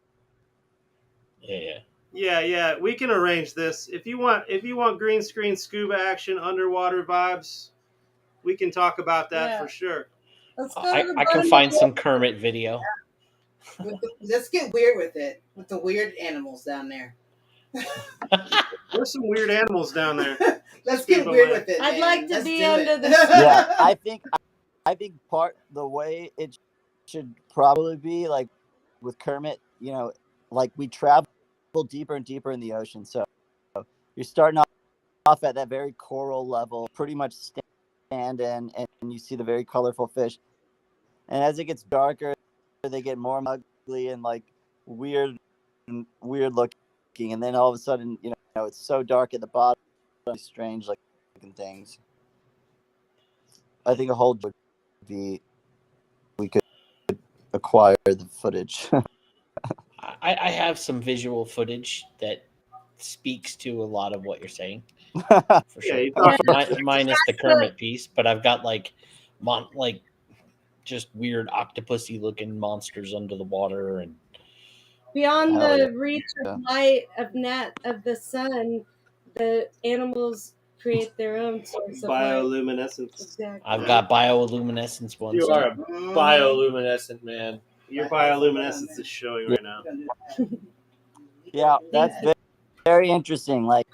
Yeah. We can arrange this if you want green screen scuba action, underwater vibes. We can talk about that for sure. I can find some Kermit video. Let's get weird with it, with the weird animals down there. There's some weird animals down there. Let's get weird with it. I'd like to be under the Yeah, I think the way it should probably be, like with Kermit, like we travel deeper and deeper in the ocean. So you're starting off at that very coral level, pretty much stand in, and you see the very colorful fish. And as it gets darker, they get more ugly and like weird looking. And then all of a sudden, it's so dark at the bottom, strange looking things. I think a whole would be, we could acquire the footage. I have some visual footage that speaks to a lot of what you're saying. For sure. Minus the Kermit piece, but I've got just weird octopusy looking monsters under the water and beyond the reach of light of the sun. The animals create their own source of bioluminescence. Exactly. I've got bioluminescence ones. You are a bioluminescent man. Your bioluminescence is showing right now. Yeah, that's very interesting. Like,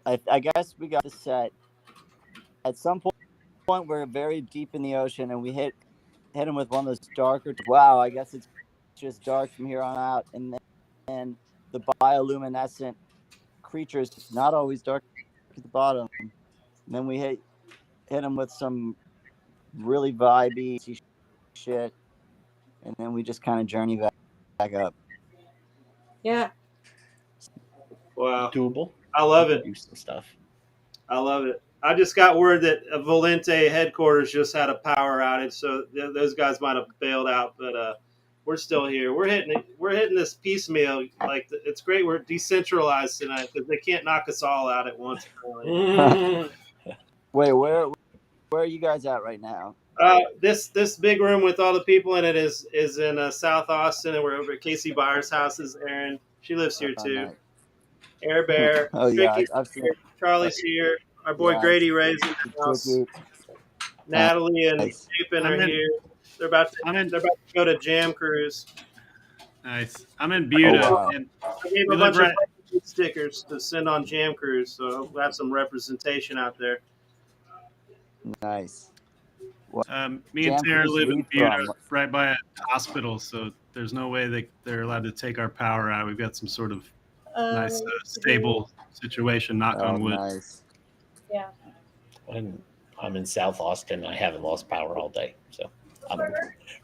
I guess we got the set. At some point, we're very deep in the ocean, and we hit him with one of those darker. Wow, I guess it's just dark from here on out. And then the bioluminescent creatures, not always dark at the bottom. And then we hit him with some really vibey shit, and then we just kind of journey back up. Yeah. Wow. Doable. I love it. Do some stuff. I love it. I just got word that Volente headquarters just had a power outage, so those guys might have bailed out. But we're still here. We're hitting this piecemeal. Like it's great. We're decentralized tonight because they can't knock us all out at once. Wait, where are you guys at right now? This big room with all the people in it is in South Austin, and we're over at Casey Byers' house. Is Erin? She lives here too. Nice. Air Bear, Oh yeah, Tricky's I've seen here, Charlie's here. Our boy Yeah, Grady Ray's in the house. Natalie and Chapin are here. They're about to go to Jam Cruise. Nice. I'm in Buda. Oh, wow. And I gave we a live bunch of stickers to send on Jam Cruise, so we'll have some representation out there. Nice. Me and Tara live in Buda, right by a hospital, so there's no way they're allowed to take our power out. We've got some sort of nice, stable situation, knock on wood. Nice. Yeah. I'm in South Austin. I haven't lost power all day, so I'm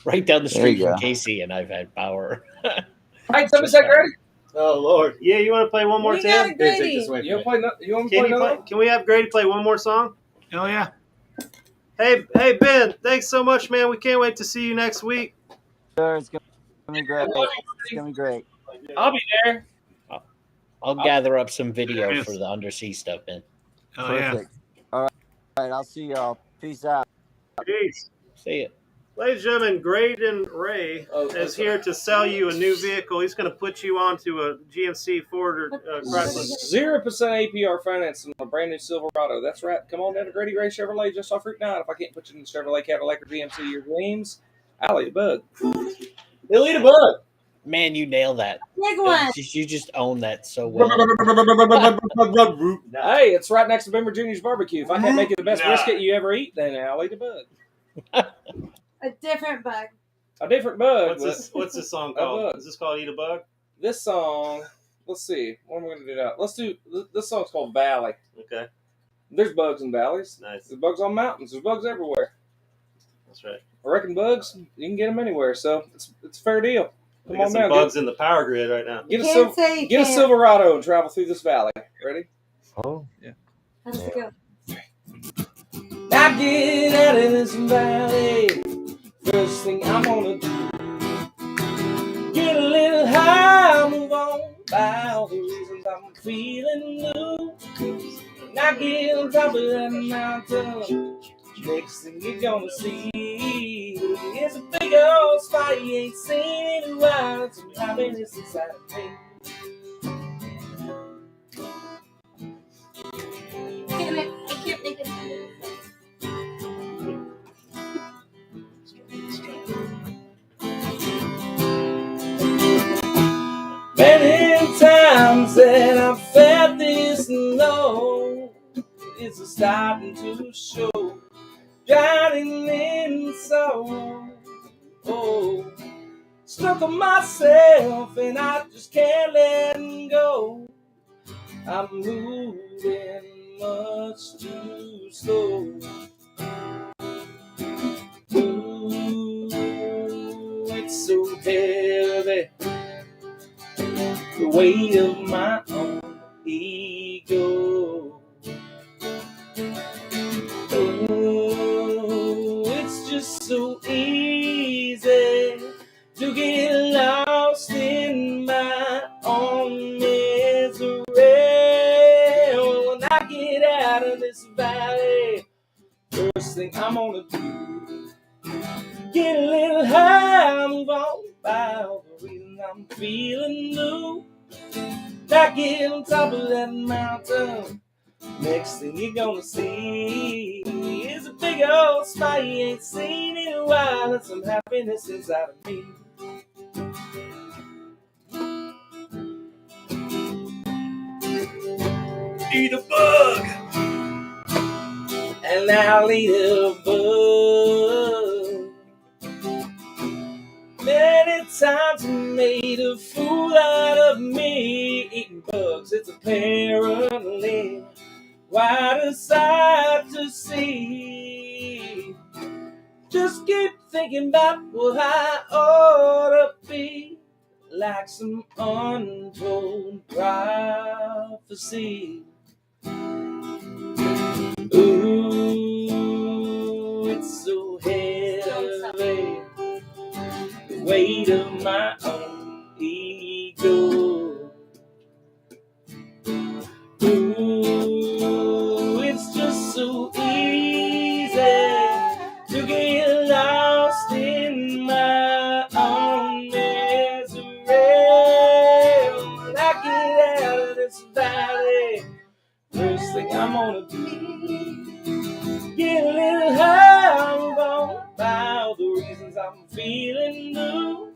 right down the street from Casey, and I've had power. Right, somebody said Grady. Oh Lord, yeah, you want to play one more time? You want to play another? Can we have Grady play one more song? Oh yeah. Hey Ben, thanks so much, man. We can't wait to see you next week. Sure, it's gonna be great. It's gonna be great. I'll be there. I'll gather up some video for the undersea stuff, man. Oh, Perfect. All right, I'll see y'all. Peace out. Peace. See ya. Ladies and gentlemen, Graydon Ray is here to sell you a new vehicle. He's going to put you onto a GMC Ford or Chrysler. 0% APR financing on a brand new Silverado. That's right. Come on down to Grady Ray Chevrolet just off Route 9. If I can't put you in the Chevrolet, Cadillac, or GMC, your dreams, I'll eat a bug. He'll eat a bug. Man, you nailed that. Big one. You just own that so well. Hey, it's right next to Bimmer Jr.'s barbecue. If I can't make it the best brisket you ever eat, then I'll eat a bug. A different bug. A different bug. What's this song called? Is this called Eat a Bug? This song, let's see. What am I going to do now? Let's do, this song's called Valley. Okay. There's bugs in valleys. Nice. There's bugs on mountains. There's bugs everywhere. That's right. I reckon bugs, you can get them anywhere, so it's a fair deal. Come on some now. bugs in the power grid right now. Get a Silverado and travel through this valley. Ready? Oh. Yeah. Let's go. I get out of this valley. First thing I'm gonna do, get a little high, move on by all the reasons I'm feeling blue. And I get on top of that mountain. Next thing you're gonna see is a big old spot you ain't seen in a while. It's some happiness inside of me. I can't make it. Many times that I've felt this low, it's starting to show, drowning in sorrow. Oh, stuck on myself and I just can't let go. I'm moving much too slow. Ooh, it's so heavy, the weight of my own ego. Oh, it's just so easy to get lost in my own misery. When I get out of this valley, first thing I'm gonna do, get a little high, move on by all the reasons I'm feeling blue. I get on top of that mountain. Next thing you're gonna see is a big old spot you ain't seen in a while, and some happiness inside of me. Eat a bug, and I'll eat a bug. Many times I made a fool out of me, eating bugs. It's apparently quite a sight to see. Just keep thinking about what I ought to be, like some untold prophecy. Ooh, it's so heavy, the weight of my own ego. Ooh, it's just so easy to get lost in my own misery. When I get out of this valley, first thing I'm gonna do, get a little high about the reasons I'm feeling blue.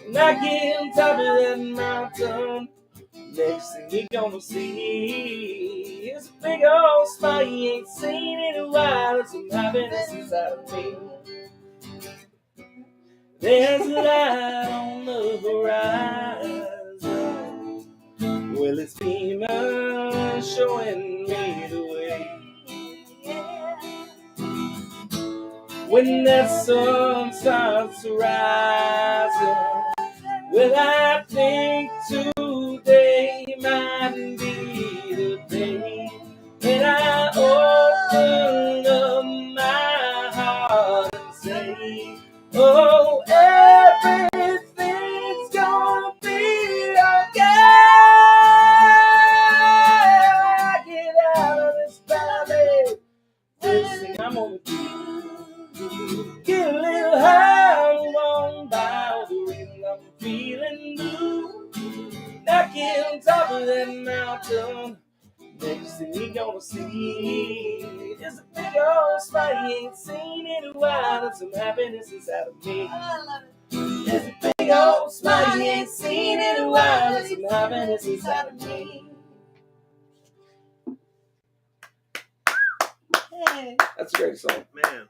And I get on top of that mountain, next thing you're gonna see is a big old smile you ain't seen in a while. There's some happiness inside of me. There's a light on the horizon. Well, it's beaming, showing me the way. When that sun starts rising, well, I think today might be the day. And I open up my heart and say, oh, everything's gonna be okay. I get out of this valley, first thing I'm gonna do, get a little high on by the reason I'm feeling blue. Now get on top of that mountain, next thing you're gonna see is a big old smile you ain't seen in a while, and some happiness inside of me. There's a big old smile you ain't seen in a while, and some happiness inside of me. That's a great song. Man.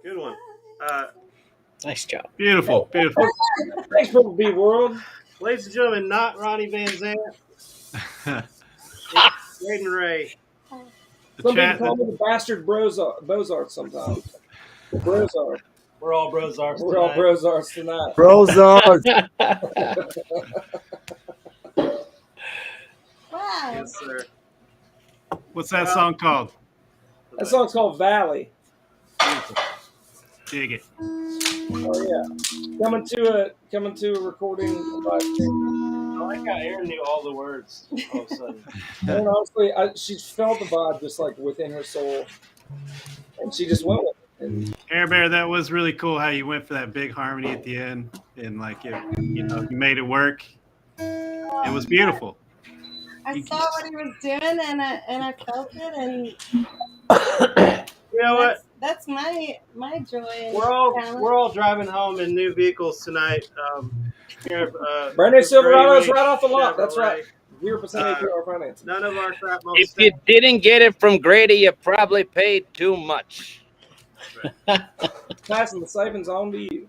Good one. Nice job. Beautiful, beautiful. Thanks, Purple Bee World. Ladies and gentlemen, not Ronnie Van Zant. Jaden Ray. Some people call me the bastard Bozart sometimes. Brozart. We're all Brozarts. We're all Brozarts tonight. Brozarts. Wow. Yes, sir. What's that song called? That song's called Valley. Dig it. Oh yeah, coming to a recording live stream. I like how Aaron knew all the words all of a sudden. And honestly, she felt the vibe just like within her soul, and she just went with it. And Air Bear, that was really cool how you went for that big harmony at the end, and like you made it work. It was beautiful. I saw what he was doing, and I felt it, and you know what? That's my joy. And We're all driving home in new vehicles tonight. brand new Silverado's right off the lot. That's right. 0% APR financing. None of our crap. If you didn't get it from Grady, you probably paid too much. Passing the savings on to you.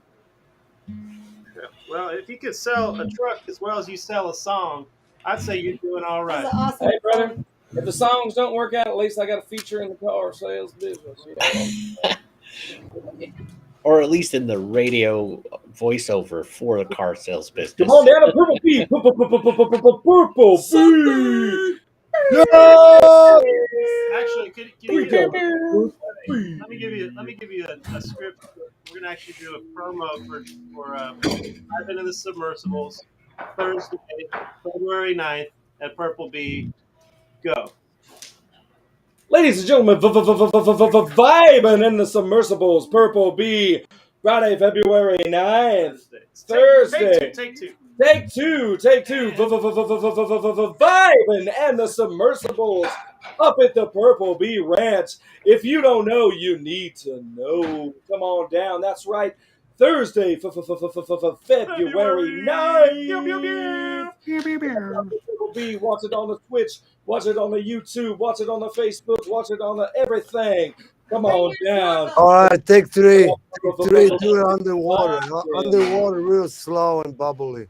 Well, if you could sell a truck as well as you sell a song, I'd say you're doing all right. Awesome. Hey, brother, if the songs don't work out, at least I got a feature in the car sales business. You know? Or at least in the radio voiceover for the car sales business. Come on down to Purple Bee. Purple Bee. Actually, could you let me give you a script. We're gonna actually do a promo for I've been in the Submersibles Thursday, February 9th at Purple Bee. Go. Ladies and gentlemen, vibing in the Submersibles, Purple Bee, Friday, February 9th, Thursday. Take two. Vibing and the Submersibles up at the Purple Bee Ranch. If you don't know, you need to know. Come on down. That's right. Thursday, February 9th. Watch it on the Twitch. Watch it on the YouTube. Watch it on the Facebook. Watch it on the everything. Come on down. All right, take three. Take three, do it underwater. Underwater, real slow and bubbly.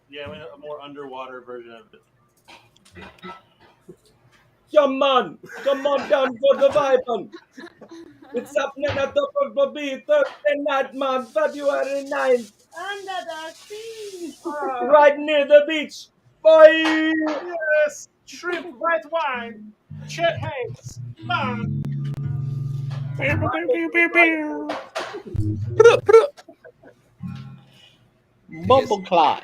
Yeah, a more underwater version of it. Come on down for the vibing. It's happening at the Purple Bee Thursday night, man, February 9th. Under the sea. Right near the beach. Bye. Yes, shrimp, white wine, Chet Hanks. Bumble clot.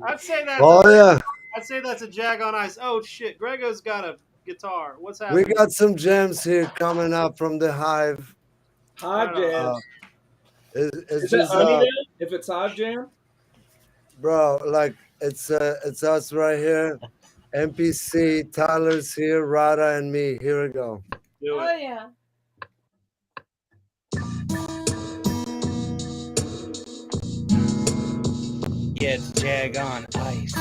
I'd say that's. Oh yeah, I'd say that's a Jag on Ice. Oh shit, Grego's got a guitar. What's we happening? got some gems here coming up from the Hive. Hive Jam. It's Is just it Honey then? If it's Hive Jam? bro, like it's us right here. NPC, Tyler's here, Rada, and me. Here we go. Oh yeah. Yeah, it's Jag on Ice.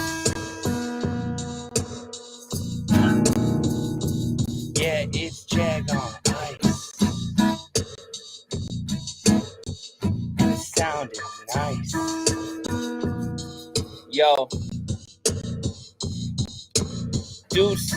Yeah, it's Jag on Ice. And it sounded nice. Yo. Deuce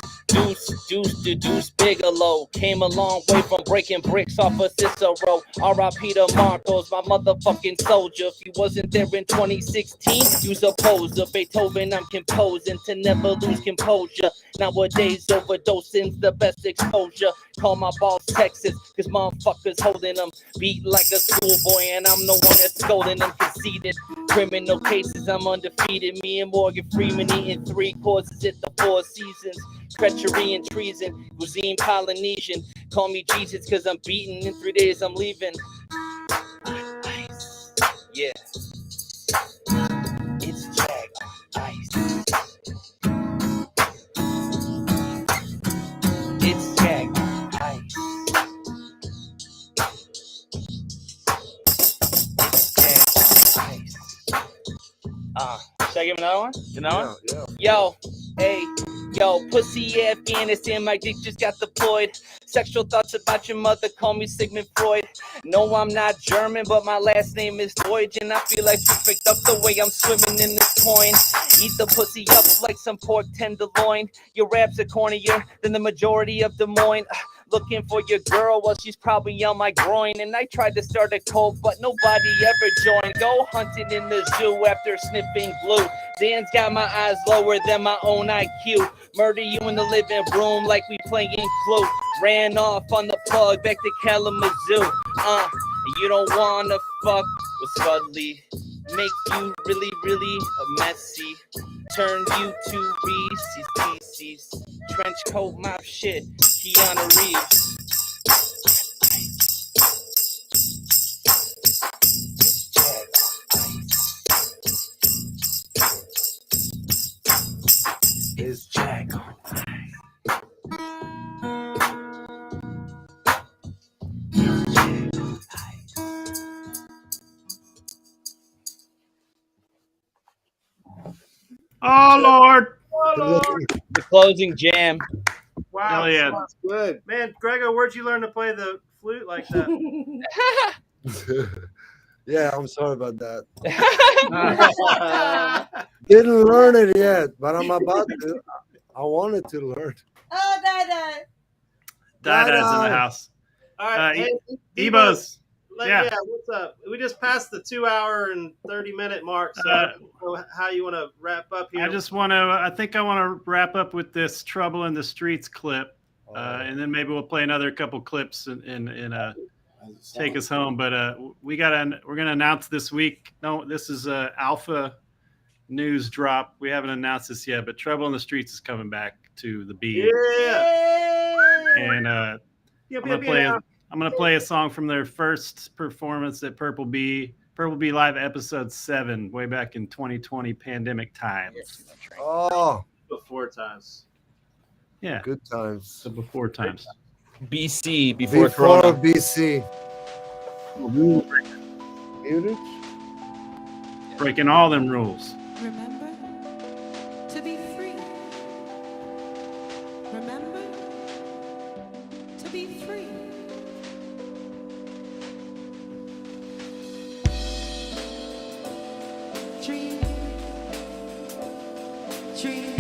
Bigelow came a long way from breaking bricks off of Cicero. R.I.P. to Marcos, my motherfucking soldier. If you wasn't there in 2016, you's a poser. Beethoven, I'm composing to never lose composure. Nowadays, overdosing's the best exposure. Call my boss Texas, cause motherfuckers holding them. Beat like a schoolboy, and I'm the one that's scolding them. Conceited. Criminal cases, I'm undefeated. Me and Morgan Freeman eating 3 courses at the 4 Seasons. Treachery and treason, cuisine Polynesian. Call me Jesus, cause I'm beaten. In 3 days, I'm leaving. Yeah. It's Jag on Ice. It's Jag on Ice. It's Jag on Ice. Should I give him another one? Another one? Yeah. Yo, hey, yo, pussy Afghanistan, my dick just got deployed. Sexual thoughts about your mother, call me Sigmund Freud. No, I'm not German, but my last name is Deutsch, and I feel like you picked up the way I'm swimming in this coin. Eat the pussy up like some pork tenderloin. Your raps are cornier than the majority of Des Moines. Looking for your girl, well, she's probably on my groin. And I tried to start a cult, but nobody ever joined. Go hunting in the zoo after sniffing glue. Dan's got my eyes lower than my own IQ. Murder you in the living room like we playing Clue. Ran off on the plug back to Kalamazoo. You don't wanna fuck with Spudley. Make you really, really messy. Turn you to Reese's Pieces. Trench coat, mop shit. Keanu Reeves. It's Jag on Oh Lord! Oh, Lord. The closing jam. Wow, Hell yeah. that's good, man. Grego, where'd you learn to play the flute like that? Yeah, I'm sorry about that. Didn't learn it yet, but I'm about to. I wanted to learn. Oh, Dada. Dada's in the house. All right, hey, Ebos. Yeah. Yeah. What's up? We just passed the 2 hour and 30-minute mark. So I don't know how you want to wrap up here. I think I want to wrap up with this Trouble in the Streets clip. And then maybe we'll play another couple clips and take us home. But we're gonna announce this week. No, this is alpha news drop. We haven't announced this yet, but Trouble in the Streets is coming back to the B. Yeah. And I'm gonna play a song from their first performance at Purple Bee Live episode 7, way back in 2020 pandemic times. Oh, before times. Yeah, good times. So before times. BC Before Corona. BC. Muted? Breaking all them rules. Remember to be free. Remember to be free. Dream. Dream.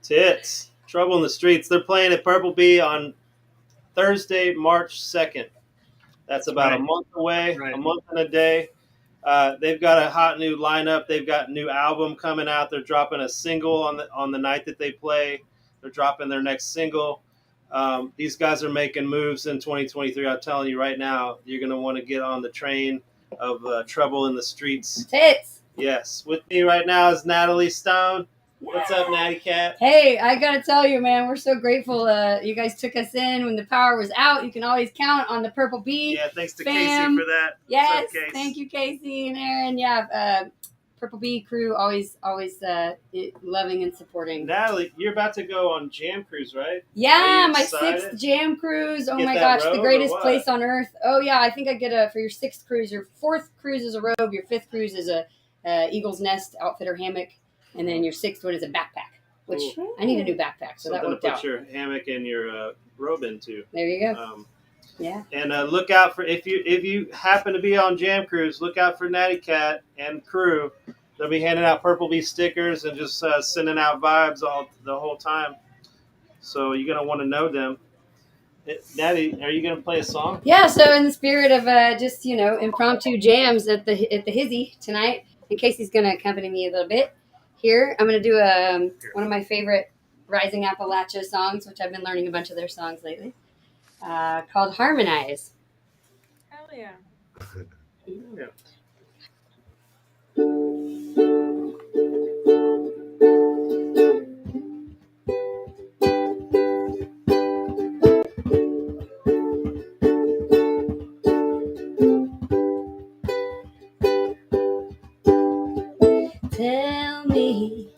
Tits. Trouble in the Streets. They're playing at Purple Bee on Thursday, March 2nd. That's about a month away, a month and a day. They've got a hot new lineup. They've got a new album coming out. They're dropping a single on the night that they play. They're dropping their next single. These guys are making moves in 2023. I'm telling you right now, you're going to want to get on the train of Trouble in the Streets. Tits. Yes. With me right now is Natalie Stone. What's up, Natty Cat? Hey, I gotta tell you, man, we're so grateful you guys took us in when the power was out. You can always count on the Purple Bee. Yeah, thanks to fam. Casey for that. Yes, What's up, Case? thank you, Casey and Aaron. Yeah, Purple Bee crew always loving and supporting. Natalie, you're about to go on Jam Cruise, right? Yeah, Are you my excited? 6th Jam Cruise. Oh Get my that gosh, robe the or greatest what? place on earth. Oh yeah, I think I get for your 6th cruise. Your 4th cruise is a robe. Your 5th cruise is a Eagle's Nest outfitter hammock, and then your 6th one is a backpack. Which Cool. I need a new backpack, so that Something worked to put out. your hammock and your robe into. There you go. Yeah. And look out for if you happen to be on Jam Cruise, look out for Natty Cat and crew. They'll be handing out Purple Bee stickers and just sending out vibes the whole time. So you're gonna want to know them. Natty, are you gonna play a song? Yeah. So in the spirit of just impromptu jams at the Hizzy tonight, and Casey's gonna accompany me a little bit. Here, I'm gonna do one of my favorite Rising Appalachia songs, which I've been learning a bunch of their songs lately, called Harmonize. Hell yeah. Yeah. Tell me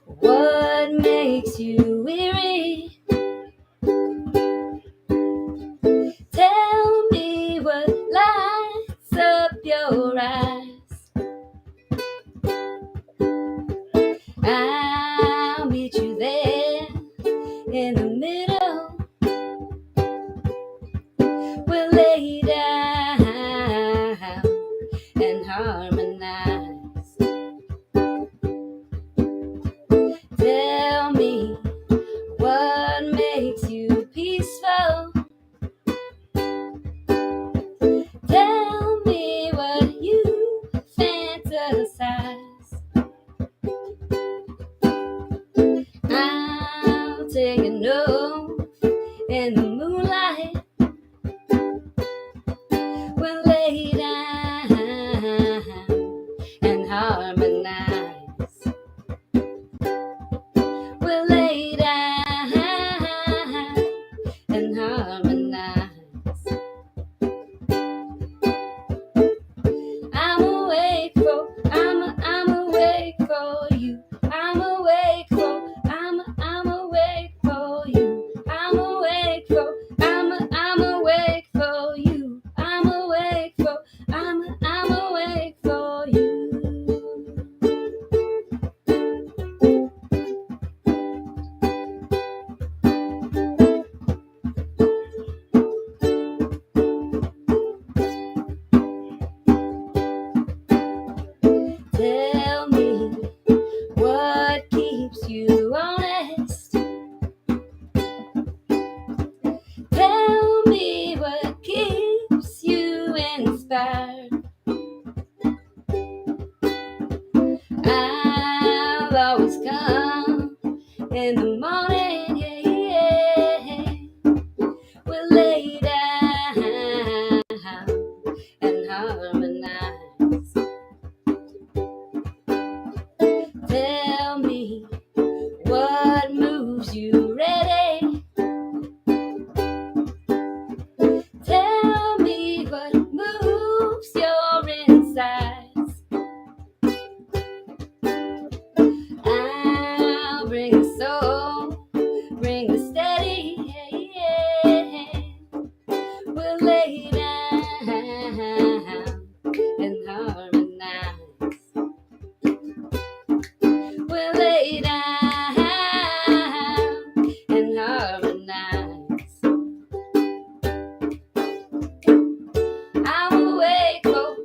what makes you weary. Tell me what lights up your eyes. I'll meet you there in the middle. We'll lay down and harmonize. Tell me what makes you peaceful. Tell me what you fantasize. I'll take a note in the moonlight. We'll lay down and harmonize. We'll lay down and harmonize. I'm awake for you. I'm awake for you. I'm awake for you. I'm awake for you. Tell me what keeps you honest. Tell me what keeps you inspired. I'll always come in the morning, yeah. We'll lay down and harmonize. Tell me what moves you ready. Tell me what moves your insides. I'll bring the soul, bring the steady. We'll lay down and harmonize. We'll lay down and harmonize. I'm awake for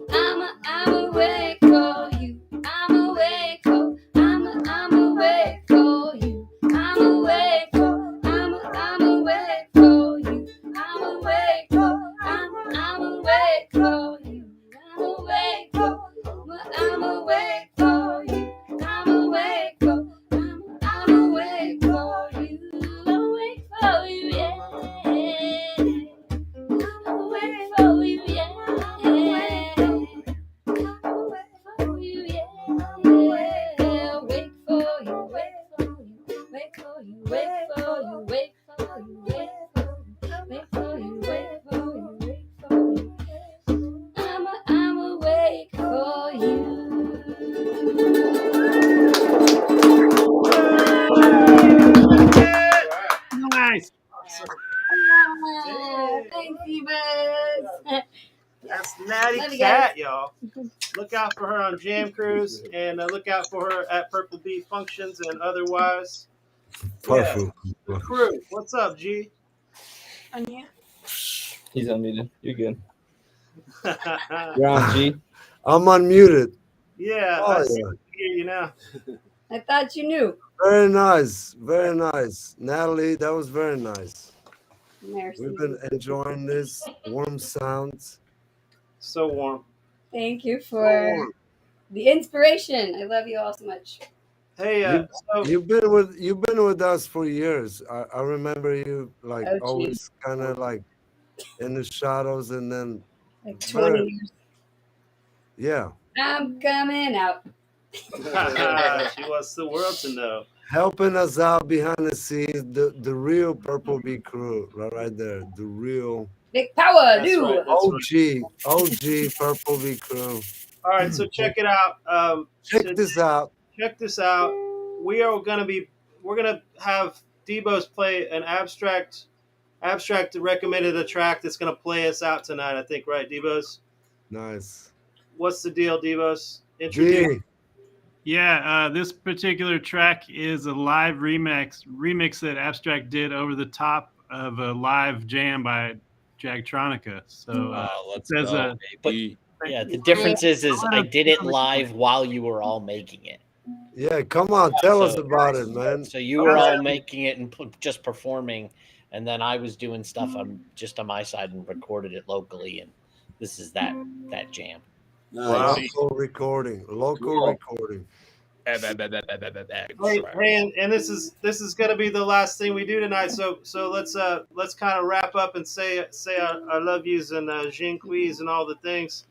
for you. I'm awake for you. I'm awake for you. I'm awake for. I'm awake for you. I'm awake for you, yeah. I'm awake for you, yeah. I'm awake for you, yeah. Wait for you, wait for you, wait for you, wait for you, wait for you, wait for you, wait for you, wait for you. I'm awake for you. Nice. Thanks, Ebus. That's Natty Love you Cat, guys. y'all. Look out for her on Jam Cruise, and look out for her at Purple Beat functions and otherwise. Perfect. Yeah. Crew, what's up, G? He's unmuted. You're good. You're on, G. I'm unmuted. Yeah, Oh, I yeah. hear you now. I thought you knew. Very nice. Very nice. Natalie, that was very nice. Merci. We've been enjoying this warm sounds. So warm. Thank you for the inspiration. I love you all so much. Hey, you've been with us for years. I remember you like Oh, always kind of like in the shadows, and then Like 20 years. Yeah, I'm coming out. She wants the world to know. helping us out behind the scenes. The real Purple Bee crew, right there. The real Big power, That's do. right, that's OG Purple Bee crew. All right, so check it out. Check this out. Check this out. We're gonna have Debos play an abstract recommended a track that's gonna play us out tonight. I think, right, Debos? Nice. What's the deal, Debos? G. Yeah, this particular track is a live remix that Abstract did over the top of a live jam by Jagtronica. So let's it says, go, baby. Yeah, the difference is I did it live while you were all making it. Yeah, come on, tell us about it, man. So you were all making it and just performing, and then I was doing stuff just on my side and recorded it locally, and this is that jam. Local recording. Hey, and this is gonna be the last thing we do tonight. So let's kind of wrap up and say I love yous and Jean Quiz and all the things.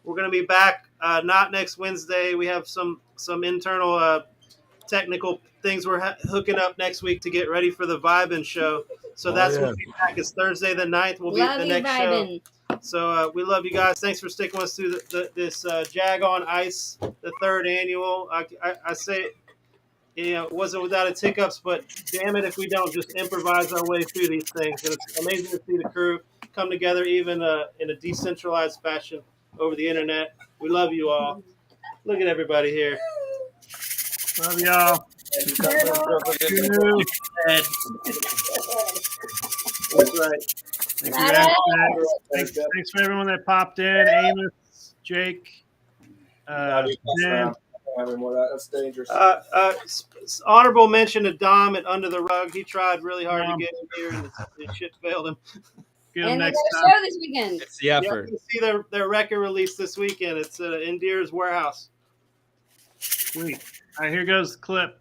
We're gonna be back not next Wednesday. We have some internal technical things we're hooking up next week to get ready for the Vibin' show. So that's when we'll be back. It's Thursday the 9th. We'll be at the next show. So we love you guys. Thanks for sticking with us through this Jag on Ice, the 3rd annual. I say, it wasn't without its hiccups, but damn it if we don't just improvise our way through these things. And it's amazing to see the crew come together even in a decentralized fashion over the internet. We love you all. Look at everybody here. Love y'all. That's right. Thank you, Abstract. Thanks for everyone that popped in. Amos, Jake, Dan. That's dangerous. Honorable mention to Dom at Under the Rug. He tried really hard to get in here, and the shit failed him. Get And him they next got a time. show this weekend. It's the effort. You see their record release this weekend. It's in Deer's warehouse. Sweet. All right, here goes the clip.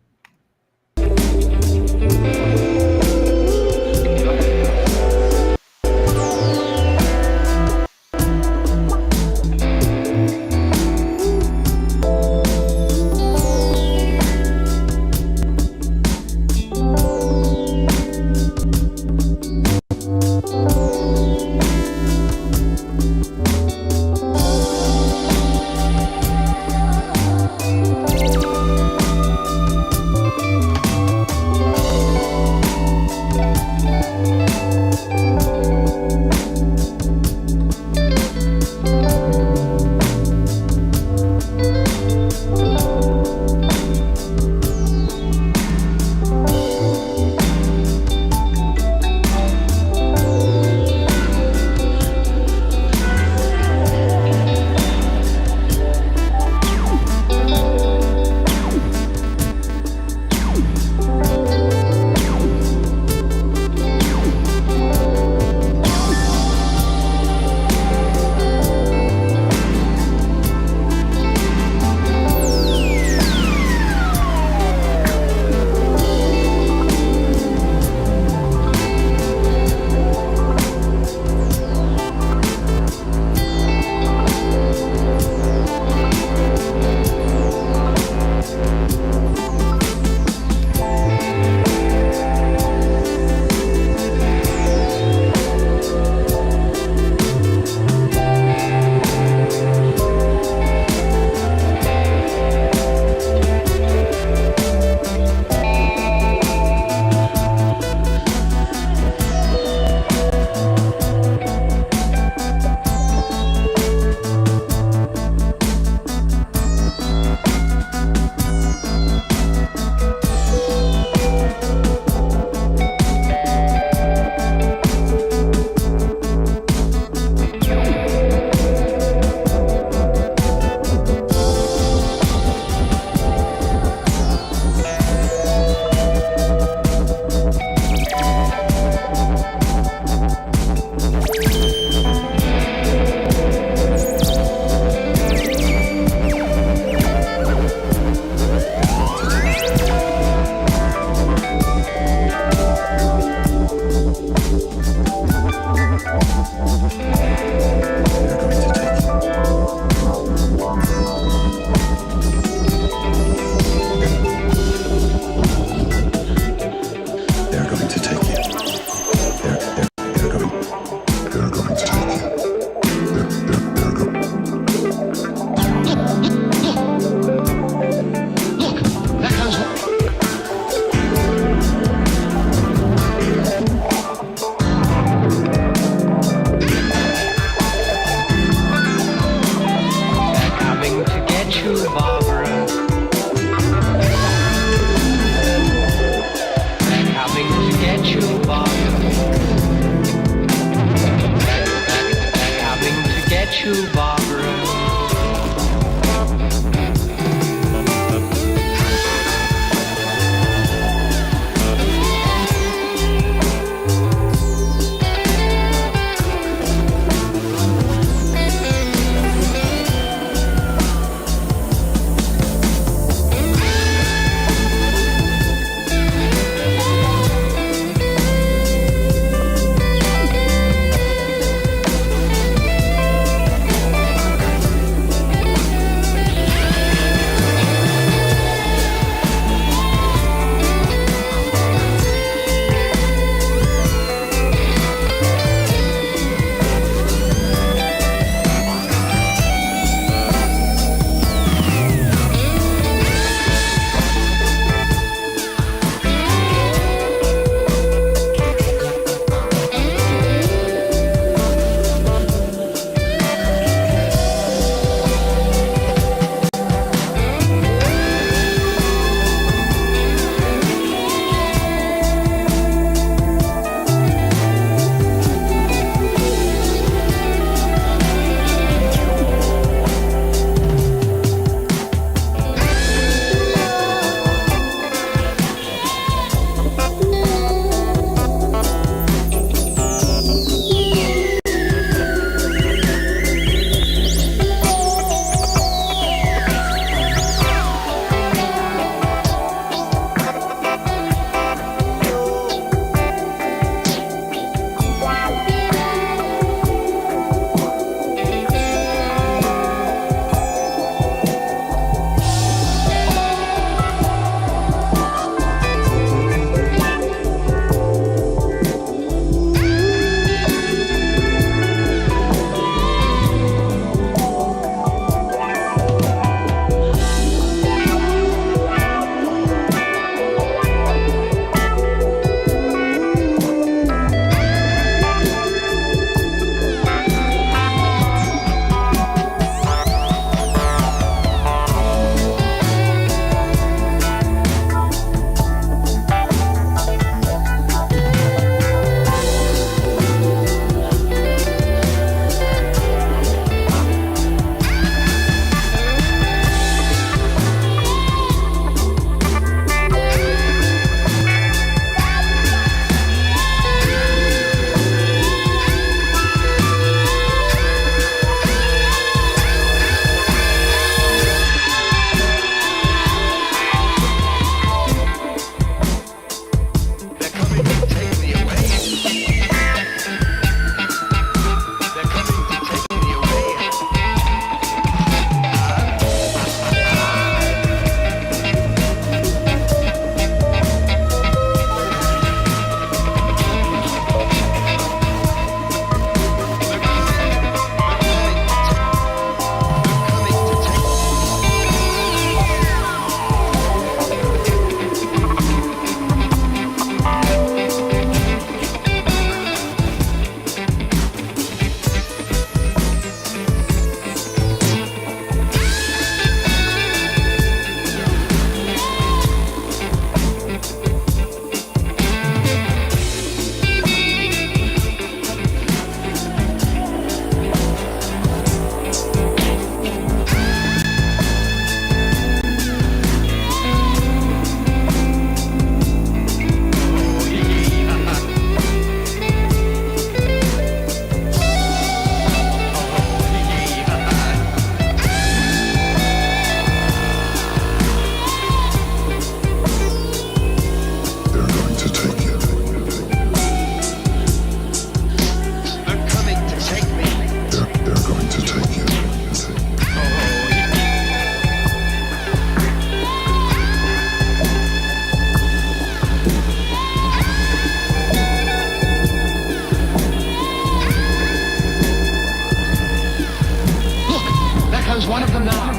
one of them now.